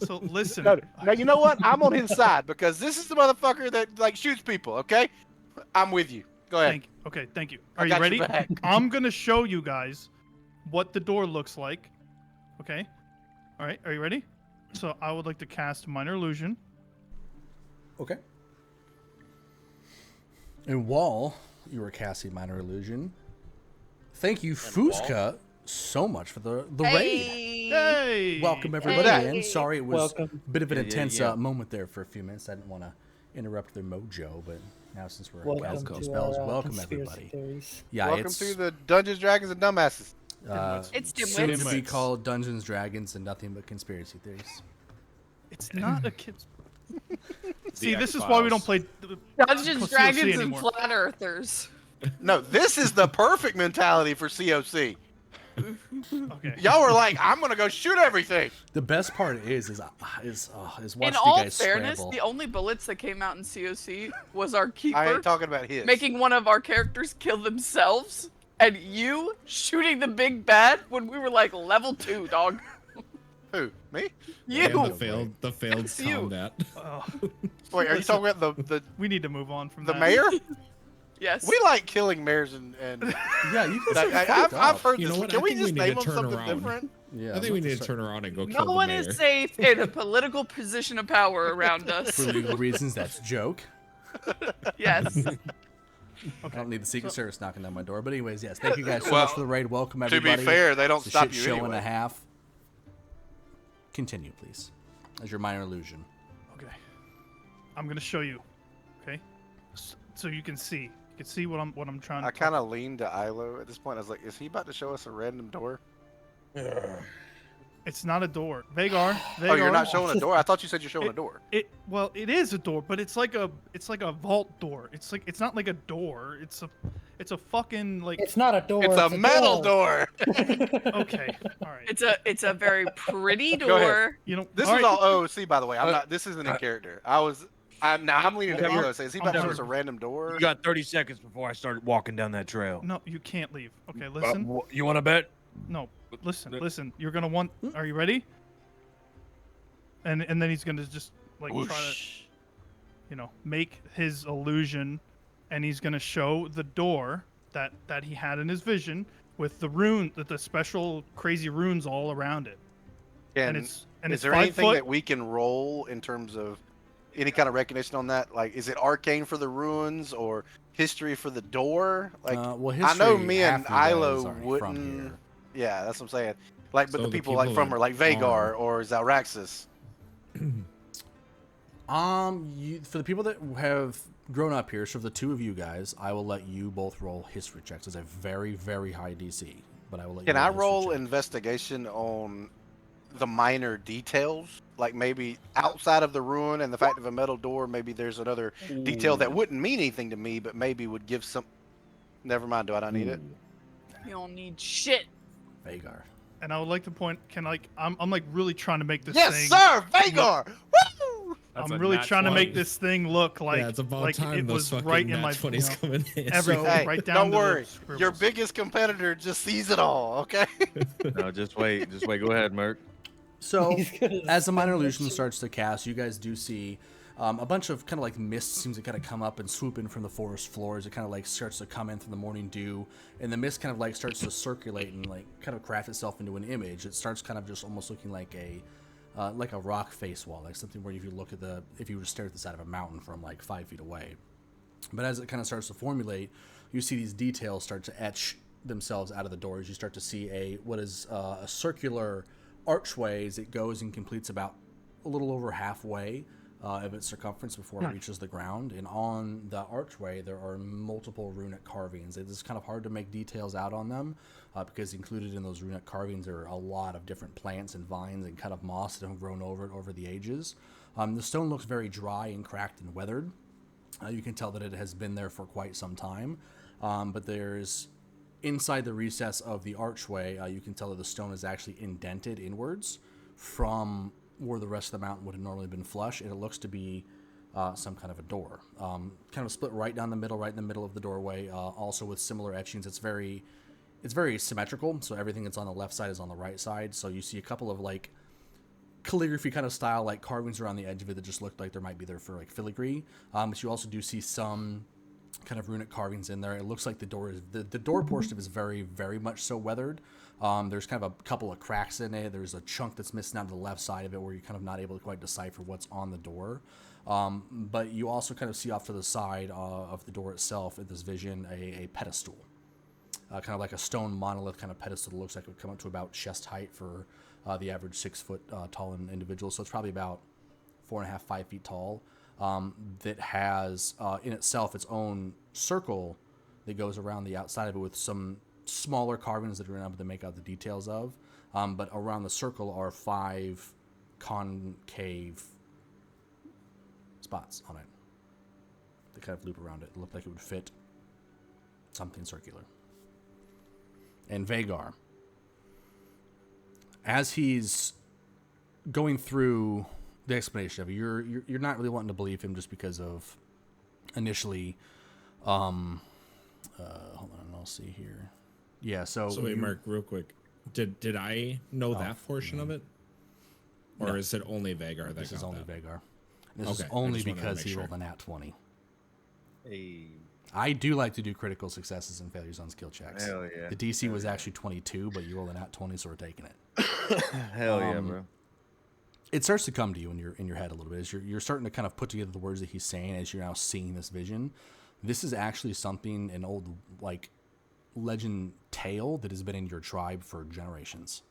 So listen. No, now you know what? I'm on his side because this is the motherfucker that like shoots people. Okay, I'm with you. Go ahead. Thank you. I Are you got ready? your back. I'm gonna show you guys what the door looks like. Okay. All right. Are you ready? So I would like to cast minor illusion. Okay. And while you were casting minor illusion, thank you, Fuzka, so much for the raid. Hey! Hey. Welcome everybody Hey. in. Sorry it was Welcome. a bit of an Yeah, yeah, intense yeah. Moment there for a few minutes. I didn't want to interrupt their mojo, but now since we're Welcome casting to spells, our, welcome conspiracy everybody. theories. Yeah, Welcome it's to the Dungeons, Dragons, and Dumbasses. It's soon to Dimwits. be called Dungeons, Dragons, and nothing but conspiracy theories. It's not a kid's. See, The this is why we don't X-Files. play Dungeons, COC Dragons, and anymore. Flat Earthers. No, this is the perfect mentality for COC. Okay. Y'all were like, I'm gonna go shoot everything. The best part is watching In you all guys fairness, scramble. the only bullets that came out in COC was our keeper I ain't talking about his. making one of our characters kill themselves, and you shooting the big bad when we were like level 2, dog. Who? Me? You. And the failed It's you. combat. Oh, Wait, are you talking about the we need to move on from the that. mayor? Yes. We like killing mayors and Yeah, you guys are I've fucked up. heard You know this. what? Can I we think just we need name to them turn something around. different? Yeah, I think we need to turn around and go No kill the one mayor. is safe in a political position of power around us. For legal reasons, that's a joke. Yes. I don't need the Secret Service knocking on my door. But anyways, yes, thank you guys so Well, much for the raid. Welcome To everybody. be fair, they don't It's a stop shit you show anyway. and a half. Continue, please. As your minor illusion. Okay. I'm gonna show you. Okay. So you can see. You can see what I'm trying to. I kind of leaned to Ilo at this point. I was like, is he about to show us a random door? It's not a door. Vagar. Oh, you're Vagar. not showing a door? I thought you said you're showing a door. Well, it is a door, but it's like a vault door. It's not like a door. It's a fucking like. It's not a door. It's a metal door. Okay, all right. It's a very pretty Go ahead. door. You know, This all is right. all OC, by the way. I'm not. This isn't in character. I'm leaning to Trevor, Evo. Is he about to show us a Trevor. random door? You got 30 seconds before I start walking down that trail. No, you can't leave. Okay, listen. You want to bet? No, listen. You're gonna want. Are you ready? And then he's gonna just like try to, make his illusion, and he's gonna show the door that he had in his vision with the special crazy runes all around it. And Is it's there 5 anything foot. that we can roll in terms of any kind of recognition on that? Like, is it arcane for the ruins or history for the door? Like, well, I know history, me and half of you guys Ilo are from wouldn't. here. Yeah, that's what I'm saying. Like, but So the the people like people from in her, like Vagar or Zalraxis. For the people that have grown up here, so for the two of you guys, I will let you both roll history checks. It's a very, very high DC, but I will let you. Can I a history roll check. investigation on the minor details? Like maybe outside of the ruin and the fact of a metal door, maybe there's another detail that wouldn't mean anything to me, but maybe would give some. Never mind. Do I not need it? You don't need shit. Vagar? And I would like to point. I'm like really trying to make this Yes, thing. sir, Vagar. Woo! That's I'm a really nat trying to 20. make this thing look like Yeah, it's about like time it those was fucking right in nat my 20s come in handy. everything, Hey, right down don't to the worry. scribbles. Your biggest competitor just sees it all. Okay. No, just wait. Just wait. Go ahead, Merc. So, He's gonna as the minor spend that illusion shit. starts to cast, you guys do see a bunch of kind of like mist seems to kind of come up and swoop in from the forest floors. It kind of like starts to come in from the morning dew, and the mist kind of like starts to circulate and like kind of craft itself into an image. It starts kind of just almost looking like a rock face wall, like something where if you were to stare at the side of a mountain from like 5 feet away. But as it kind of starts to formulate, you see these details start to etch themselves out of the doors. You start to see a circular archway as it goes and completes about a little over halfway of its circumference before it reaches the ground. And on the archway, there are multiple runic carvings. It is kind of hard to make details out on them because included in those runic carvings are a lot of different plants and vines and kind of moss that have grown over it over the ages. The stone looks very dry and cracked and weathered. You can tell that it has been there for quite some time. But there's inside the recess of the archway, you can tell that the stone is actually indented inwards from where the rest of the mountain would have normally been flush, and it looks to be some kind of a door. Kind of split right down the middle, right in the middle of the doorway, also with similar etchings. It's very symmetrical, so everything that's on the left side is on the right side. So you see a couple of like calligraphy kind of style like carvings around the edge of it that just look like there might be there for like filigree. But you also do see some kind of runic carvings in there. It looks like the door portion of it is very, very much so weathered. There's kind of a couple of cracks in it. There's a chunk that's missing out of the left side of it where you're kind of not able to quite decipher what's on the door. But you also kind of see off to the side of the door itself in this vision a pedestal. Kind of like a stone monolith kind of pedestal that looks like it would come up to about chest height for the average 6 foot tall individual. So it's probably about 4.5, 5 feet tall. That has in itself its own circle that goes around the outside of it with some smaller carvings that are able to make out the details of. But around the circle are 5 concave spots on it. They kind of loop around it. It looked like it would fit something circular. And Vagar, as he's going through the explanation of it, you're not really wanting to believe him just because of initially hold on, I'll see here. Yeah, so So wait, Mark, real quick. Did I know that portion of it? Or No. is it only Vagar that this is got only that? Vagar. This Okay, is I only just wanted to because make he sure. rolled a nat 20. Hey, I do like to do critical successes and failures on skill checks. hell yeah. The DC was actually 22, but you rolled a nat 20, so we're taking it. Hell yeah, bro. It starts to come to you in your head a little bit as you're starting to kind of put together the words that he's saying as you're now seeing this vision. This is actually something, an old like legend tale that has been in your tribe for generations.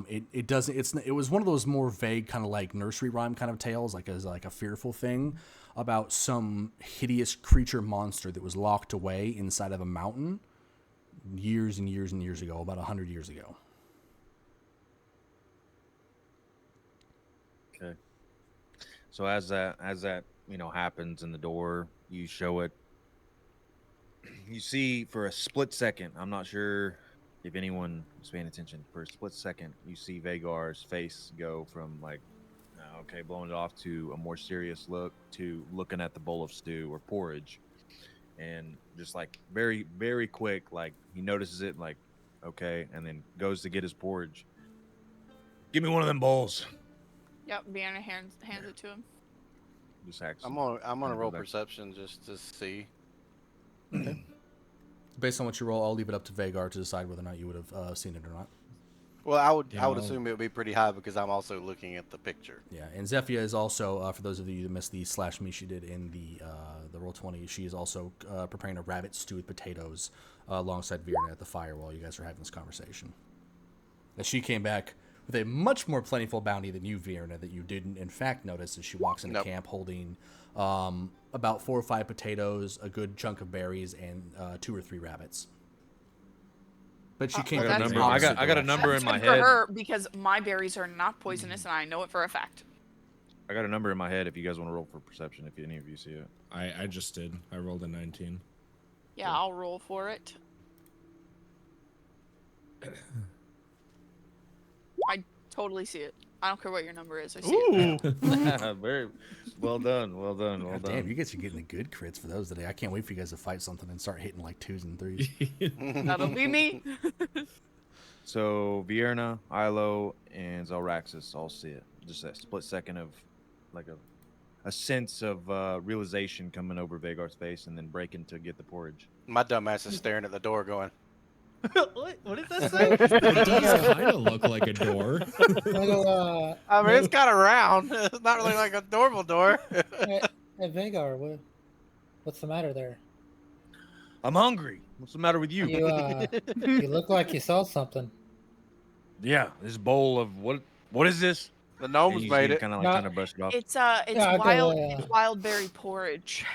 It was one of those more vague kind of like nursery rhyme kind of tales, like as like a fearful thing about some hideous creature monster that was locked away inside of a mountain years and years and years ago, about 100 years ago. Okay. So as that happens in the door, you show it. You see for a split second. I'm not sure if anyone is paying attention. For a split second, you see Vagar's face go from like, okay, blowing it off to a more serious look to looking at the bowl of stew or porridge, and just like very very quick, like he notices it, like okay, and then goes to get his porridge. Give me one of them bowls. Yep, Vienna hands it to him. Just hacks. I'm gonna Kinda roll go back. perception just to see. Based on what you roll, I'll leave it up to Vagar to decide whether or not you would have seen it or not. Well, I would Yeah, assume it would be pretty high because I'm also looking at the picture. Yeah, and Zephia is also, for those of you who missed the slash me she did in the Roll20, she is also preparing a rabbit stew with potatoes alongside Virna at the fire while you guys are having this conversation. And she came back with a much more plentiful bounty than you, Virna, that you didn't in fact notice as she walks into Nope. camp holding about 4 or 5 potatoes, a good chunk of berries, and 2 or 3 rabbits. But she came well, from that's the good. opposite I got a direction. number That's in my good for head. her because my berries are not poisonous, and I know it for a fact. I got a number in my head. If you guys want to roll for perception, if any of you see it. I just did. I rolled a 19. Yeah, I'll roll for it. I totally see it. I don't care what your number is. I see it. Ooh. Very well done. Well done. Well God done. damn, you guys are getting the good crits for those today. I can't wait for you guys to fight something and start hitting like 2s and 3s. That'll be me. So Vierna, Ilo, and Zelraxis all see it. Just a split second of like a sense of realization coming over Vagar's face, and then breaking to get the porridge. My dumbass is staring at the door, going, what does that say? It does kind of look like a door. Little, I mean, it's kind of round. It's not really like a normal door. hey, Vagar, what's the matter there? I'm hungry. What's the matter with you? You look like you saw something. Yeah, this bowl of what is this? The gnomes made it. Kind of like No. trying to brush it off. It's Yeah, wild berry porridge.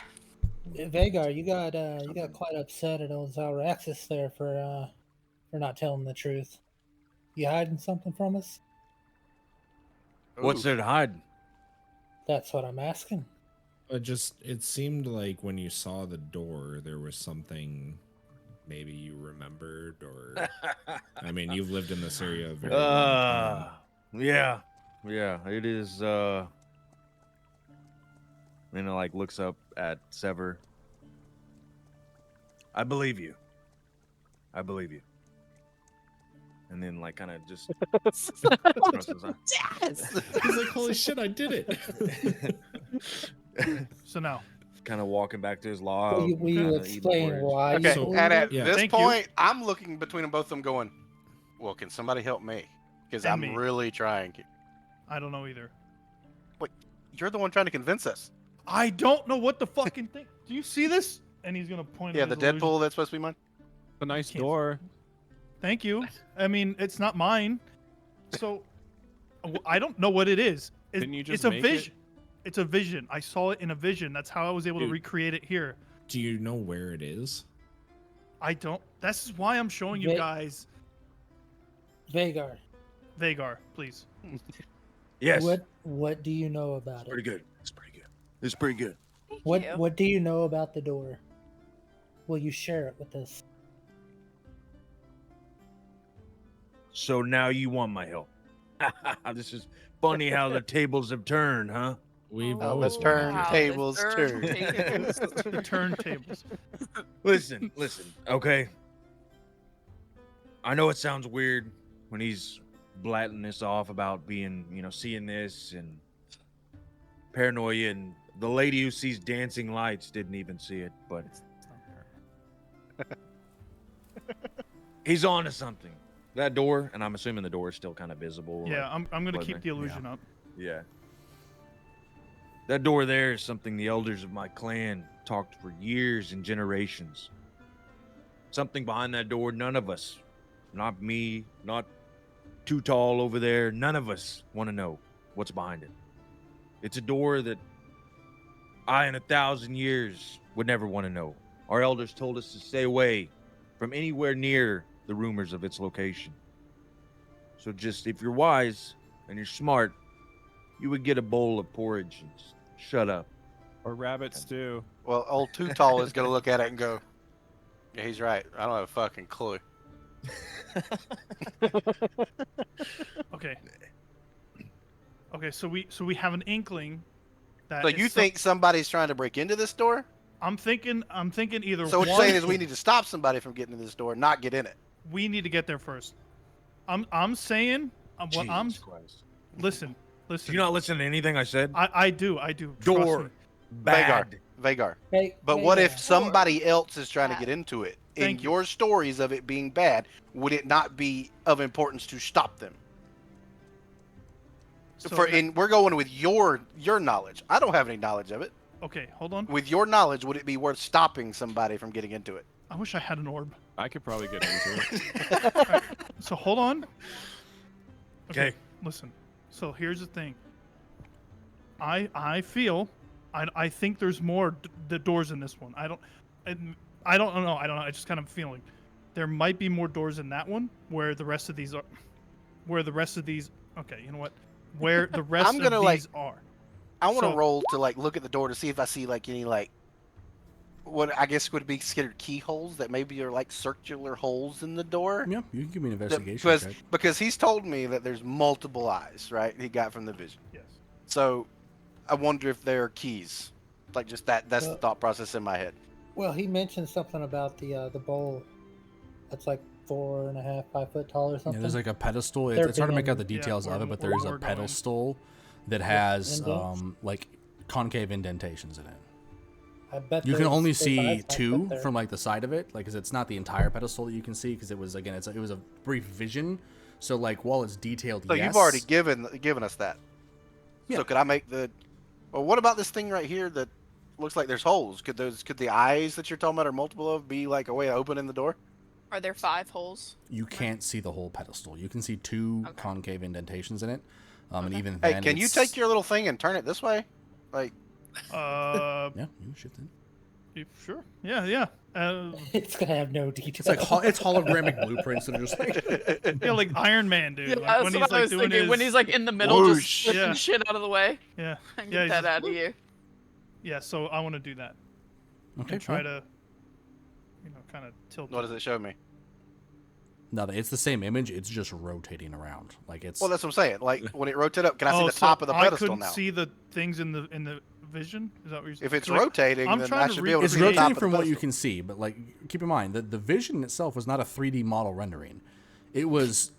Vagar, you got quite upset at old Zelraxis there for not telling the truth. You hiding something from us? What's there to hide? That's what I'm asking. It seemed like when you saw the door, there was something maybe you remembered, or I mean, you've lived in this area a very long time. Yeah, it is. Like looks up at Sever. I believe you. And then like kind of just. Yes. He's like, holy shit, I did it. So now, Kind of walking back to his log. Will you kinda explain eating why? Okay, you So- believe and it? at Yeah. this Thank you. point, I'm looking between them both of them going, well, can somebody help me? Because And I'm me. really trying. I don't know either. You're the one trying to convince us. I don't know what the fucking thing. Do you see this? And he's gonna point. Yeah, at the his illusion. Deadpool that's supposed to be mine. A nice Can't- door. Thank you. I mean, it's not mine. So I don't know what it is. Didn't you just it's a make it? vision. It's a vision. I saw it in a vision. That's how I was able to Dude. recreate it here. Do you know where it is? I don't. That's why I'm showing you Va- guys. Vagar, Vagar, please. Yes. what do you know about Pretty it? good. It's pretty good. Thank What you. what do you know about the door? Will you share it with us? So now you want my help. This is funny how the tables have turned, huh? We've Oh, always the wanted turn to- tables the turn. turntables. The turntables. Listen, okay? I know it sounds weird when he's blatting this off about being, seeing this and paranoia, and the lady who sees dancing lights didn't even see it, but he's on to something. That door, and I'm assuming the door is still kind of visible. Yeah, I'm gonna Blood keep Ring. the illusion up. Yeah. That door there is something the elders of my clan talked for years and generations. Something behind that door, none of us, not me, not Too Tall over there, none of us want to know what's behind it. It's a door that I, in 1,000 years, would never want to know. Our elders told us to stay away from anywhere near the rumors of its location. So just, if you're wise and you're smart, you would get a bowl of porridge and shut up. Or rabbit stew. Well, old Too Tall is gonna look at it and go, "Yeah, he's right. I don't have a fucking clue." Okay. Okay, so we have an inkling that So it's you think somebody's trying to break into this door? I'm thinking either So what you're one, saying is we need to stop somebody from getting to this door, not get in it. we need to get there first. I'm saying what I'm Jesus Christ. listen. Did you not listen to anything I said? I do. Trust me. Door. Bad. Vagar. Hey, But hey, what yeah. if somebody else is trying to Bad. get into it? Thank In you. your stories of it being bad, would it not be of importance to stop them? So We're going with your knowledge. I don't have any knowledge of it. okay, hold on. With your knowledge, would it be worth stopping somebody from getting into it? I wish I had an orb. I could probably get into it. So hold on. Okay. Listen. So here's the thing. I feel, I think there's more the doors in this one. I don't know. I just kind of feeling there might be more doors in that one where the rest of these are. Where the rest of these. Okay, you know what? Where the rest I'm gonna, of like, these are. I want to So- roll to like look at the door to see if I see like any like what I guess would be considered keyholes that maybe are like circular holes in the door. Yeah, you can give me an investigation Because check. because he's told me that there's multiple eyes, right? He got from the vision. Yes. So I wonder if there are keys. Like just that's the thought process in my head. Well, he mentioned something about the bowl that's like 4.5, 5 foot tall or Yeah, something. there's like a pedestal. They're It's hard to big make out and- the details where of it, m- but where there's we're a going. pedestal that has indents? like concave indentations in it. I bet You can there's- only there's see eyes like two that there. from like the side of it, like, because it's not the entire pedestal that you can see, because it was again, it was a brief vision. So like while it's detailed, So yes, you've already given us that. Yeah. So could I make the? Well, what about this thing right here that looks like there's holes? Could the eyes that you're talking about are multiple of be like a way of opening the door? Are there 5 holes? you can't see the whole pedestal. You can see two Okay. concave indentations in it, and Okay. even Hey, then, can you it's- take your little thing and turn it this way? Like, Uh, Yeah, you can shift it. sure. Yeah. It's gonna have no details. It's like it's hologramic blueprints that are just like Yeah, like Iron Man, dude. Yeah, like, that's when what he's I like was doing thinking. his, When he's like in the middle, Whoosh. just flipping Yeah. shit out of the way. yeah, And yeah, get he's that just- out of you. yeah. So I want to do that okay. and try yeah. to, kind of tilt. what does it show me? No, it's the same image. It's just rotating around. Like it's Well, that's what I'm saying. Like when it rotates up, can I see the so top of the I pedestal couldn't now? see the things in the vision. Is that what you're saying? If it's 'Cause, like, rotating, I'm then trying I to should be able to it's see the top rotating of the from what you pedestal. can see, but like keep in mind that the vision itself was not a 3D model rendering. It was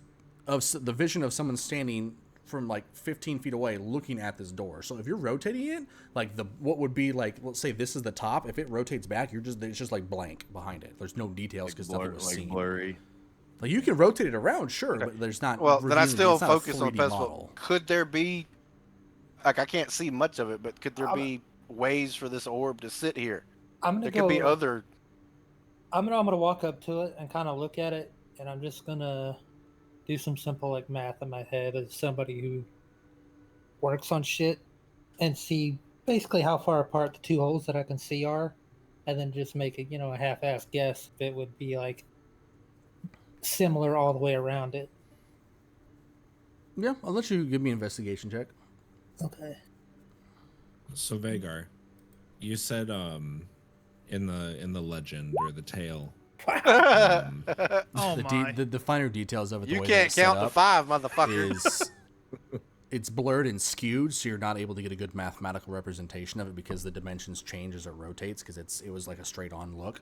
the vision of someone standing from like 15 feet away looking at this door. So if you're rotating it, like what would be like, let's say this is the top. If it rotates back, it's just like blank behind it. There's no details because nothing was seen. blurry. Like you can rotate it around, sure, but there's not. Well, then I reviewing it. still It's not a focus on the 3D pedestal. model. Could there be, like, I can't see much of it, but could there be ways for this orb to sit here? I'm gonna There go. could be other. I'm gonna walk up to it and kind of look at it, and I'm just gonna do some simple like math in my head as somebody who works on shit, and see basically how far apart the two holes that I can see are, and then just make a half-ass guess if it would be like similar all the way around it. Yeah, I'll let you give me an investigation check. Okay. So Vagar, you said in the legend or the tale, Oh my. The finer details of it. The You way that can't it's set count to up 5, motherfucker. is it's blurred and skewed, so you're not able to get a good mathematical representation of it because the dimensions change as it rotates because it was like a straight on look.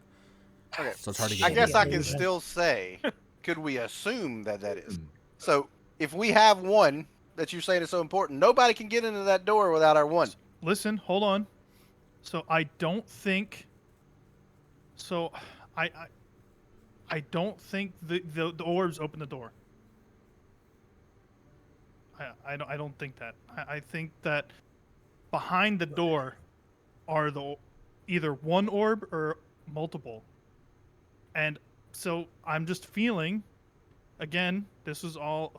Okay. So it's hard to get. I a guess good I can idea. still say, could we assume that is? So if we have one that you're saying is so important, nobody can get into that door without our one. Listen, hold on. So I don't think. So I don't think the orbs open the door. I don't think that. I think that behind the door are either one orb or multiple. And so I'm just feeling. Again, this is all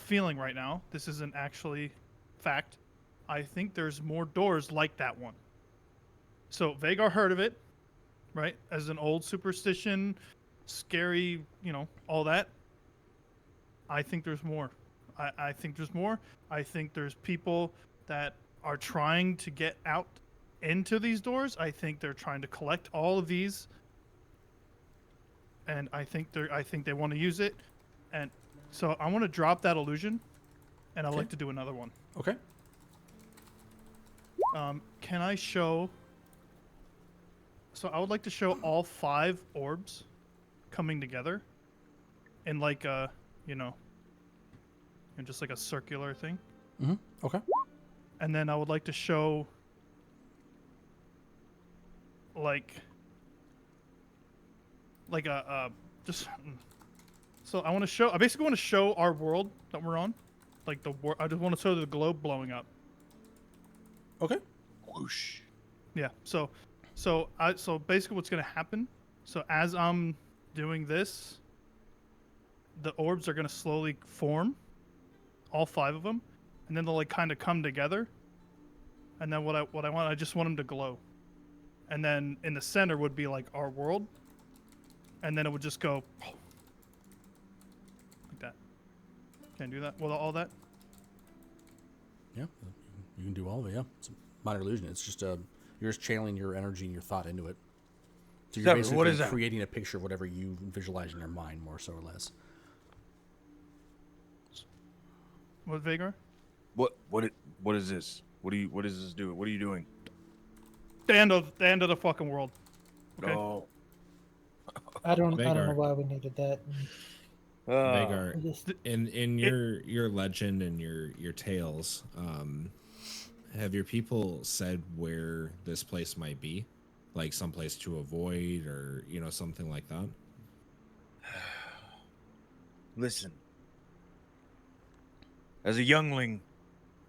feeling right now. This isn't actually fact. I think there's more doors like that one. So Vagar heard of it, right? As an old superstition, scary, all that. I think there's more. I think there's more. I think there's people that are trying to get out into these doors. I think they're trying to collect all of these, and I think they want to use it, and so I want to drop that illusion, and I'd Okay. like to do another one. Okay. Can I show? So I would like to show all 5 orbs coming together, in like a, in just like a circular thing. Mm-hmm. Okay. And then I would like to show like a just so I basically want to show our world that we're on, like I just want to show the globe blowing up. Okay. Whoosh. Yeah. So basically what's going to happen, so as I'm doing this, the orbs are going to slowly form, all 5 of them, and then they'll like kind of come together. And then what I want, I just want them to glow. And then in the center would be like our world. And then it would just go like that. Can I do that with all that? Yeah, you can do all of it. Yeah, it's a minor illusion. It's just you're just channeling your energy and your thought into it. So you're Seven, basically what is that? creating a picture of whatever you visualize in your mind, more so or less. What, Vagar? What is this? What does this do? What are you doing? The end of the fucking world. Okay. Oh. I don't know Vagar. why we needed that. Vagar, We just- in your legend and your tales, have your people said where this place might be, like some place to avoid, or something like that? Listen. As a youngling,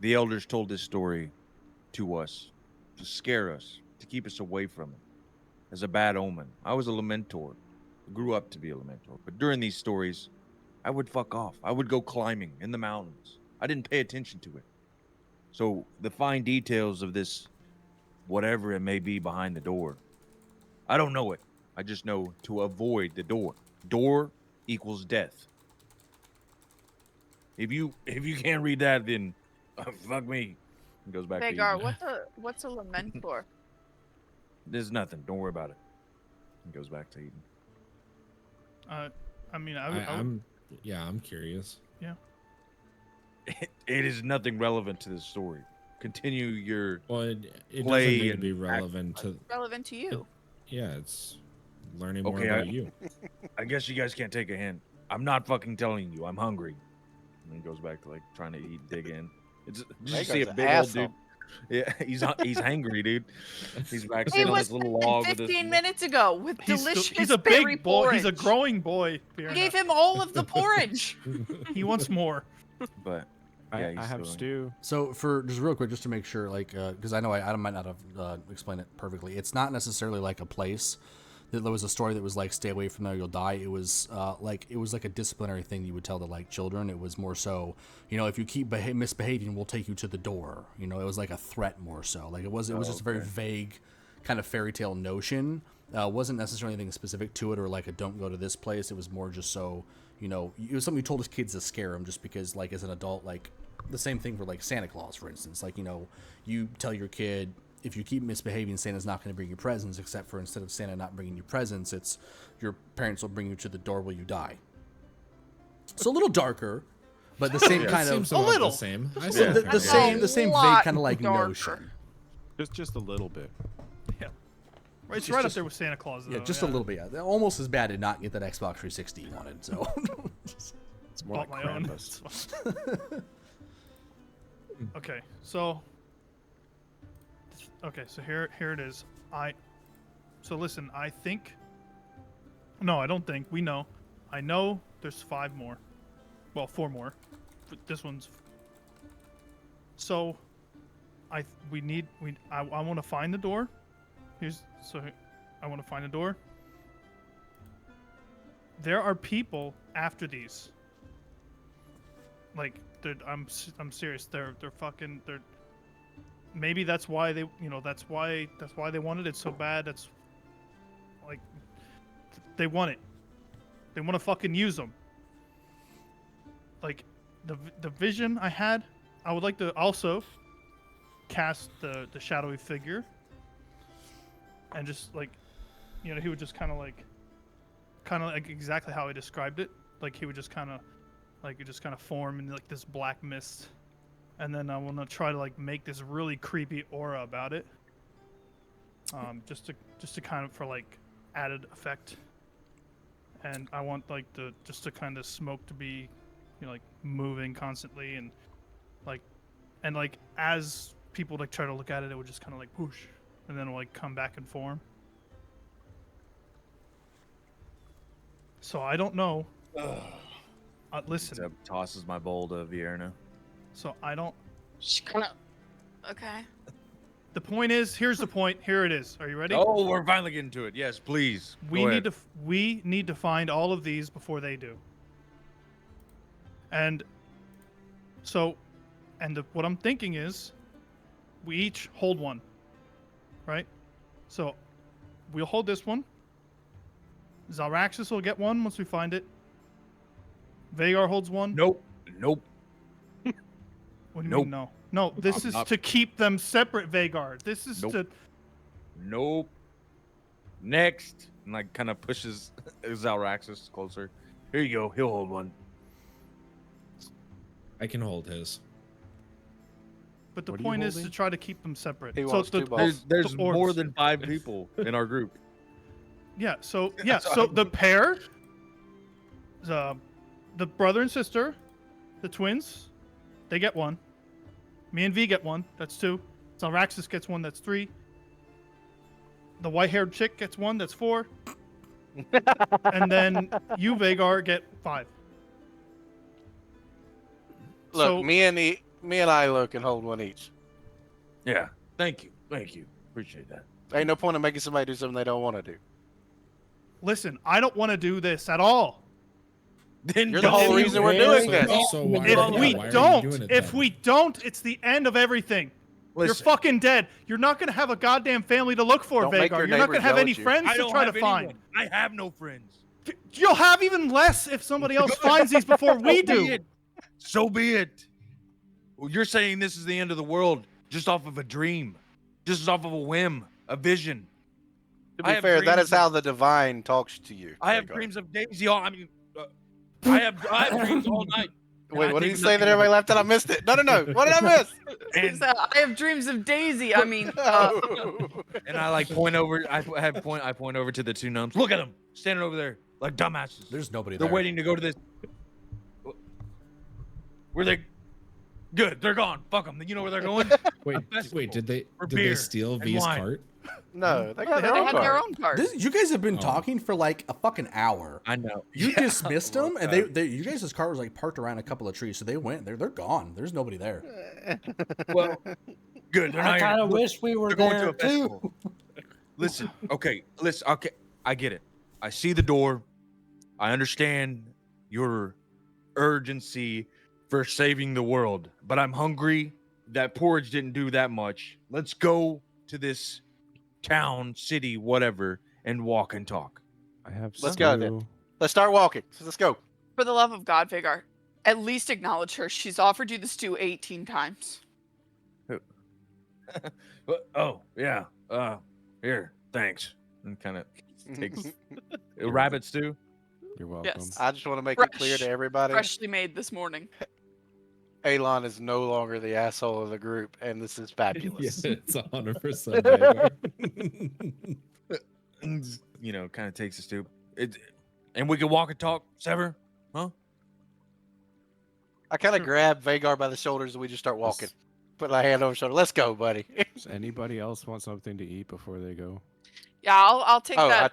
the elders told this story to us to scare us, to keep us away from it. As a bad omen. I was a lamentor. Grew up to be a lamentor. But during these stories, I would fuck off. I would go climbing in the mountains. I didn't pay attention to it. So the fine details of this, whatever it may be behind the door, I don't know it. I just know to avoid the door. Door equals death. If you can't read that, then fuck me. It goes back to Vagar, Eden. what's a lamentor? There's nothing. Don't worry about it. It goes back to Eden. I mean, I would, I'm curious. yeah. It is nothing relevant to this story. Continue your Well, it Play doesn't need to and be act relevant to. Relevant to you. Yeah, it's learning more Okay, about you. I guess you guys can't take a hint. I'm not fucking telling you. I'm hungry. And he goes back to like trying to eat, dig in. It's did you Vagar's see a an big old asshole. dude? Yeah, he's hangry, dude. He's back He sitting on was this little fed log with 15 this. minutes ago with He's delicious a berry big boy. He's a porridge. growing boy. I Fair gave enough. him all of the porridge. He wants more. But I, yeah, I he's have still- stew. So for just real quick, just to make sure, like, because I know I might not have explained it perfectly. It's not necessarily like a place. That there was a story that was like, stay away from there, you'll die. It was like a disciplinary thing you would tell to like children. It was more so, if you keep misbehaving, we'll take you to the door. It was like a threat more so. Like it was just a very vague kind of fairy tale notion. Wasn't necessarily anything specific to it or like a don't go to this place. It was more just so, it was something you told his kids to scare them just because like as an adult, like the same thing for like Santa Claus, for instance. Like, you tell your kid, if you keep misbehaving, Santa's not going to bring you presents, except for instead of Santa not bringing you presents, it's your parents will bring you to the door while you die. It's a little darker, but the same kind of Seems about little. the same. I Yeah. see the okay. same vague lot kind of like darker. notion. Just a little bit. Yeah. It's right up there with Santa Claus, though. Yeah, just a little bit. Yeah. Almost as bad to not get that Xbox 360 you wanted. So It's more Bought like my own. Krampus. It's fine. Okay, so here it is. So listen, I think. No, I don't think. We know. I know there's 5 more. Well, 4 more. This one's. So, I want to find the door. I want to find the door. There are people after these. Like, I'm serious. They're fucking. Maybe that's why they, that's why they wanted it so bad. That's like, they want it. They want to fucking use them. Like, the vision I had, I would like to also cast the shadowy figure, and just like, he would just kind of like exactly how I described it. Like he would just kind of form in like this black mist, and then I want to try to like make this really creepy aura about it. Just to kind of for like added effect. And I want like just to kind of smoke to be, like moving constantly and like as people like try to look at it, it would just kind of like whoosh, and then it'll like come back and form. So I don't know. Listen. Zeb tosses my bowl to Vierna. So I don't. She kind of. Okay. The point is, here's the point. Here it is. Are you ready? Oh, we're finally getting to it. Yes, please. We need to find all of these before they do. And so, what I'm thinking is, we each hold one, right? So, we'll hold this one. Zalraxis will get one once we find it. Vagar holds one. Nope. What do you mean no? No, this is to keep them separate, Vagar. This is to... Nope. Next. And like kind of pushes Zalraxis closer. Here you go. He'll hold one. I can hold his. But the What are you point is to holding? try to keep them separate. He wants two balls. There's the more orbs. than 5 people in our group. Yeah, so the pair, the brother and sister, the twins, they get one. Me and V get one. That's 2. Zalraxis gets one. That's 3. The white-haired chick gets one. That's 4. And then you, Vagar, get 5. Look, So- me and Ilo can hold one each. Yeah. Thank you. Appreciate that. Ain't no point in making somebody do something they don't want to do. Listen, I don't want to do this at all. Then You're the whole you reason we're really doing this. So why, If why we are you don't, doing it if then? we don't, it's the end of everything. You're Listen, fucking dead. You're not gonna have a goddamn family to look for, Don't make Vagar. your You're not neighbors gonna have yell any at you. friends I to don't try have to find. anyone. I have no friends. You'll have even less if somebody else finds these before we do. So be it. Well, you're saying this is the end of the world just off of a dream, just off of a whim, a vision. To I be have fair, that dreams is how the divine talks to you. I have Vagar. dreams of Daisy. I have dreams all night. Wait, I what did he think say that nothing everybody of laughed at? I missed it. No. What did I miss? And, So I have dreams of Daisy. I mean, and I like point over. I point over to the 2 gnomes. Look at them standing over there like dumbasses. There's nobody They're there. waiting to go to this. Where they? Good. They're gone. Fuck them. You know where they're going? Wait, did they For did beer they steal and V's wine. cart? No, they got they their own have their card. own card. You guys have been Oh. talking for like a fucking hour. I know. You Yeah, dismissed I them, love and that. they you guys' car was like parked around a couple of trees, so they went. They're gone. There's nobody there. Well, good. They're I not kind here. of Look, wish we were they're going to there a too. festival. Listen. Okay. I get it. I see the door. I understand your urgency for saving the world, but I'm hungry. That porridge didn't do that much. Let's go to this town, city, whatever, and walk and talk. I have Let's go then. stew. Let's start walking. So let's go. For the love of God, Vagar, at least acknowledge her. She's offered you the stew 18 times. Oh yeah. Here, thanks. And kind of takes rabbit stew. You're welcome. Yes. I just want to make it clear to Fresh- everybody, Freshly made this morning. Alon is no longer the asshole of the group, and this is fabulous. Yes, it's 100% Vagar. You know, kind of takes the stew. And we can walk and talk, Sever. Huh? I kind of grab Vagar by the shoulders and we just start walking. Put my hand over his shoulder. Let's go, buddy. Does anybody else want something to eat before they go? Yeah, I'll take Oh, that. I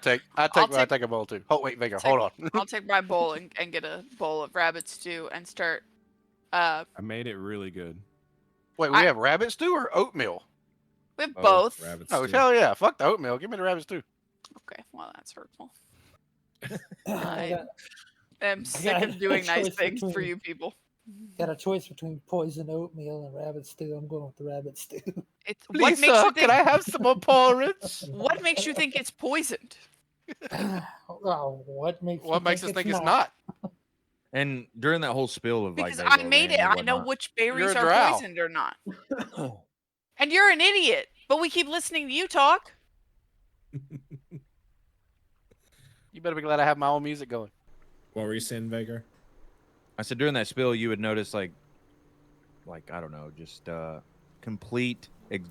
take- take a bowl too. Oh wait, Vagar, take- hold on. I'll take my bowl and get a bowl of rabbit stew and start. I made it really good. Wait, we have rabbit stew or oatmeal? With Oh, both. rabbit Oh stew. hell yeah! Fuck the oatmeal. Give me the rabbit stew. Okay, well that's hurtful. I got, I'm sick got of doing a nice choice things for between- you people. got a choice between poison oatmeal and rabbit stew. I'm going with the rabbit stew. It's what makes you Lisa, think, can I have some more porridge? what makes you think it's poisoned? Oh, what makes What makes us think it's not? And during that whole spill of like, Because I Vagar made land it. and I know whatnot- which You're berries a are drow. poisoned or not. And you're an idiot, but we keep listening to you talk. You better be glad I have my own music going. What were you saying, Vagar? I said during that spill, you would notice like I don't know, just complete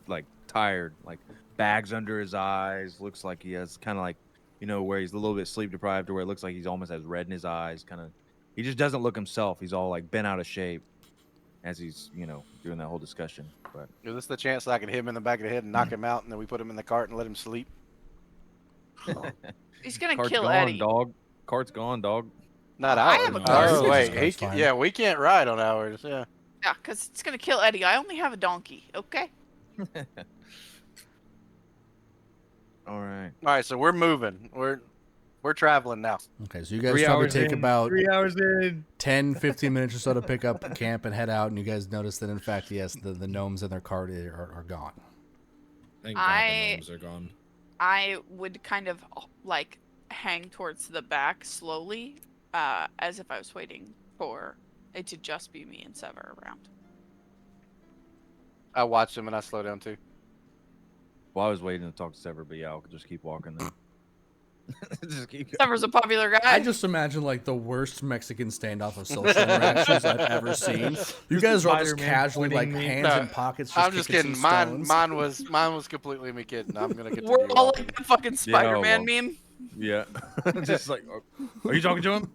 like tired, like bags under his eyes. Looks like he has kind of like, where he's a little bit sleep deprived, or where it looks like he's almost has red in his eyes. Kind of, he just doesn't look himself. He's all like bent out of shape as he's doing that whole discussion. But Is this the chance that I can hit him in the back of the head and knock him out, and then we put him in the cart and let him sleep? He's gonna cart's kill gone, Eddie. dog. Cart's gone, dog. Not I ours. have a No, cart. ours Oh, wait. is fine. Yeah, we can't ride on ours. Yeah. Yeah, because it's gonna kill Eddie. I only have a donkey, okay? All right. All right, so we're moving. We're traveling now. Okay, so you guys 3 probably hours take in, about 3 hours in. 10, 15 minutes or so to pick up camp and head out, and you guys notice that, in fact, yes, the gnomes in their cart are gone. Thank God the gnomes are gone. I would kind of like hang towards the back slowly, as if I was waiting for it to just be me and Sever around. I watched him and I slow down too. Well, I was waiting to talk to Sever, but yeah, I'll just keep walking then. Just keep going. Sever's a popular guy. I just imagine like the worst Mexican standoff of social interactions I've ever seen. You guys are all just Spider-Man casually like pointing me. hands No, in pockets. I'm just kicking kidding. some Mine stones. was completely me kidding. I'm gonna continue We're all walking. like the fucking Spider-Man well. meme. Yeah. Just like, are you talking to him?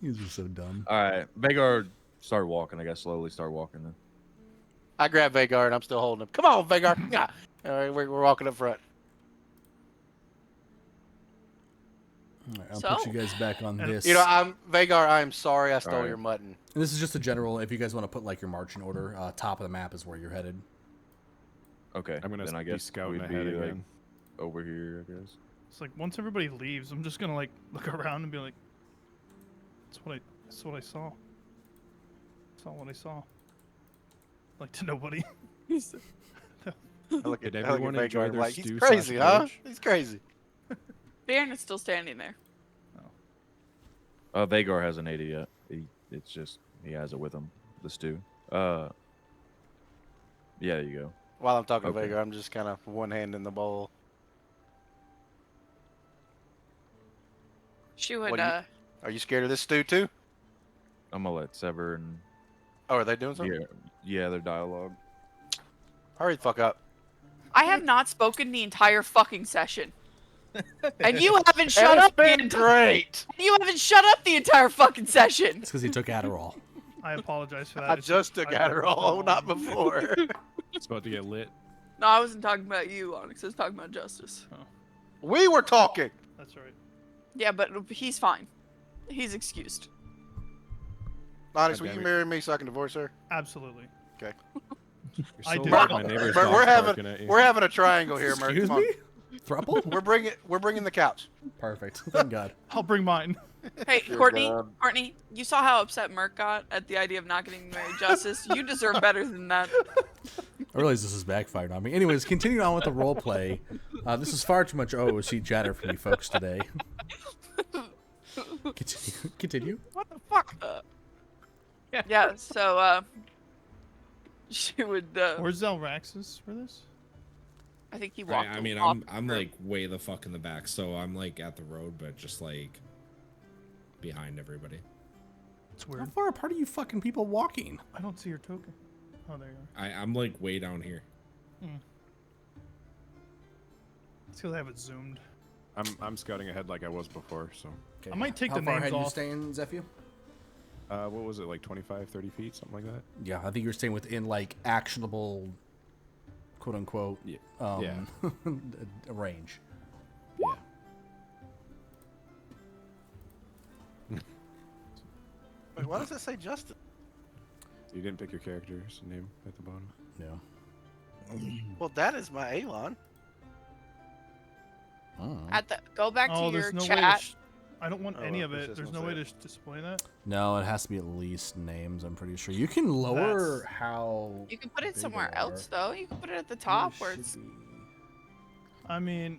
He's just so dumb. All right. Vagar started walking. I guess slowly start walking then. I grab Vagar and I'm still holding him. Come on, Vagar. Yeah. All right, we're walking up front. All right, I'll So? put you guys back on And, this. I'm Vagar. I'm sorry I stole Alright. your mutton. And this is just a general. If you guys want to put like your marching order, top of the map is where you're headed. Okay. I'm gonna then I be guess scouting we'd ahead be, like, again. over here, I guess. It's like once everybody leaves, I'm just gonna like look around and be like, that's what I saw. That's not what I saw. Like to nobody. I look Did at everyone Vagar enjoy and their like, he's stew crazy, slash huh? porridge? He's crazy. Baron is still standing there. Vagar hasn't ate it yet. It's just he has it with him. The stew. Yeah, there you go. While I'm talking Okay. to Vagar, I'm just kind of one hand in the bowl. She would, What do you- Are you scared of this stew too? I'm gonna let Sever and Oh, are they doing something? yeah, their dialogue. Hurry the fuck up. I have not spoken the entire fucking session. And you haven't And shut it's up the been entire great. You haven't shut up the entire fucking session. It's because he took Adderall. I apologize for that. I It's just took I- Adderall, not before. It's about to get lit. No, I wasn't talking about you, Onyx. I was talking about Justice. We were talking. That's right. Yeah, but he's fine. He's excused. Onyx, God will you damn it. marry me so I can divorce her? Absolutely. You're I so do. loud, my neighbor's We're dog's having barking at you. we're having a triangle here, Merc. Excuse Come on. me? Thruple? We're bringing the couch. Perfect. Thank God. I'll bring mine. Hey, Dear Courtney, God. Courtney, you saw how upset Merc got at the idea of not getting married Justice. You deserve better than that. I realize this is backfired on me. Anyways, continuing on with the role play. This is far too much OOC chatter for me folks today. Continue. What the fuck? Yeah, so, she would, Where's Zelraxis for this? I think he Right, walked I mean, off I'm the room. like way the fuck in the back, so I'm like at the road, but just like behind everybody. It's How weird. far apart are you fucking people walking? I don't see your token. Oh, there you are. I'm like way down here. It's because I have it zoomed. I'm scouting ahead like I was before, so. I might take How the far names ahead you off. staying, Zephyr? What was it, like 25, 30 feet, something like that? Yeah, I think you're staying within like actionable, quote unquote, Yeah. range. Yeah. Wait, why does it say Justin? You didn't pick your character's name at the bottom. No. Well, that is my Alon. Go back to Oh, your there's no way chat. to. I don't want Oh, any well, of this it. doesn't There's no say way it. to display that. No, it has to be at least names, I'm pretty sure. You can lower how. You can put it big somewhere they else, are. though. You can put it at the Where top it where should it's. be. I mean,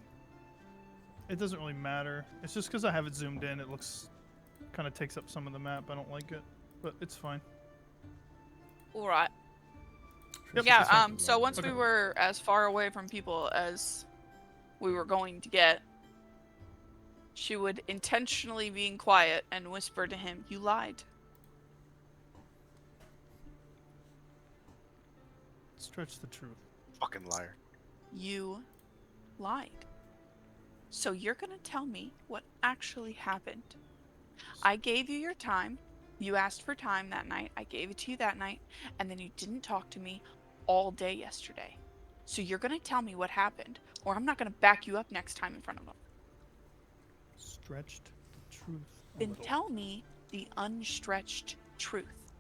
it doesn't really matter. It's just because I have it zoomed in. It looks kind of takes up some of the map. I don't like it, but it's fine. Alright. Yep. Yeah, That's fine. so once we Okay. were as far away from people as we were going to get, she would intentionally being quiet and whisper to him, "You lied." Stretch the truth. Fucking liar. You lied. So you're gonna tell me what actually happened. I gave you your time. You asked for time that night. I gave it to you that night. And then you didn't talk to me all day yesterday. So you're gonna tell me what happened, or I'm not gonna back you up next time in front of them. Stretched the truth a Then little. tell me the unstretched truth.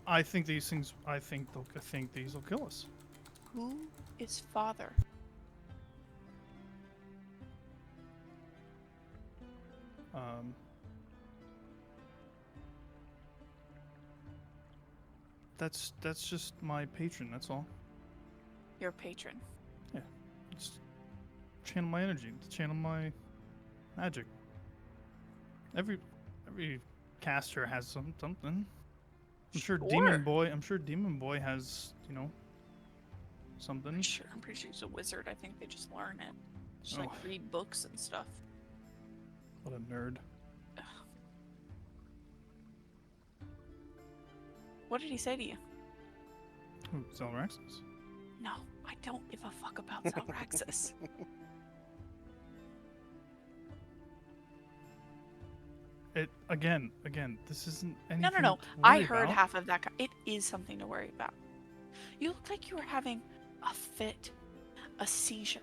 I think these things. I think these will kill us. Who is father? Um. That's just my patron. That's all. Your patron. Just channel my energy. Channel my magic. Every caster has something. I'm sure Demon Boy. I'm sure Demon Boy has something. I'm pretty sure he's a wizard. I think they just learn it. Just like Oh. read books and stuff. What a nerd. What did he say to you? Who? Zelraxis. No, I don't give a fuck about Zelraxis. It again. This isn't anything. No. to I worry heard about. half of that. It is something to worry about. You look like you were having a fit, a seizure.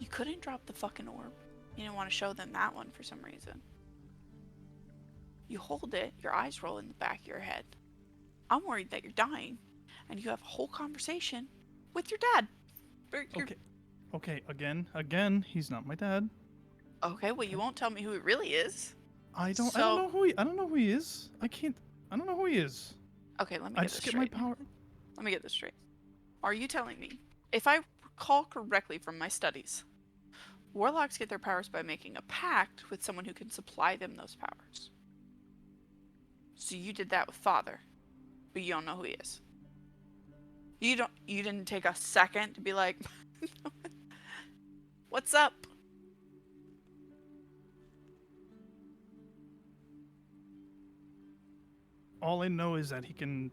You couldn't drop the fucking orb. You didn't want to show them that one for some reason. You hold it, your eyes roll in the back of your head. I'm worried that you're dying, and you have a whole conversation with your dad. Okay. Again. He's not my dad. Okay, well, you won't tell me who it really is. I don't So- know who he is. I don't know who he is. Okay, let me I get just this get my straight. power. Let me get this straight. Are you telling me, if I recall correctly from my studies, warlocks get their powers by making a pact with someone who can supply them those powers? So you did that with Father, but you don't know who he is. You didn't take a second to be like, "What's up?" All I know is that he can.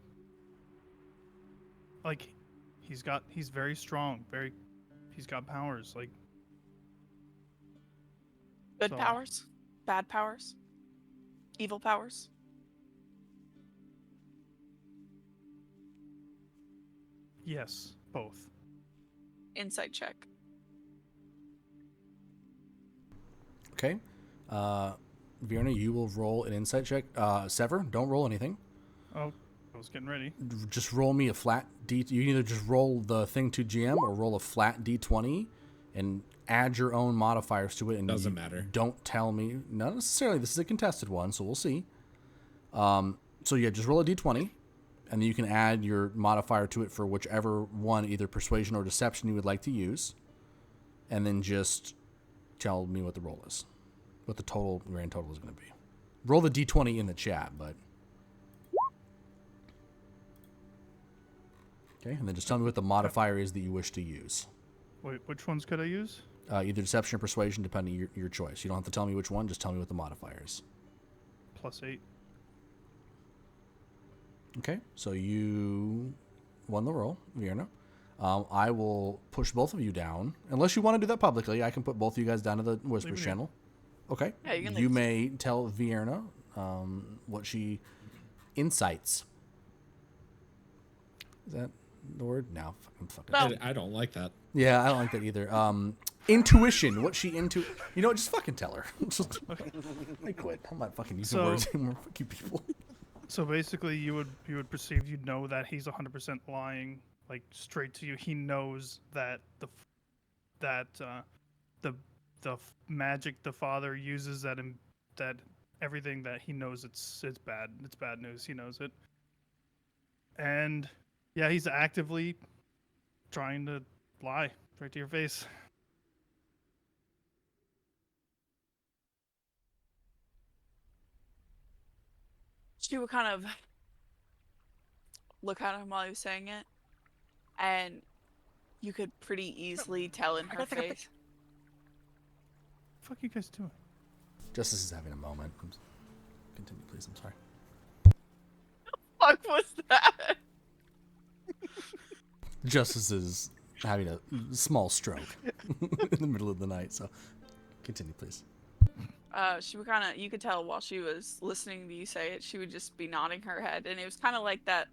Like, he's very strong. He's got powers. Like, Good So- powers? Bad powers? Evil powers? yes, both. Insight check. Okay. Vierna, you will roll an insight check. Sever, don't roll anything. Oh, I was getting ready. Just roll me a flat D. You can either just roll the thing to GM or roll a flat D20 and add your own modifiers to it. And Doesn't you matter. Don't tell me. Not necessarily. This is a contested one, so we'll see. So yeah, just roll a D20, and then you can add your modifier to it for whichever one, either persuasion or deception, you would like to use. And then just tell me what the roll is. What the grand total is going to be. Roll the D20 in the chat, but... Okay, and then just tell me what the modifier is that you wish to use. Wait, which ones could I use? Either deception or persuasion, depending on your choice. You don't have to tell me which one, just tell me what the modifier is. +8. Okay, so you won the roll, Vierna. I will push both of you down. Unless you want to do that publicly, I can put both of you guys down to the Whispers Leave me channel. Okay. Yeah, you can You leave. may tell Vierna what she insights. Is that the word? No, fucking. No. I don't like that. Yeah, I don't like that either. Intuition. What she into? You know what? Just fucking tell her. I quit. I'm not fucking using So- words anymore. Fuck you people. So basically, you would perceive, you'd know that he's 100% lying, like straight to you. He knows that the magic the father uses, that everything that he knows, it's bad. It's bad news. He knows it. And yeah, he's actively trying to lie right to your face. She would kind of look at him while he was saying it, and you could pretty easily tell in her face. What the fuck are you guys doing? Justice is having a moment. Continue, please. I'm sorry. Fuck was that? Justice is having a small stroke in the middle of the night, so continue, please. She would kind of, you could tell while she was listening to you say it, she would just be nodding her head, and it was kind of like that.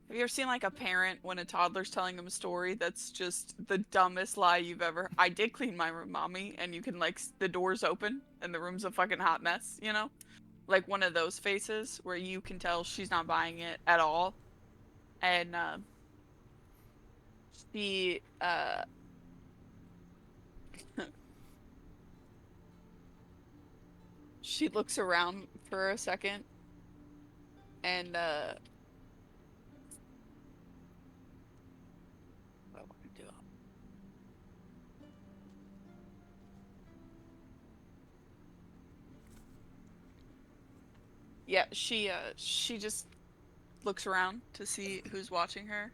Have you ever seen like a parent when a toddler's telling them a story that's just the dumbest lie you've ever? I did clean my room, mommy, and you can like the doors open and the room's a fucking hot mess, you know? Like one of those faces where you can tell she's not buying it at all, and she she looks around for a second, and what would I do? Yeah, she just looks around to see who's watching her,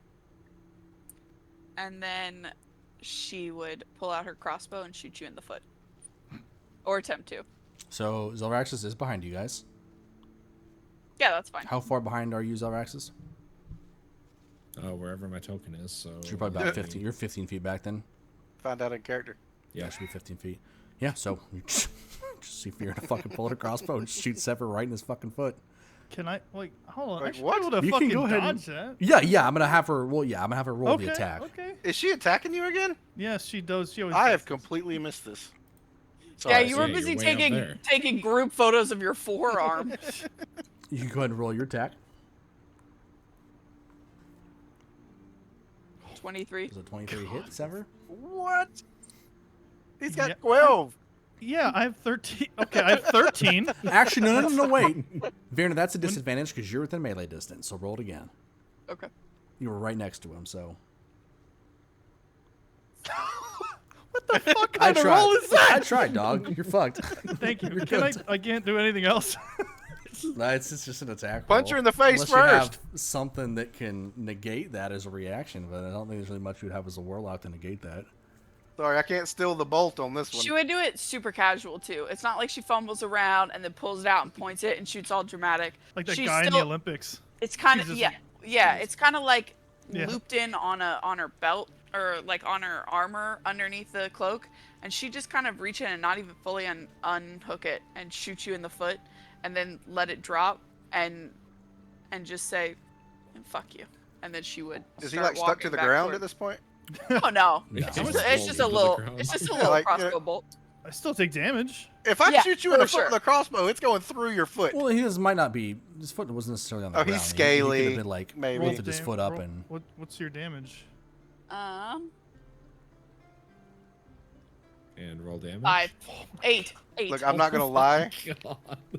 and then she would pull out her crossbow and shoot you in the foot, or attempt to. So Zelraxis is behind you guys. Yeah, that's fine. How far behind are you, Zelraxis? Wherever my token is. So You're probably about 15. You're 15 feet back then. Find out in character. Yeah, it should be 15 feet. Yeah, so you just see Fear to fucking pull out a crossbow and shoot Sever right in his fucking foot. Can I, like, hold on. Like, I should what? be able to You can fucking go ahead and- dodge that. Yeah, I'm gonna have her. Well, yeah, I'm gonna have her roll the attack. Okay. Is she attacking you again? Yes, she does. She always I does have this. completely missed this. Yeah, Sorry. you were yeah, busy you're way up there. taking group photos of your forearm. You can go ahead and roll your attack. 23. Does a 23 hit, Sever? What? He's got Yeah. 12. Yeah, I have 13. Okay, I have 13. Actually, no, wait. Verna, that's a disadvantage because you're within melee distance, so roll it again. Okay. You were right next to him, so. What the fuck I kind of tried. roll is that? I tried, dog. You're fucked. Thank you. You're Can good. I can't do anything else. No, it's just an attack. Punch roll. her in the face Unless first. you have something that can negate that as a reaction, but I don't think there's really much you'd have as a warlock to negate that. Sorry, I can't steal the bolt on this one. She would do it super casual too. It's not like she fumbles around and then pulls it out and points it and shoots all dramatic. Like that She's guy in the still- Olympics. It's kind She's of just- yeah. It's kind of like Yeah. looped in on her belt or like on her armor underneath the cloak, and she just kind of reach in and not even fully unhook it and shoot you in the foot, and then let it drop and just say, "Fuck you," and then she would. Is he start like stuck to walking the back ground toward- at this point? Oh no! No. It's Just just a roll into the little. ground. It's just a Yeah, little like, you know- crossbow bolt. I still take damage. If I Yeah, shoot you in the for foot with sure. a crossbow, it's going through your foot. Well, his might not be. His foot wasn't necessarily on the Oh, ground. he's He could scaly, have been like maybe. lifted his foot up roll- and. What's your damage? And roll damage. 5, 8. Look, I'm not gonna lie. God.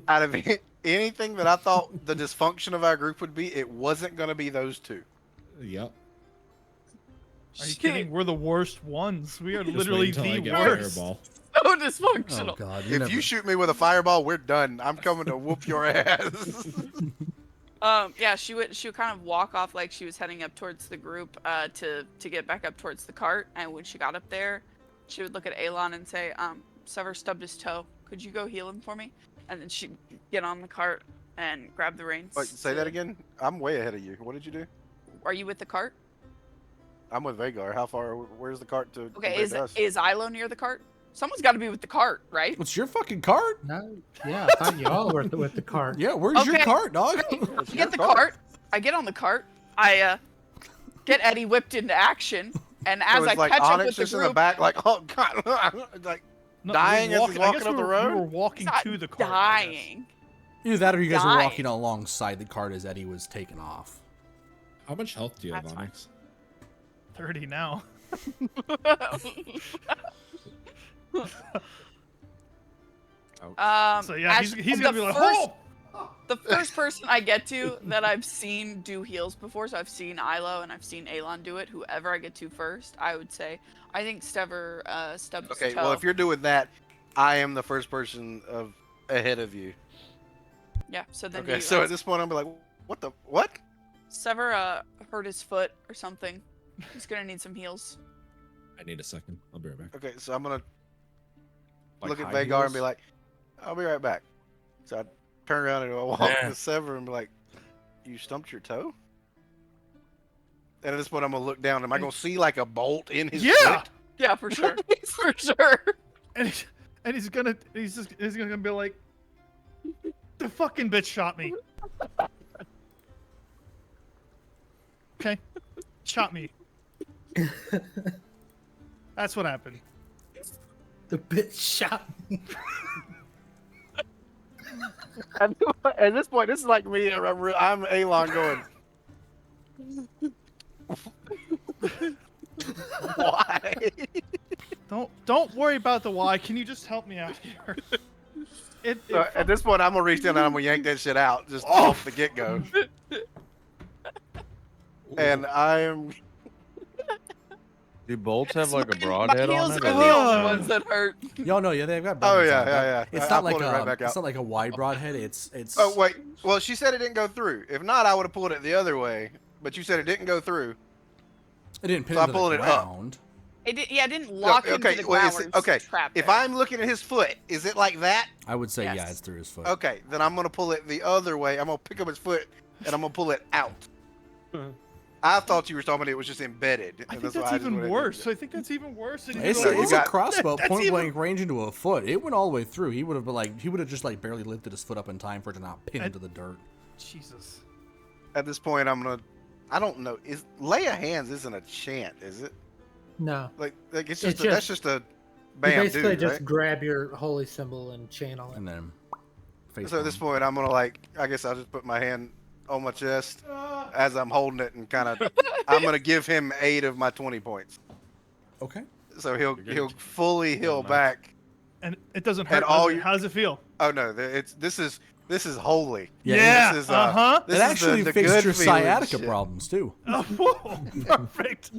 Out of anything that I thought the dysfunction of our group would be, it wasn't gonna be those two. Yep. Are you kidding? We're the worst ones. We are Just literally wait until I the get worst. fireball. So Oh dysfunctional. God! If you shoot me with a fireball, we're done. I'm coming to whoop your ass. Yeah, she would kind of walk off like she was heading up towards the group to get back up towards the cart, and when she got up there, she would look at Alon and say, Sever stubbed his toe. Could you go heal him for me? And then she'd get on the cart and grab the reins. Wait, say that again. I'm way ahead of you. What did you do? Are you with the cart? I'm with Vagar. How far? Where's the cart to? Okay, compared to us? is Ilo near the cart? Someone's got to be with the cart, right? What's your fucking cart? No, yeah, I thought y'all were with the cart. Yeah, where's your Okay. cart, dog? It's I your get the cart. I get on the cart. I get Eddie whipped into action, and as So I it's like catch up Onyx with the just in the group, back, like, oh god, like No, Dying we're as he's I walking guess up the we road? were walking he's not to the cart. I guess. dying. Either that or you guys were Dying. walking alongside the cart as Eddie was taken off. How much health do you have, That's fine. Onyx? 30 now. So yeah, he's gonna be like, oh! The first person I get to that I've seen do heals before, so I've seen Ilo and I've seen Alon do it. Whoever I get to first, I would say. I think Stever stubbed his okay. toe. Well, if you're doing that, I am the first person ahead of you. Yeah. So then Okay, you so at this point, I'm be like, what? Sever hurt his foot or something. He's gonna need some heals. I need a second. I'll be right back. Okay, so I'm gonna Like look at high Vagar and be heels? like, I'll be right back. So I turn around and I walk Yeah. to Sever and be like, you stumped your toe? And at this point, I'm gonna look down. Am I gonna see like a bolt in his Yeah. foot? Yeah, for sure. For sure. And he's gonna be like, the fucking bitch shot me. Okay, shot me. That's what happened. The bitch shot me. At this point, this is like me. I'm Alon going. Why? Don't worry about the why. Can you just help me out here? So at this point, I'm gonna reach down and I'm gonna yank that shit out just off the get go. And I'm. Do bolts have like a My broadhead on heels it? are or- the only ones that hurt. Yo, no, yeah, they've got. Oh buttons yeah, on it. yeah. It's I not like pulled it right back it's out. not like a wide broadhead. It's. Oh wait. Well, she said it didn't go through. If not, I would have pulled it the other way. But you said it didn't go through. It didn't pin So I into the pulled it up. ground. It didn't lock into the ground. Where it was okay. trapped If there. I'm looking at his foot, is it like that? I would say yeah, Yes. it's through his foot. Okay, then I'm gonna pull it the other way. I'm gonna pick up his foot and I'm gonna pull it out. I thought you were talking about it was just embedded. I and think why that's I just even went worse. I think that's even worse. Than It's, So you it's got- a crossbow, That's point even- blank range into a foot. It went all the way through. He would have just like barely lifted his foot up in time for it to not pin into the dirt. Jesus. At this point, I don't know. Is lay of hands isn't a chant, is it? No. Like it's It's just, that's just a You bam basically dude, just right? grab your holy symbol and channel it. And then face So at this palm. point, I'm gonna I guess I'll just put my hand on my chest as I'm holding it and kind of. I'm gonna give him 8 of my 20 points, Okay. so You're good. he'll fully heal Max. back. And it doesn't And hurt. all does it? you- How does it feel? Oh no, this is holy. Yeah, This is, Uh-huh. This it is actually the fixed good your feeling sciatica shit. problems too. Oh, whoa, perfect.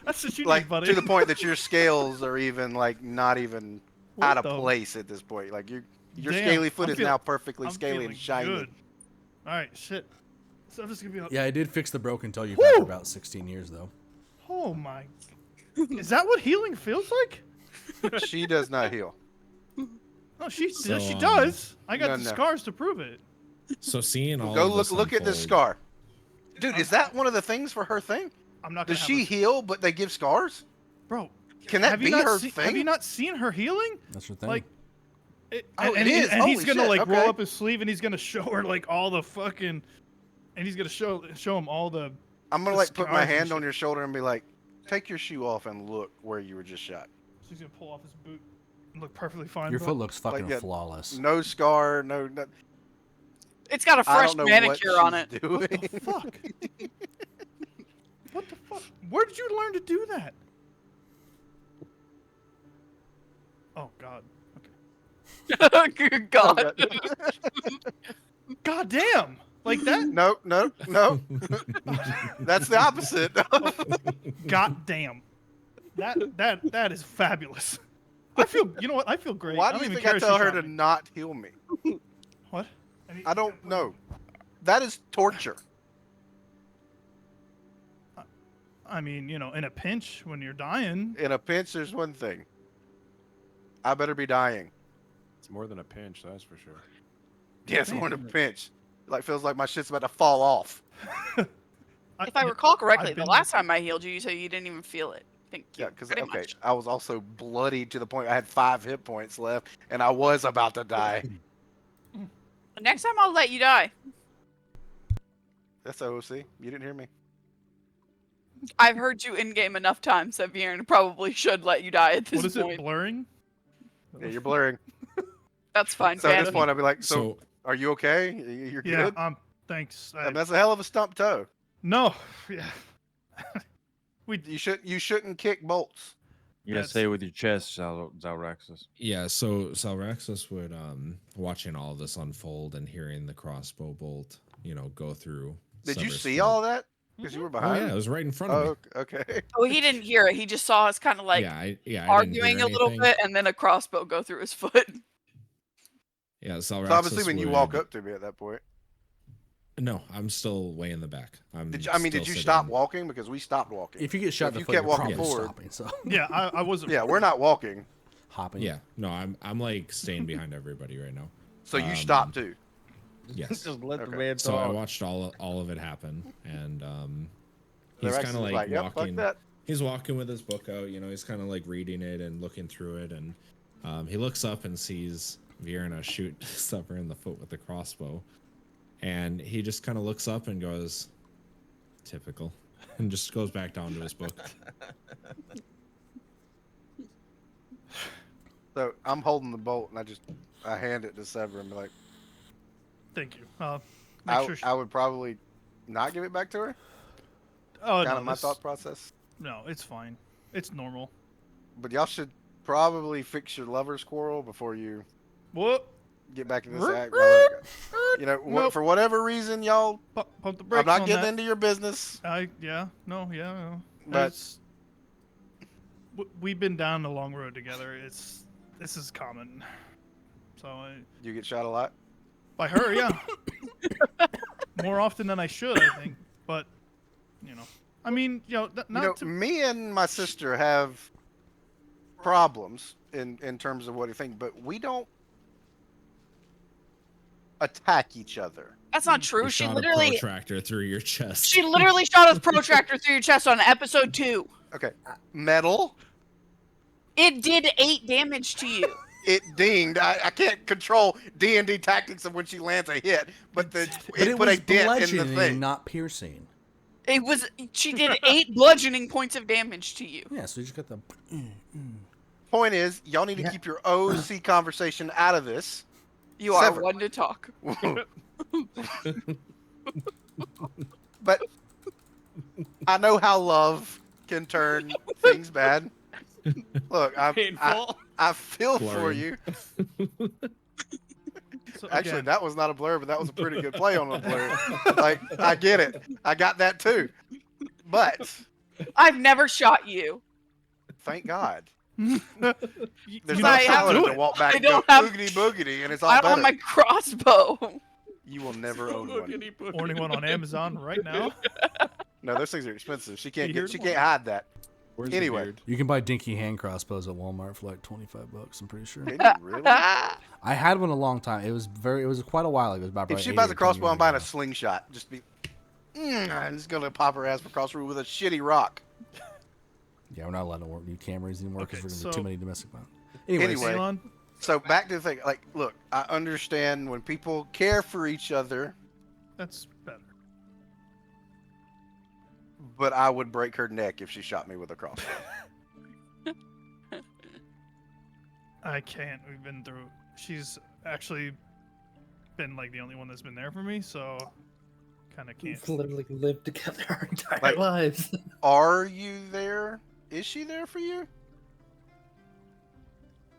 That's what you Like need, buddy. to the point that your scales are even like not even What out of the- place at this point. Like your Damn, scaly foot I'm is feel- now perfectly I'm scaly feeling and shiny. good. All right, shit. So I'm just gonna be like, Yeah, I did fix the broken toe you've had for Woo! about 16 years though. oh my. Is that what healing feels like? She does not heal. No, she So, she does. I got no, the no. scars to prove it. So seeing all Go of this look at this unfold- scar. Dude, is that one of the things for her thing? I'm not. Does Gonna she have heal but they give scars? bro? Can that Have be you not her seen? thing? Have you not seen her healing? That's your thing. Like, Oh, and, it is. and he's Holy gonna shit, like okay. roll up his sleeve and he's gonna show her like all the fucking, and he's gonna show him all the. I'm gonna the like put my scars and hand on shit. your shoulder and be like, take your shoe off and look where you were just shot. So he's gonna pull off his boot and look perfectly fine. your bro. foot looks fucking yeah, flawless. No scar, no. It's got a I fresh don't know manicure what on she's it. doing. What the fuck? What the fuck? Where did you learn to do that? Oh God. Okay. Good God. God damn! Like that? No. That's the opposite. God damn. That is fabulous. I feel. You know what? I feel great. Why I do don't you even think care I if she tell her shot to me. not heal me? What? I don't know. That is torture. I mean, you know, in a pinch when you're dying. In a pinch, there's one thing. I better be dying. It's more than a pinch, that's for sure. Yeah, it's more than a pinch. Like feels like my shit's about to fall off. If I recall correctly, I've the been- last time I healed you, you said you didn't even feel it. Thank you. Yeah, because Pretty okay, much. I was also bloody to the point I had 5 hit points left, and I was about to die. Next time I'll let you die. That's OOC. You didn't hear me. I've heard you in game enough times that Viren probably should let you die at this What is point. it? Blurring? Yeah, you're blurring. That's fine. So at ban this me. point, I'd be like, so, So are you okay? You're Yeah. good? Thanks. And that's a hell of a stump toe. No. Yeah. You shouldn't kick bolts. You gotta That's- stay with your chest, Zalraxis. yeah, so Salraxis would watching all of this unfold and hearing the crossbow bolt, go through. Did you Sever's see foot. all that? Because you were Oh behind. yeah, it was right in front of me. Oh, okay. Oh, he didn't hear it. He just saw us kind of like I didn't arguing hear a little anything. bit, and then a crossbow go through his foot. Yeah, So I'm Salraxis assuming you walk would- up to me at that point. No, I'm still way in the back. Did still you stop sitting- walking? Because we stopped walking. If you get shot if in the you foot, kept you're walking probably forward- stopping. So Yeah, I wasn't. Yeah, we're not walking. hopping. Yeah, no, I'm like staying behind everybody right now. So you stopped too. Yes. Just let the Okay. man So I talk. watched all of it happen, and The he's Rex kind of is like yep, fuck walking. that. He's walking with his book out. He's kind of like reading it and looking through it, and he looks up and sees Vierna shoot Supper in the foot with the crossbow, and he just kind of looks up and goes, "Typical," and just goes back down to his book. So I'm holding the bolt and I hand it to Sever and be like, Thank you. Make sure. I would probably not give it back to her. Oh Kind no, of my this- thought process. no, it's fine. It's normal. But y'all should probably fix your lover's quarrel before you What? get back in this act. Brother. Nope. For whatever reason, y'all. Pump the brakes I'm not on getting that. into your business. No. But- It's- we've been down the long road together. This is common. So You get shot a lot. by her, yeah. More often than I should, I think. But I mean, not to. Me and my sister have problems in terms of what you think, but we don't attack each other. That's not true. You She shot a literally protractor through your chest. shot a protractor through your chest on episode 2. Okay, metal. It did 8 damage to you. It dinged. I can't control D&D tactics of when she lands a hit, but But it put a was dent in the bludgeoning, thing. not piercing. She did 8 bludgeoning points of damage to you. Yeah, so you just got the. Point is, y'all need to keep your OC conversation out of this. You are Sever. one to talk. But I know how love can turn things bad. Look, I feel for Blurry. you. So Actually, again, that was not a blur, but that was a pretty good play on a blur. Like, I get it. I got that too. But I've never shot you. thank God. you There's know no I have paladin do to it. walk back I and go don't have- boogity boogity, and it's all I don't better. have my crossbow. You will never own one. Ordering one on Amazon right now. No, those things are expensive. She can't You hear she them can't hide that. Where's Anyway. the beard? You can buy dinky hand crossbows at Walmart for like $25. I'm pretty sure. Can you really? I had one a long time. It was quite a while ago. It was about If probably she 8 buys or a 10 crossbow, years I'm buying a ago. slingshot. Just be. I'm just gonna pop her ass across the room with a shitty rock. Yeah, we're not allowed to work new cameras anymore because Okay, we're gonna be so- too many domestic violence. Anyways, Anyway. Elon, So back to the thing. Like, look, I understand when people care for each other, that's better. but I would break her neck if she shot me with a crossbow. I can't. We've been through. She's actually been like the only one that's been there for me, so kind of can't. We've literally lived together our entire Like- lives. Are you there? Is she there for you?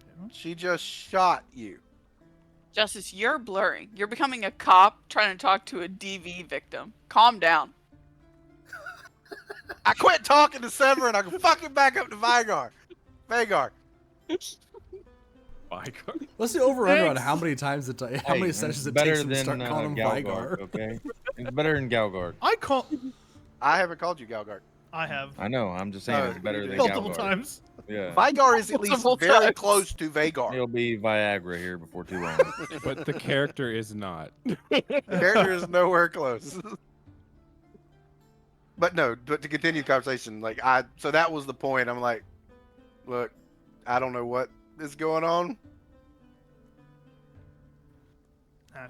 Yeah. She just shot you. Justice, you're blurring. You're becoming a cop trying to talk to a DV victim. Calm down. I quit talking to Sever and I can fucking back up to Vagar. let's do over under on Thanks. how many times how many sessions it better takes him to than start calling him Vygar. okay? It's better than Galgard. I haven't called you Galgard. I have I know. I'm just saying Oh, it's better you than did. multiple Galgard. times. Yeah. Vygar is at least Multiple very times. close to Vagar. It'll be Viagra here before too long. But the character is not. Character is nowhere close. But to continue the conversation, so that was the point. I'm like, look, I don't know what is going on.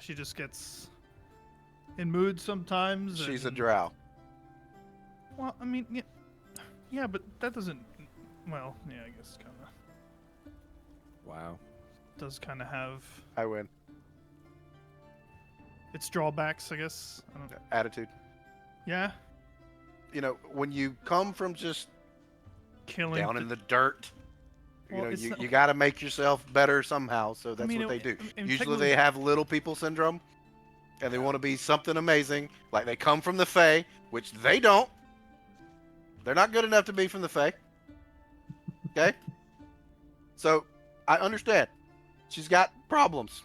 She just gets in mood sometimes. She's a and- drow. Well, I mean, yeah, but that doesn't. Well, yeah, I guess kind of Wow. does kind of have I win. its drawbacks, I guess. I don't. Attitude. Yeah, When you come from just killing. down in the dirt, Well, it's not- you got to make yourself better somehow. So that's mean, what they do. Usually technically- they have little people syndrome, and they want to be something amazing. Like they come from the Fae, which they don't. They're not good enough to be from the Fae. Okay? So I understand. She's got problems.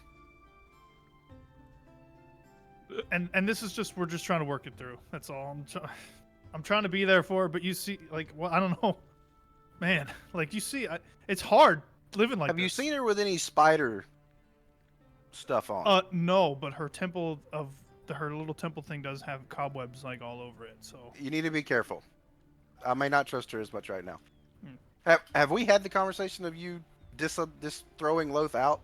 and this is just we're just trying to work it through. That's all. I'm trying to be there for her, but you see, like, well, I don't know, man. Like you see, it's hard living like Have you this. seen her with any spider stuff on? No, but her her little temple thing does have cobwebs like all over it. So You need to be careful. I may not trust her as much right now. Hmm. Have we had the conversation of you throwing Loth out?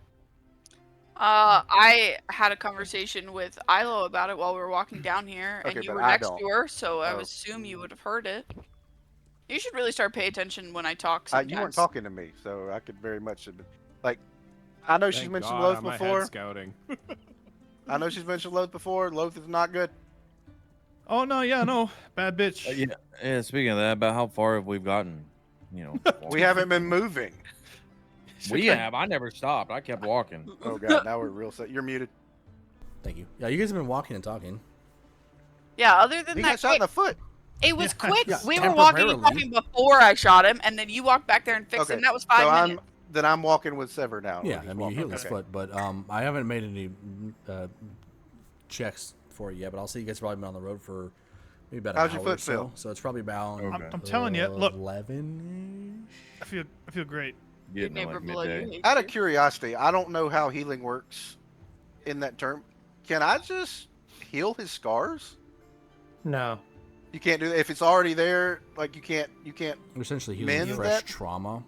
I had a conversation with Ilo about it while we were walking down here, and Okay, you but were I next don't. to her, so I Oh. would assume you would have heard it. You should really start paying attention when I talk sometimes. You weren't talking to me, so I could very much have been. Like, I know she's Thank mentioned God Loth I'm ahead before. scouting. I know she's mentioned Loth before. Loth is not good. oh no, yeah, no, bad bitch. Yeah. Speaking of that, about how far have we gotten? You know, We haven't been moving. we have. I never stopped. I kept walking. Oh god, now we're real set. You're muted. Thank you. Yeah, you guys have been walking and talking. Yeah, other than He that, got shot in the foot. it was Yeah, quick. yeah, We were walking and temporarily. talking before I shot him, and then you walked back there and fixed Okay, him. That was 5 minutes. I'm walking with Sever now. Yeah, He's I mean, you walking. healed his Okay. foot, but I haven't made any checks for it yet. But I'll say you guys have probably been on the road for maybe about an How's hour your foot or so. feel? So it's probably about Okay. I'm telling you, look, 11-ish. I feel great. Your Getting to, neighbor like below you midday. hates Out of you. curiosity, I don't know how healing works in that term. Can I just heal his scars? No. You can't do that if it's already there. Like you can't. You're essentially healing Mend fresh that? trauma.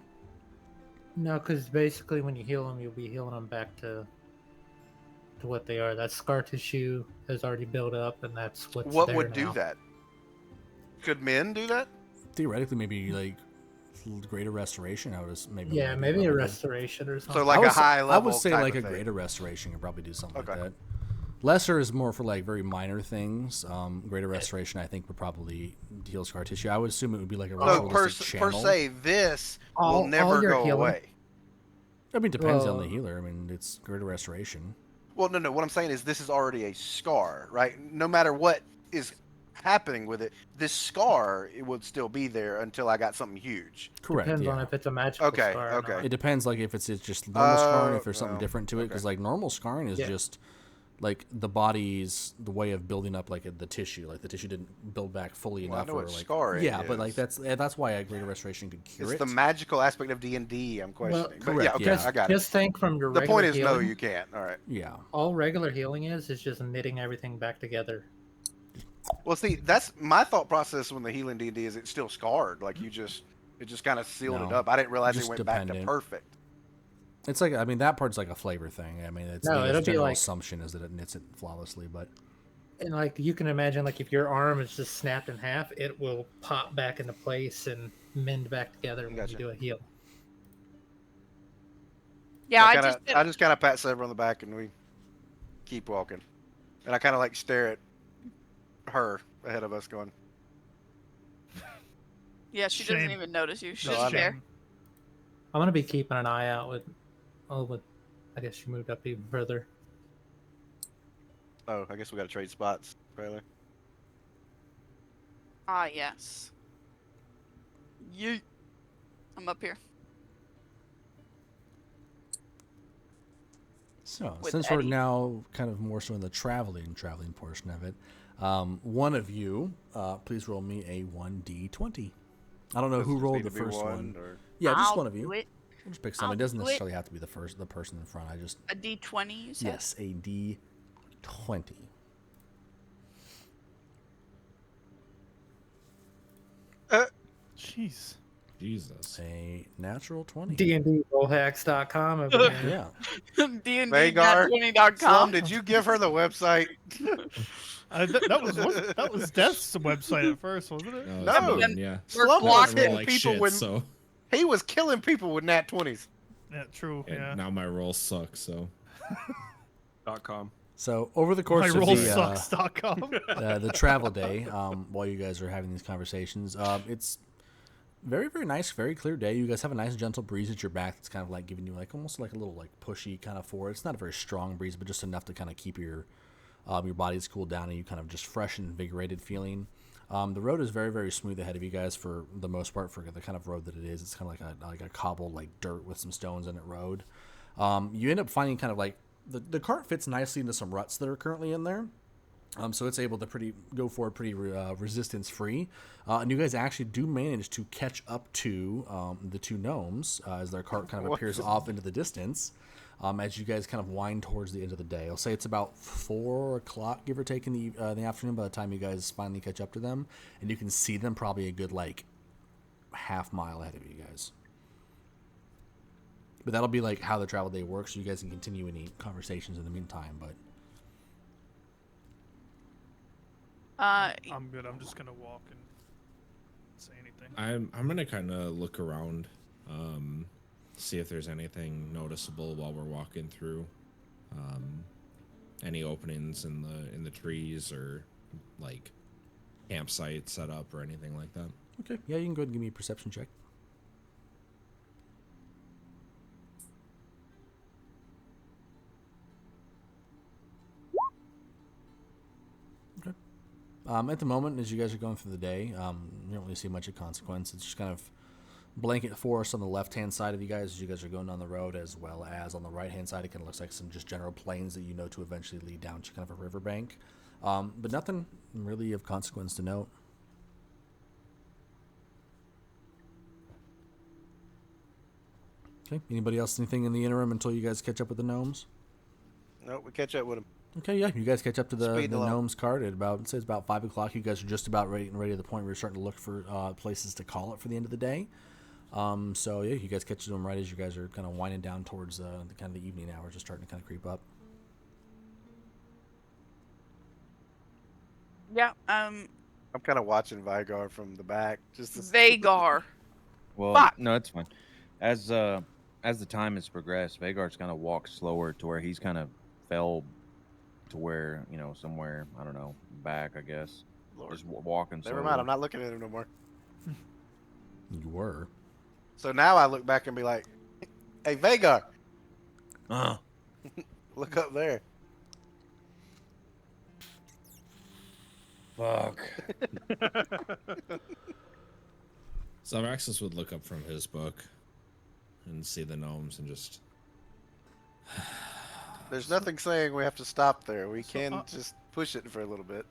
No, because basically when you heal them, you'll be healing them back to what they are. That scar tissue has already built up, and that's what's What there would now. do that? Could men do that? Theoretically, maybe like greater restoration. I would maybe. Yeah, would be maybe what a I would do. restoration or something. So like I would a say- high level. I would say type like of a thing. greater restoration could probably do something Okay. like that. Lesser is more for like very minor things. Greater restoration, I think, would probably heal scar tissue. I would assume it would be like a So ritualistic per channel. se, this will All never your go healing- away. I mean, it depends on the Well- healer. I mean, it's greater restoration. Well, no. What I'm saying is this is already a scar, right? No matter what is happening with it, this scar it would still be there until I got something huge. Correct. Depends yeah. on if it's a magical Okay, scar. Or okay. not. It depends, like if it's just normal scarring, if there's something Oh, different to it. okay. Because like normal scarring is Yeah. just like the body's the way of building up like the tissue. Like the tissue didn't build back fully Well, I enough. know or what like scarring yeah, but like is. that's why a greater restoration could cure It's it. the magical aspect of D&D I'm questioning. But correct, yeah, okay, yeah. I got it. Just think from your The regular point is, no, healing, you can't. All right. yeah. all regular healing is just knitting everything back together. Well, see, that's my thought process when the healing D&D is it's still scarred. Like it just kind of sealed it No, up. I didn't realize it just went back to dependent. perfect. It's like I mean that part's like a flavor thing. I mean it's No, the it'll be general like- assumption is that it knits it flawlessly, but And like you can imagine, like if your arm is just snapped in half, it will pop back into place and mend back together when Gotcha. you do a heal. Yeah, I I just kind of pat Sever on the back and we keep walking. And I kind of like stare at her ahead of us going, yeah, she doesn't Shame. even notice you. She No, doesn't I know. care. I'm gonna be keeping an eye out with. I guess you moved up even further. oh, I guess we got to trade spots, Bailey. Ah, yes. Yeet. I'm up here. so With since we're Eddie. now kind of more so in the traveling portion of it, one of you please roll me a 1d20. I don't know Does it who just rolled need the to be first one. or- Yeah, just I'll one of you. do it. We'll just pick somebody. It I'll doesn't do it. necessarily have to be the person in front. I just A D20, you said? yes, a d20. Jeez. Jesus. A natural 20. DndRollhacks.com. over here. Yeah. Vagar, Slum, D&D.20.com. did you give her the website? That was Death's website at first, wasn't it? No. it's then- yeah. We're Slum was blocking hitting Like people shit, with so he was killing people with nat 20s. Yeah, true. and Yeah. now my rolls suck. So .com. So over the course of MyRollSucks.com. the travel day, while you guys are having these conversations, it's very, very nice, very clear day. You guys have a nice gentle breeze at your back that's kind of like giving you like almost like a little like pushy kind of forward. It's not a very strong breeze, but just enough to kind of keep your body's cooled down and you kind of just fresh and invigorated feeling. The road is very, very smooth ahead of you guys for the most part for the kind of road that it is. It's kind of like a cobbled like dirt with some stones in it road. You end up finding kind of like the cart fits nicely into some ruts that are currently in there. So it's able to go forward pretty resistance free, and you guys actually do manage to catch up to the two gnomes as their cart kind of What appears the- off into the distance. As you guys kind of wind towards the end of the day, I'll say it's about 4 o'clock, give or take, in the afternoon. By the time you guys finally catch up to them, and you can see them probably a good like half mile ahead of you guys. But that'll be like how the travel day works. So you guys can continue any conversations in the meantime. But I'm good. I'm just gonna walk and say anything. I'm gonna kind of look around, see if there's anything noticeable while we're walking through. Any openings in the trees or like campsite set up or anything like that. okay, yeah, you can go ahead and give me a perception check. Okay. At the moment, as you guys are going through the day, you don't really see much of consequence. It's just kind of blanket forest on the left-hand side of you guys as you guys are going down the road, as well as on the right-hand side, it kind of looks like some just general plains that you know to eventually lead down to kind of a riverbank. But nothing really of consequence to note. Okay, anybody else anything in the interim until you guys catch up with the gnomes? Nope, we catch up with him. Okay, yeah, you guys catch up to the Speeding along. gnomes cart at about, it says about 5 o'clock. You guys are just about ready to the point where you're starting to look for places to call it for the end of the day. So yeah, you guys catch them right as you guys are kind of winding down towards the kind of the evening hours, just starting to kind of creep up. Yeah. I'm kind of watching Vigar from the back, just to Vagar. Well, Fuck. no, it's fine. As the time has progressed, Vagar's kind of walked slower to where he's kind of fell to where, you know, somewhere, I don't know, back, I guess. Lord. Just walking Never slower. mind, I'm not looking at him no more. You were. So now I look back and be like, "Hey, Vagar, Uh, look up there." fuck. So Araxis would look up from his book and see the gnomes and just There's nothing saying we have to stop there. We So, can just push it for a little bit.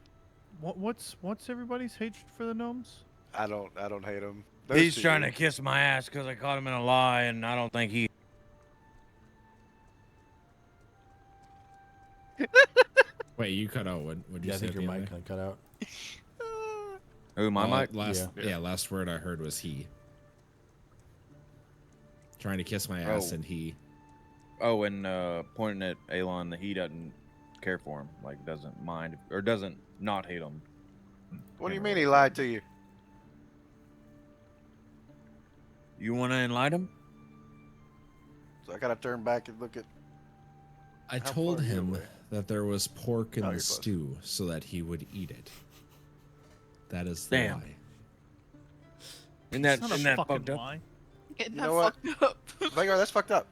What's everybody's hatred for the gnomes? I don't hate them. He's trying to kiss my ass because I caught him in a lie, and I don't think he. wait. You cut out. What did you Yeah, I say? think at your the end mic kind of cut out. Who, my there? mic? Last, Yeah. last word I heard was he. Trying to kiss my ass Oh. and he. Oh, and pointing at Elon that he doesn't care for him, like doesn't mind or doesn't not hate him. What do you Can't mean remember he what lied to you? You want to enlighten him? So I gotta turn back and look at. I How told far are you him away? that there was pork in Oh, the you're close. stew so that he would eat it. That is the Damn. lie. Isn't It's that, not isn't a that fucking fucked up? lie. Getting You that know what? fucked up. Vagar, that's fucked up.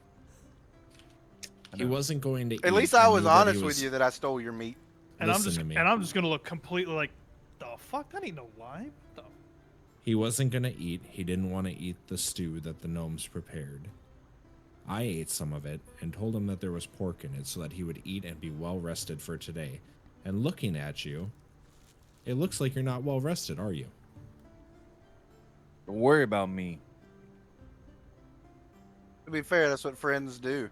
He wasn't going to eat. At least I knew was that he honest was- with you that I stole your meat. And I'm Listen just to me. gonna look completely like, the fuck? That ain't no lie. What the He wasn't going to eat. He didn't want to eat the stew that the gnomes prepared. I ate some of it and told him that there was pork in it so that he would eat and be well rested for today. And looking at you, it looks like you're not well rested, are you? Don't worry about me. To be fair, that's what friends do.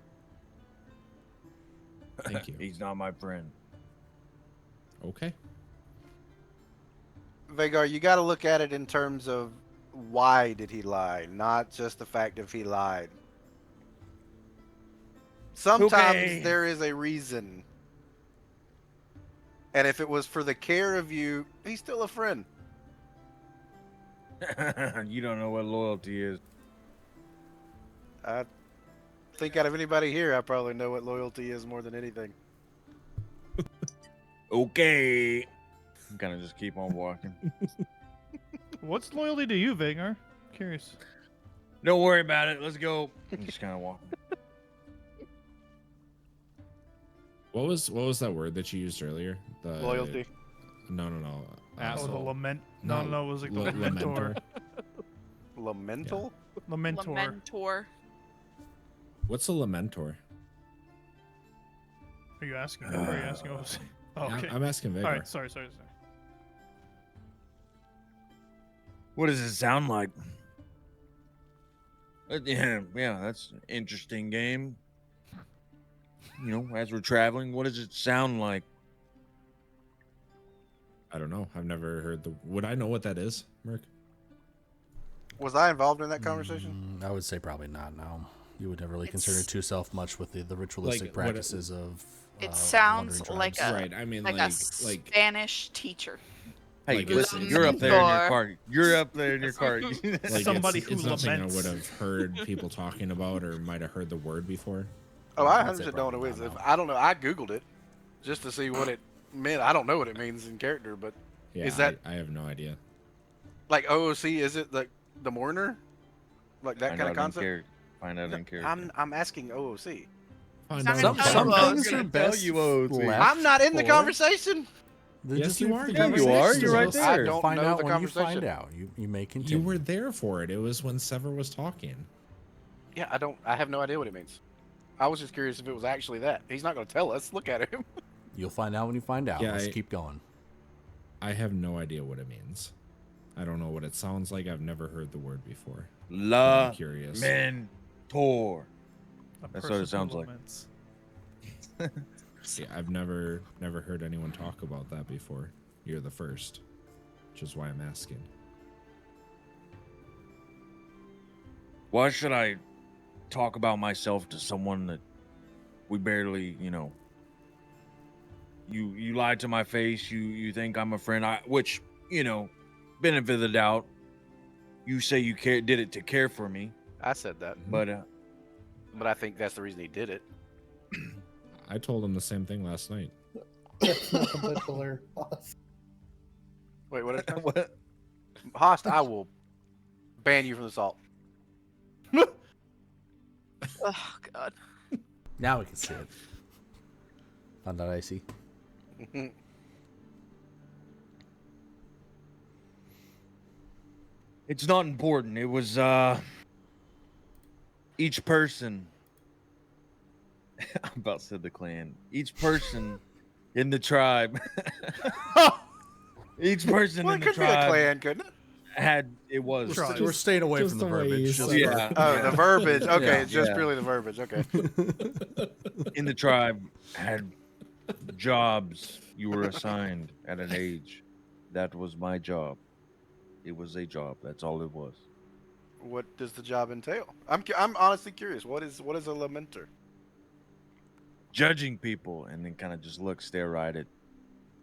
Thank you. He's not my friend. Okay. Vagar, you got to look at it in terms of why did he lie, not just the fact if he lied. Sometimes Okay. there is a reason. And if it was for the care of you, he's still a friend. You don't know what loyalty is. I think out of anybody here, I probably know what loyalty is more than anything. Okay. Kind of just keep on walking. What's loyalty to you, Vagar? Curious. Don't worry about it. Let's go. I'm just kind of walking. What was that word that you used earlier? The Loyalty. No. Oh, the Asshole. lament. No, No, it was like the la- lamentor. Lamental? Lamentor. Lamentor. What's a lamentor? Are you asking? Or are you asking what was Oh, Yeah, okay. I'm asking Vigor. All right. Sorry. What does it sound like? Yeah, that's an interesting game. You know, as we're traveling, what does it sound like? I don't know. I've never heard the. Would I know what that is, Merc? Was I involved in that conversation? I would say probably not. No, you would never really concern It's- yourself much with the ritualistic Like, what it- practices of. It wandering sounds like tribes. a Right. I mean, like a like Spanish teacher. Hey, Like, listen, it's you're up there in your mentor. car. You're up there in your car. like Somebody it's, who it's nothing laments. I would have heard people talking about or might have heard the word before. Oh, I I'd say 100% don't know probably what it not, is. no. I don't know. I googled it just to see what it meant. I don't know what it means in character, but Yeah, Is that- I have no idea. like OOC, is it like the mourner, like that Find kind out of in concept? character. Find out in character. I'm asking OOC. Find not out gonna in tell you Some what. character. things are gonna tell best you what it's- left I'm not in the for- conversation. Then Yes, just you leave are. the Yeah, you conversation are. to You're right us. there. I don't Find know out the when you find conversation. out. You may continue. You were there for it. It was when Sever was talking. Yeah, I have no idea what it means. I was just curious if it was actually that. He's not going to tell us. Look at him. You'll find out when you find out. Yeah, Let's I- keep going. I have no idea what it means. I don't know what it sounds like. I've never heard the word before. But La I'm curious. mentor. A That's what it person who sounds like. laments. Yeah, I've never heard anyone talk about that before. You're the first, which is why I'm asking. Why should I talk about myself to someone that we barely, you lied to my face, you think I'm a friend, which, benefit of the doubt, you say you did it to care for me, I said that, but I think that's the reason he did it. I told him the same thing last night. That's nothing but hilarious. Wait, what? Did I- what? Host, I will ban you from the salt. Oh God. Now we can see it. Found out icy. It's not important. It was each person. I about said the clan. Each person in the tribe. Each person Well, in it the could be a tribe clan, couldn't it? had it was. Tribe. We're staying away just from the the way you verbiage. said it. Yeah. Oh, the verbiage. Okay, Yeah. it's just Yeah. purely the verbiage. Okay. In the tribe had jobs you were assigned at an age. That was my job. It was a job. That's all it was. What does the job entail? I'm honestly curious. What is a lamenter? Judging people and then kind of just stare right at.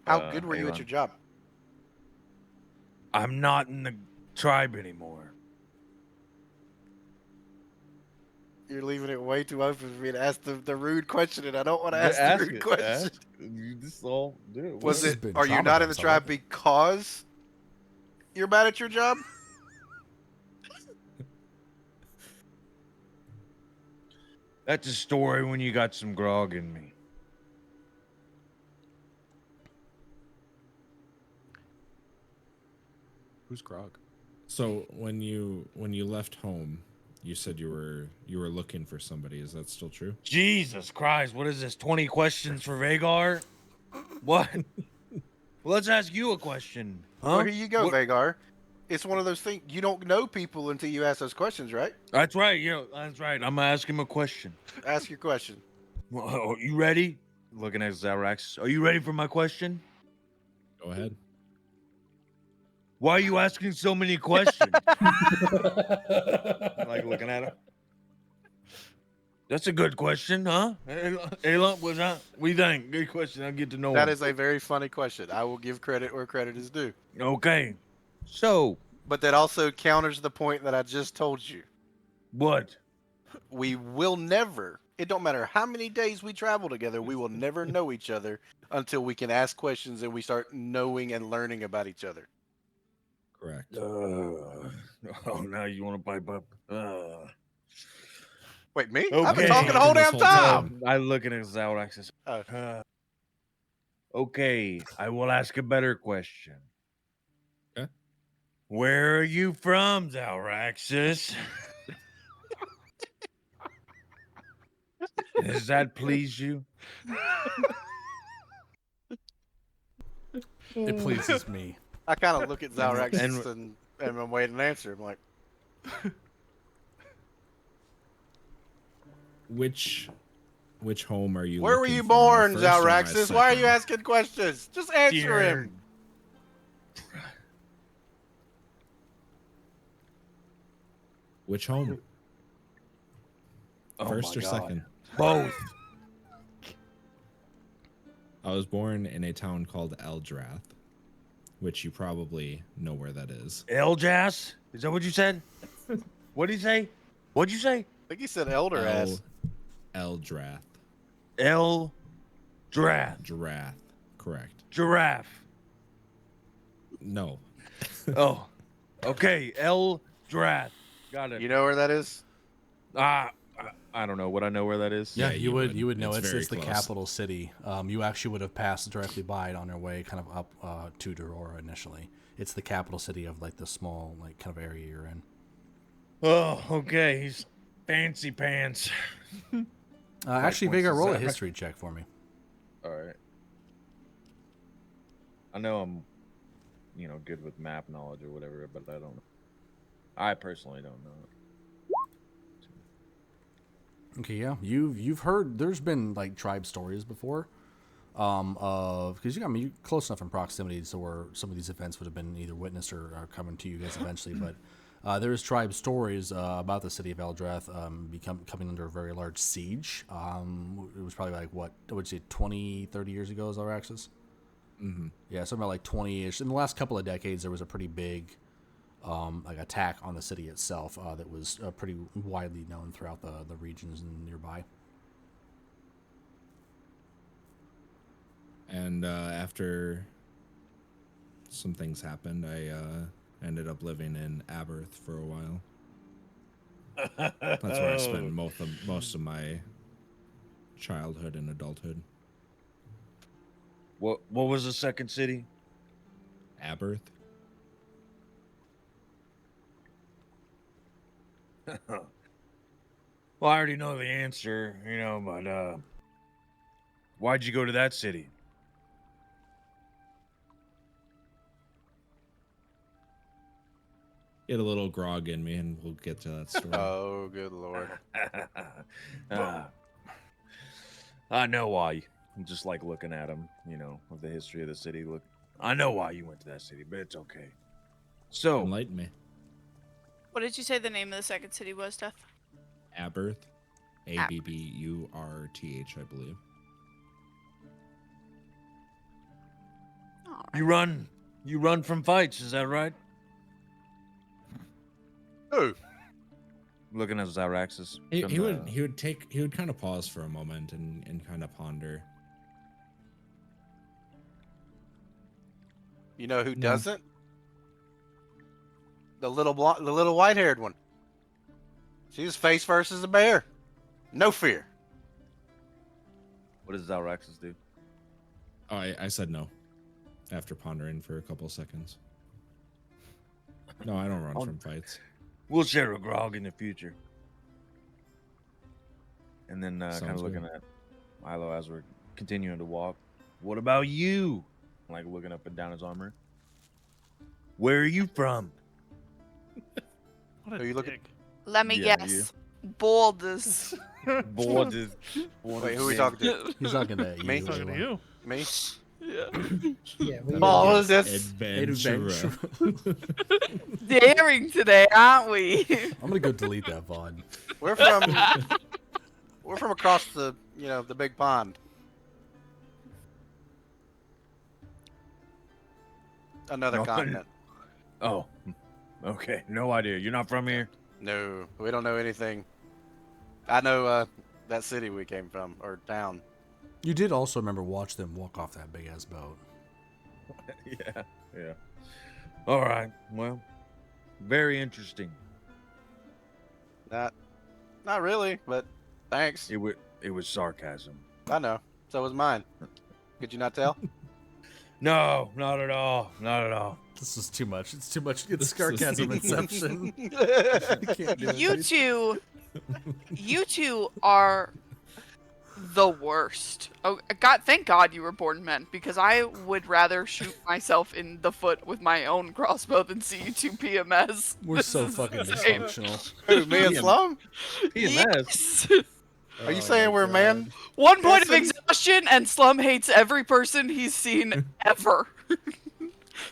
How good were you at Aaron. your job? I'm not in the tribe anymore. You're leaving it way too open for me to ask the rude question, and I don't want to ask the rude question. This all do it. Was This has it? been Are you not in the traumatized, I tribe love it. because you're bad at your job? That's a story when you got some grog in me. Who's Grog? So when you left home, you said you were looking for somebody. Is that still true? Jesus Christ, what is this? 20 questions for Vagar? What? Well, let's ask you a question. Huh? Well, here you go, What- Vagar. It's one of those things you don't know people until you ask those questions, right? That's right. That's right. I'm gonna ask him a question. Ask your question. Well, are you ready? Looking at Zarax. Are you ready for my question? Go ahead. Why are you asking so many questions? Like looking at him. That's a good question, huh? Ayla, what's that? What do you think? Good question. I'll get to know That him. is a very funny question. I will give credit where credit is due. Okay. So, But that also counters the point that I just told you. what? We will never, it don't matter how many days we travel together, we will never know each other until we can ask questions and we start knowing and learning about each other. Correct. Oh, now you want to pipe up? Wait, me? I've been Okay. talking the whole This damn whole time. I look at Zarax. Oh. Okay, I will ask a better question. Okay. Where are you from, Zalraxis? Does that please you? It pleases me. I kind of look at Zalraxis And- and I'm waiting to answer. I'm like, Which home are you? where were looking you for, my born, first or my Zalraxis? Why are you second? asking questions? Just answer him. Which home? Oh First my or God. second? Both. I was born in a town called Eldrath, which you probably know where that is. Eljas? Is that what you said? What did he say? What'd you say? I think he said elder ass. Eldrath. El Drath. Drath. Correct. Giraffe. No. Oh. Okay. El Drath. Got it. You know where that is? I don't know. Would I know where that is? Yeah, Yeah, you would know. It's It's, very it's the close. capital city. You actually would have passed directly by it on your way, kind of up to Dorora initially. It's the capital city of like the small like kind of area you're in. Oh, okay. He's fancy pants. Actually, points Vega, to roll a Zach. history check for me. All right. I know I'm, good with map knowledge or whatever, but I don't know. I personally don't know. Okay, yeah, you've heard there's been like tribe stories before, of because you're close enough in proximity to where some of these events would have been either witnessed or coming to you guys eventually. But there's tribe stories about the city of Eldrath coming under a very large siege. It was probably like what I would say 20, 30 years ago, is Zalraxis? Mm-hmm. Yeah, something about like 20-ish. In the last couple of decades, there was a pretty big like attack on the city itself that was pretty widely known throughout the regions nearby. And after some things happened, I ended up living in Aberth for a while. That's where I spent most of my childhood and adulthood. What was the second city? Aberth. Well, I already know the answer, but why'd you go to that city? Get a little grog in me, and we'll get to that story. Oh, good lord. I know why. I'm just like looking at him, of the history of the city. Look, I know why you went to that city, but it's okay. So, Enlighten me. What did you say the name of the second city was, Steph? Aberth. Abburth, I believe. All right. you run from fights, is that right? Oh, Looking at Zalraxis. He from would kind of pause for a moment and kind of ponder. you know who No. doesn't? The little white-haired one. She's face versus a bear. No fear. What does Zalraxis do? Oh, I said no. After pondering for a couple seconds. No, I don't run from fights. We'll share a grog in the future. And then kind Sounds of looking good. at Milo as we're continuing to walk. What about you? Like looking up and down his armor. Where are you from? What Are a you looking- dick. Let me Yeah, guess. Baldus. Borders. Wait, who are we talking to? He's talking to you. Me? Talking to you. Me? Yeah, we Baldus. Adventurer. Daring today, aren't we? I'm gonna go delete that VOD. We're from across the big pond. Another No. continent. Oh, okay. No idea. You're not from here? No, we don't know anything. I know that city we came from, or town. You did also remember watch them walk off that big ass boat. Yeah. All right. Well, very interesting. Not really, but thanks. It was sarcasm. I know. So was mine. Could you not tell? No, not at all. Not at all. This is too much. It's too much. It's This is- sarcasm inception. I can't do it. You two are the worst. Oh God! Thank God you were born men, because I would rather shoot myself in the foot with my own crossbow than see you two PMS. We're This so is fucking insane. dysfunctional. Who, me and PM. Slum? Yes. Are you saying we're men? 1 point of Listen. exhaustion, and Slum hates every person he's seen ever.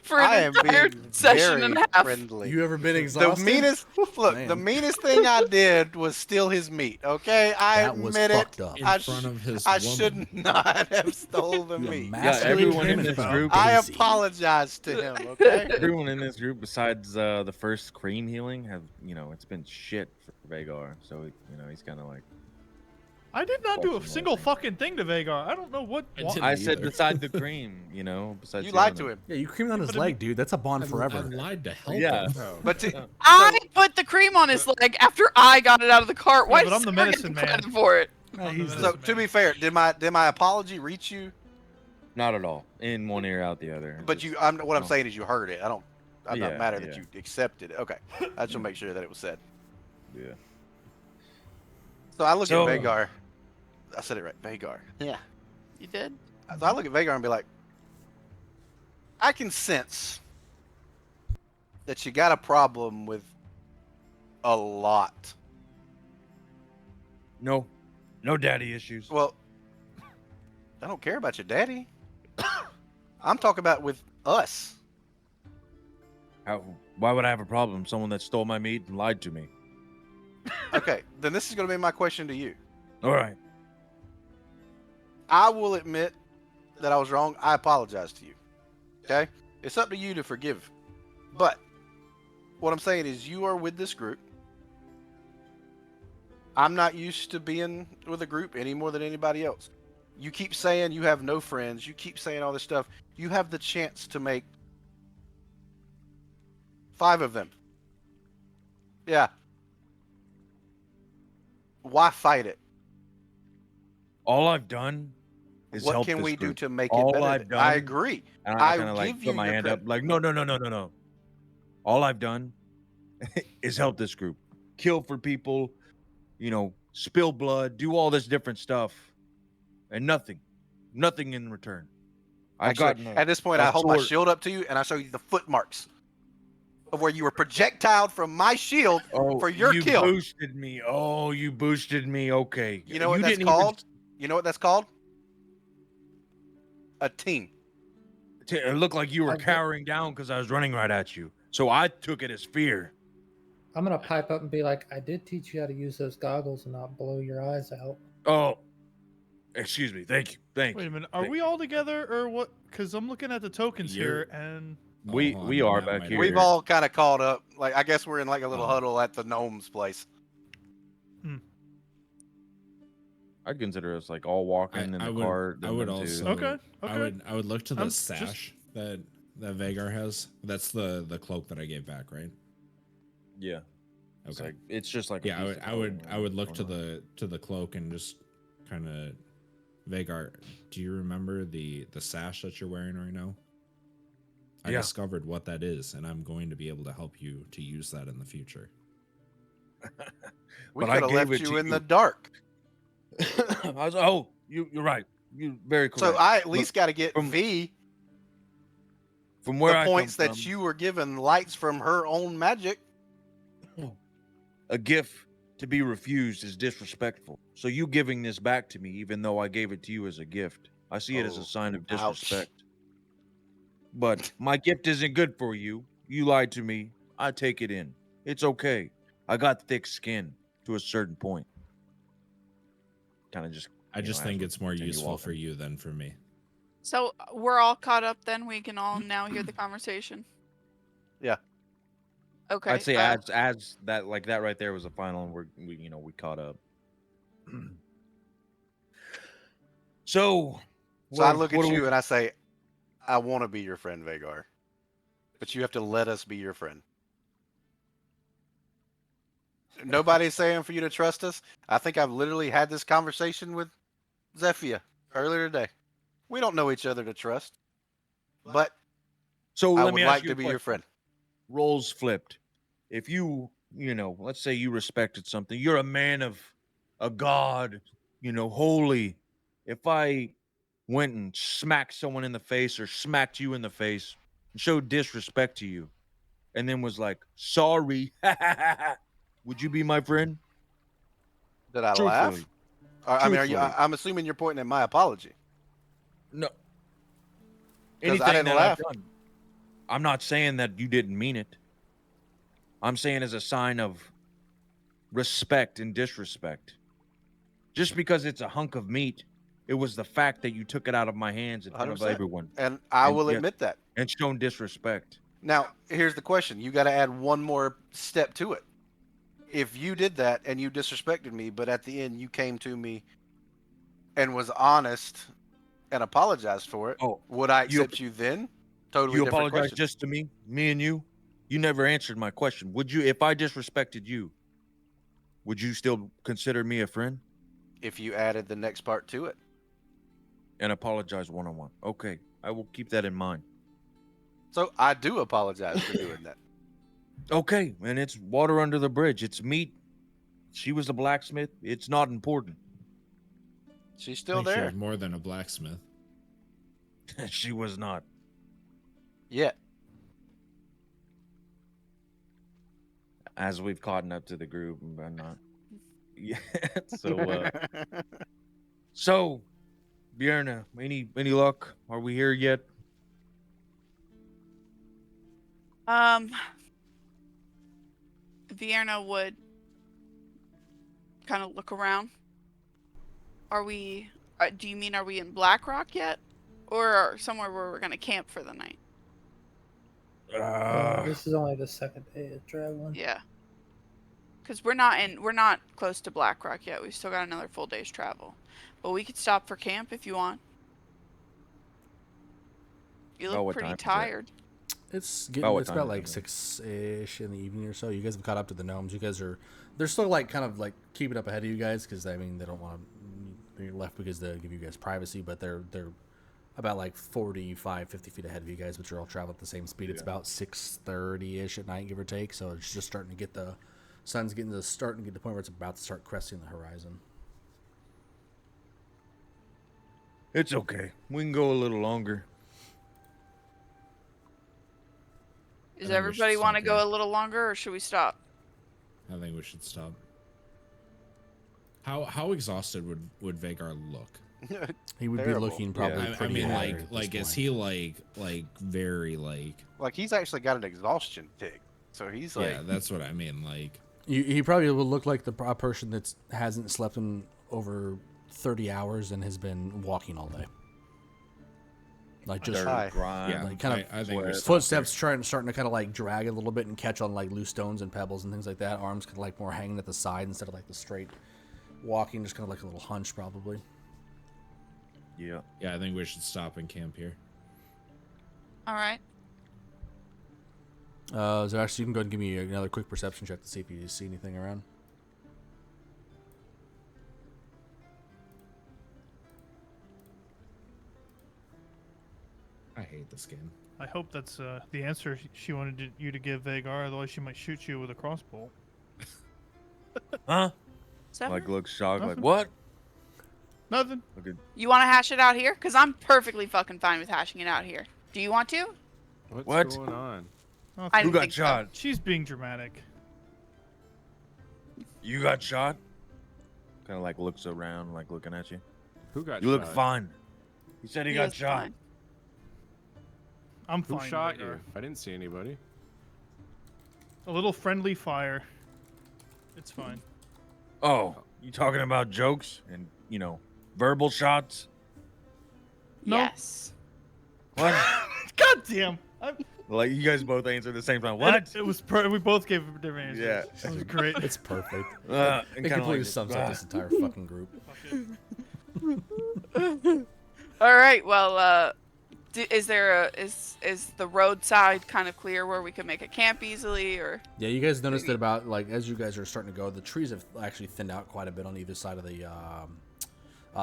For I an am entire being session very and a half. friendly. You ever been The exhausted? meanest look, the Man. meanest thing I did was steal his meat. Okay, I That was admit it. fucked up. In I front of his I woman. should not have stole the You meat. emasculated everyone him in in this front group- of I Daisy. apologize to him. Okay. Everyone in this group, besides the first cream healing, have it's been shit for Vagar. So he's kind of like. I did not do a Watching single everything. fucking thing to Vagar. I don't know what. I why- didn't I said either. beside the cream, besides You the lied other- to him. Yeah, you creamed on his But I leg, dude. That's a bond I forever. lied to help Yeah. him. But to, I put the cream on his leg after I got it out of the cart. Why Yeah, but does I'm the Sarah get medicine man. credit for it? He's so to be fair, did my apology reach you? Not at all. In one ear, out the other. But Just- what I'm no. saying is you heard it. I'm not Yeah, matter that yeah. you accepted it. Okay, I just want to make sure that it was said. Yeah. So I look So- at Vagar. I said it right, Vagar. Yeah. You did? So I look at Vagar and be like, I can sense that you got a problem with a lot. No daddy issues. Well, I don't care about your daddy. I'm talking about with us. Why would I have a problem? Someone that stole my meat and lied to me. Okay, then this is going to be my question to you. All right. I will admit that I was wrong. I apologize to you. Okay? It's up to you to forgive. But what I'm saying is you are with this group. I'm not used to being with a group any more than anybody else. You keep saying you have no friends. You keep saying all this stuff. You have the chance to make 5 of them. Yeah. Why fight it? All I've done is What help can this we do group. to make All it better? I've done, I agree. And I I kind of like give put you my your hand up, credit. like, no. All I've done is help this group, kill for people, spill blood, do all this different stuff, and nothing in return. Actually, at this point, I hold my shield up to you and I show you the footmarks of where you were projectiled from my shield for your you kill. boosted me. Oh, you boosted me. Okay. You know what that's didn't even called? You know what that's called? A team. It looked like you were I did- cowering down because I was running right at you. So I took it as fear. I'm gonna pipe up and be like, I did teach you how to use those goggles and not blow your eyes out. Oh, excuse me. Thank you. Wait a minute. Are Thank we all together or what? Because I'm looking at the tokens here and. We Hold we on, are that back might here. We've all kind of caught up. Like, I guess we're in like a little Oh. huddle at the gnome's place. I'd consider us like all walking in I the would- car. I would them two. also. Okay, I okay. would look to the I'm just- sash that Vagar has. That's the cloak that I gave back, right? Yeah. It's Okay. like it's just like a Yeah, piece of I would clothing. look to the cloak and just kind of Vagar. Do you remember the sash that you're wearing right now? I Yeah. discovered what that is, and I'm going to be able to help you to use that in the future. We But I could have gave left it you to in you. the dark. I was you're right. You're very correct. So I at least got to get from V from where the I points come that from, you were given lights from her own magic. a gift to be refused is disrespectful. So you giving this back to me, even though I gave it to you as a gift, I see it as Oh, a sign of ouch. disrespect. But my gift isn't good for you. You lied to me. I take it in. It's okay. I got thick skin to a certain point. Kind of just. I just as think we it's more continue useful for walking. you than for me. So we're all caught up then? We can all now hear the conversation? Yeah. Okay. I'd say as that like that right there was the final, and we caught up. So So I look at you and I say, I want to be your friend, Vagar. But you have to let us be your friend. Nobody's saying for you to trust us. I think I've literally had this conversation with Zephia earlier today. We don't know each other to trust. But So I let would me like ask you to a be your question. friend. Roles flipped. If let's say you respected something, you're a man of a god, holy, if I went and smacked someone in the face or smacked you in the face and showed disrespect to you and then was like, sorry, would you be my friend? Did I Truthfully. laugh? I mean, are you? Truthfully. I'm assuming you're pointing at my apology. No. 'Cause I Anything didn't that laugh. I've done. I'm not saying that you didn't mean it. I'm saying as a sign of respect and disrespect. Just because it's a hunk of meat, it was the fact that you took it out of my hands in front of 100%. everyone And I And will yes. admit that. and shown disrespect. Now, here's the question. You got to add one more step to it. If you did that and you disrespected me, but at the end you came to me and was honest and apologized for it, Oh, would I you- accept you then? Totally You different apologize question. just to me and you? You never answered my question. Would you, if I disrespected you, would you still consider me a friend If you added the next part to it. and apologize one-on-one? Okay, I will keep that in mind. So I do apologize for doing that. Okay, and it's water under the bridge. It's meat. She was a blacksmith. It's not important. She's I still think she there. was more than a blacksmith. She was not. Yeah. As we've caught up to the group, but not. Yeah. So, Bjorna, any luck? Are we here yet? Vienna would kind of look around. Are we? Do you mean are we in Blackrock yet, or somewhere where we're gonna camp for the night? This is only the second day of traveling. Yeah. Because we're not close to Blackrock yet. We've still got another full day's travel, but we could stop for camp if you want. You About look what pretty time is it? tired. It's About getting. what It's time about is like it? 6-ish in the evening or so. You guys have caught up to the gnomes. You guys are. They're still like kind of like keeping up ahead of you guys because I mean they don't want to be left because they give you guys privacy, but they're about like 45, 50 feet ahead of you guys, but you're all traveling at the same speed. It's about 6:30-ish at night, give or take. So it's just starting to get the sun's starting to get to the point where it's about to start cresting the horizon. It's okay. We can go a little longer. Does think we should everybody want to stop go here. a little longer, or should we stop? I think we should stop. How exhausted would Vagar look? He would Terrible. be looking probably I pretty mean, haggard at this like is point. he like very like? Like he's actually got an exhaustion tick. So he's like, Yeah, that's what I mean. Like, He probably will look like the person that hasn't slept in over 30 hours and has been walking all day. Like just Hi. Grind. yeah, like kind of I think we should stop footsteps starting to kind of like drag a little bit and catch on like loose stones and pebbles and things like that. Arms kind of like more hanging at the side instead of like the straight walking, just kind of like a little hunch probably. Yeah. here. Yeah, I think we should stop and camp here. All right. So actually, you can go ahead and give me another quick perception check to see if you see anything around. I hate this game. I hope that's the answer she wanted you to give Vagar. Otherwise, she might shoot you with a crossbow. Huh? 7? Like look shocked. Like Nothing. what? Nothing. Look at You want to hash it out here? Because I'm perfectly fucking fine with hashing it out here. Do you want to? What's What? going on? Oh, I who didn't got think so. shot? she's being dramatic. You got shot? Kind of like looks around, like looking at you. Who got You look shot? fine. He said he got is shot. fine. I'm Who fine. shot Vagar. you? I didn't see anybody. A little friendly fire. It's fine. Oh, you talking about jokes and verbal shots? No. Yes. What? God damn. Like you guys both answered at the same time. What? It was. We both gave different answers. Yeah. It was great. It's perfect. And It kinda completely like, sums up this entire fucking group. All right. Well, is there is the roadside kind of clear where we could make a camp easily, or? Yeah, you guys noticed that about like as you guys are starting to go, the trees have actually thinned out quite a bit on either side of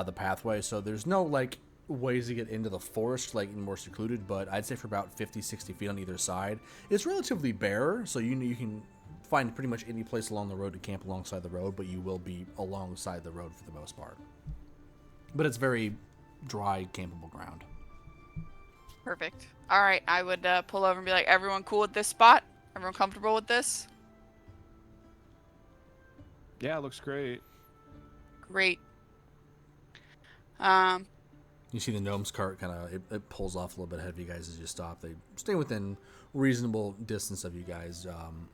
the pathway. So there's no like ways to get into the forest like more secluded, but I'd say for about 50-60 feet on either side, it's relatively bare. So you can find pretty much any place along the road to camp alongside the road, but you will be alongside the road for the most part. but it's very dry, campable ground. Perfect. All right, I would pull over and be like, everyone cool with this spot? Everyone comfortable with this? Yeah, it looks great. Great. You see the gnome's cart kind of it pulls off a little bit ahead of you guys as you stop. They stay within reasonable distance of you guys,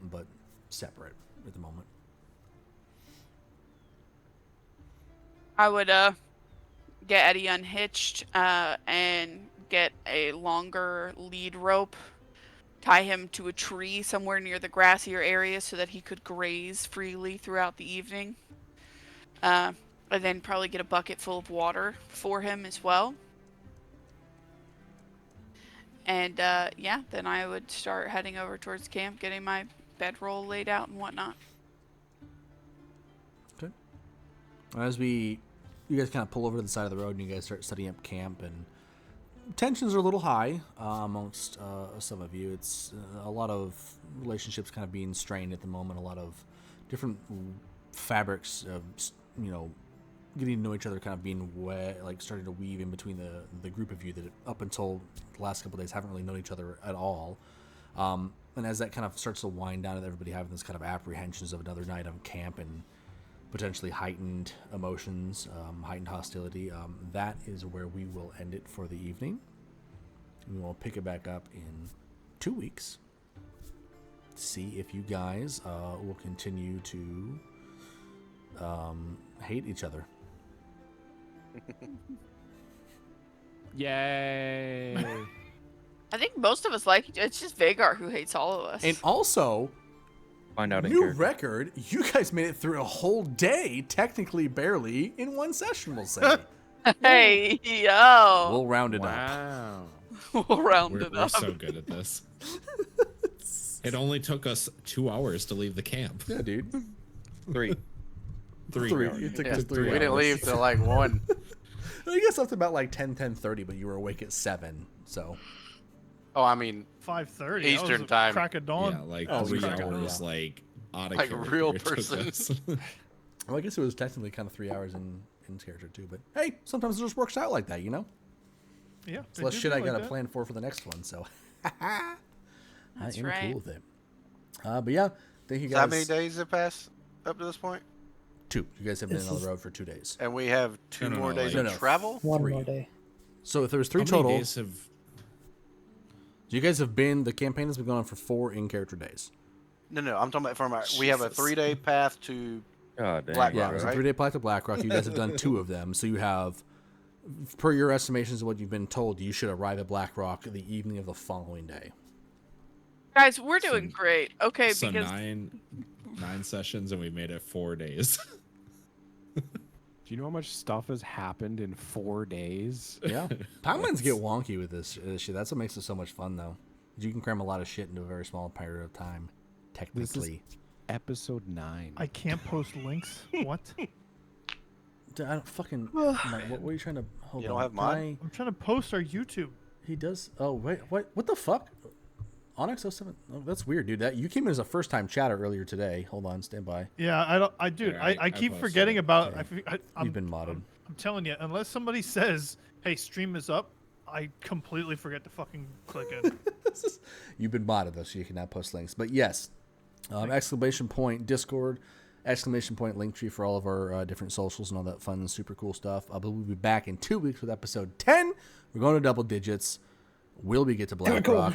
but separate at the moment. I would get Eddie unhitched and get a longer lead rope, tie him to a tree somewhere near the grassier area so that he could graze freely throughout the evening. And then probably get a bucket full of water for him as well. And yeah, then I would start heading over towards camp, getting my bedroll laid out and whatnot. Okay. As you guys kind of pull over to the side of the road and you guys start setting up camp, and tensions are a little high amongst some of you. It's a lot of relationships kind of being strained at the moment. A lot of different fabrics of, getting to know each other kind of being like starting to weave in between the group of you that up until the last couple of days haven't really known each other at all. And as that kind of starts to wind down, and everybody having this kind of apprehensions of another night on camp and potentially heightened emotions, heightened hostility, that is where we will end it for the evening. We will pick it back up in 2 weeks. See if you guys will continue to hate each other. Yay! I think most of us it's just Vagar who hates all of us. And also, Find out in new character. record, you guys made it through a whole day, technically barely, in one session, we'll say. Hey, yo. We'll round it up. Wow. We'll round We're, it we're up. so good at this. It only took us 2 hours to leave the camp. Yeah, dude. 3. 3 Three. hours. It took Yeah, us 3 we hours. didn't leave till like 1. I guess up to about like 10:30, but you were awake at 7, so. Oh, I mean, 5:30. Eastern time. Crack of dawn. Yeah, like Oh, 3 yeah. hours, like out of Like character real it took person. us. Well, I guess it was technically kind of 3 hours in character too, but hey, sometimes it just works out like that, you know? Yeah. It's they less do shit be I like gotta that. plan for the next one, so. I That's am right. cool with it. But yeah, thank you so guys. how many days have passed up to this point? 2. You guys have been This on the is- road for 2 days. And we have 2 No, no, more no, days like- of No. travel? One 3. more day. So if there was 3 How many total, days have you guys have been, the campaign has been going on for 4 in-character days. No, I'm talking about from our. We have a Jesus. 3-day path to. God damn. Black Yeah, Rock, it was a right? 3-day path to Blackrock. You guys have done 2 of them, so you have, per your estimations of what you've been told, you should arrive at Blackrock the evening of the following day. Guys, we're doing So- great. Okay, so because 9 sessions and we made it 4 days. Do you know how much stuff has happened in 4 days? Yeah, timelines get wonky with this shit. That's what makes it so much fun, though. You can cram a lot of shit into a very small period of time. Technically, Episode 9. I can't post links. What? Dude, I don't fucking. what were you trying to? Hold You don't on. have Can mine? I'm trying to post our YouTube. He does. Oh wait, what the fuck? Onyx 07. Oh, that's weird, dude. That you came in as a first-time chatter earlier today. Hold on, stand by. Yeah, I don't. I dude, Yeah, I I keep posted forgetting it. about. Okay. I'm, You've been modded. I'm telling you, unless somebody says, "Hey, stream is up," I completely forget to fucking click it. You've been modded though, so you can now post links. But yes, exclamation point Discord, exclamation point Linktree for all of our different socials and all that fun, super cool stuff. But we'll be back in 2 weeks with episode 10. We're going to double digits. Will we get to Blackrock?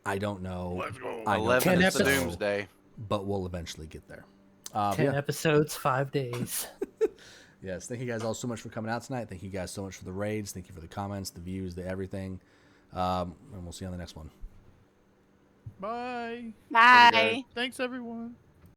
I don't know. Let's go. 11 10 is the episodes. doomsday. But we'll eventually get there. 10 yeah. episodes, 5 days. Yes, thank you guys all so much for coming out tonight. Thank you guys so much for the raids. Thank you for the comments, the views, the everything. And we'll see you on the next one. Bye. bye. Thanks, everyone.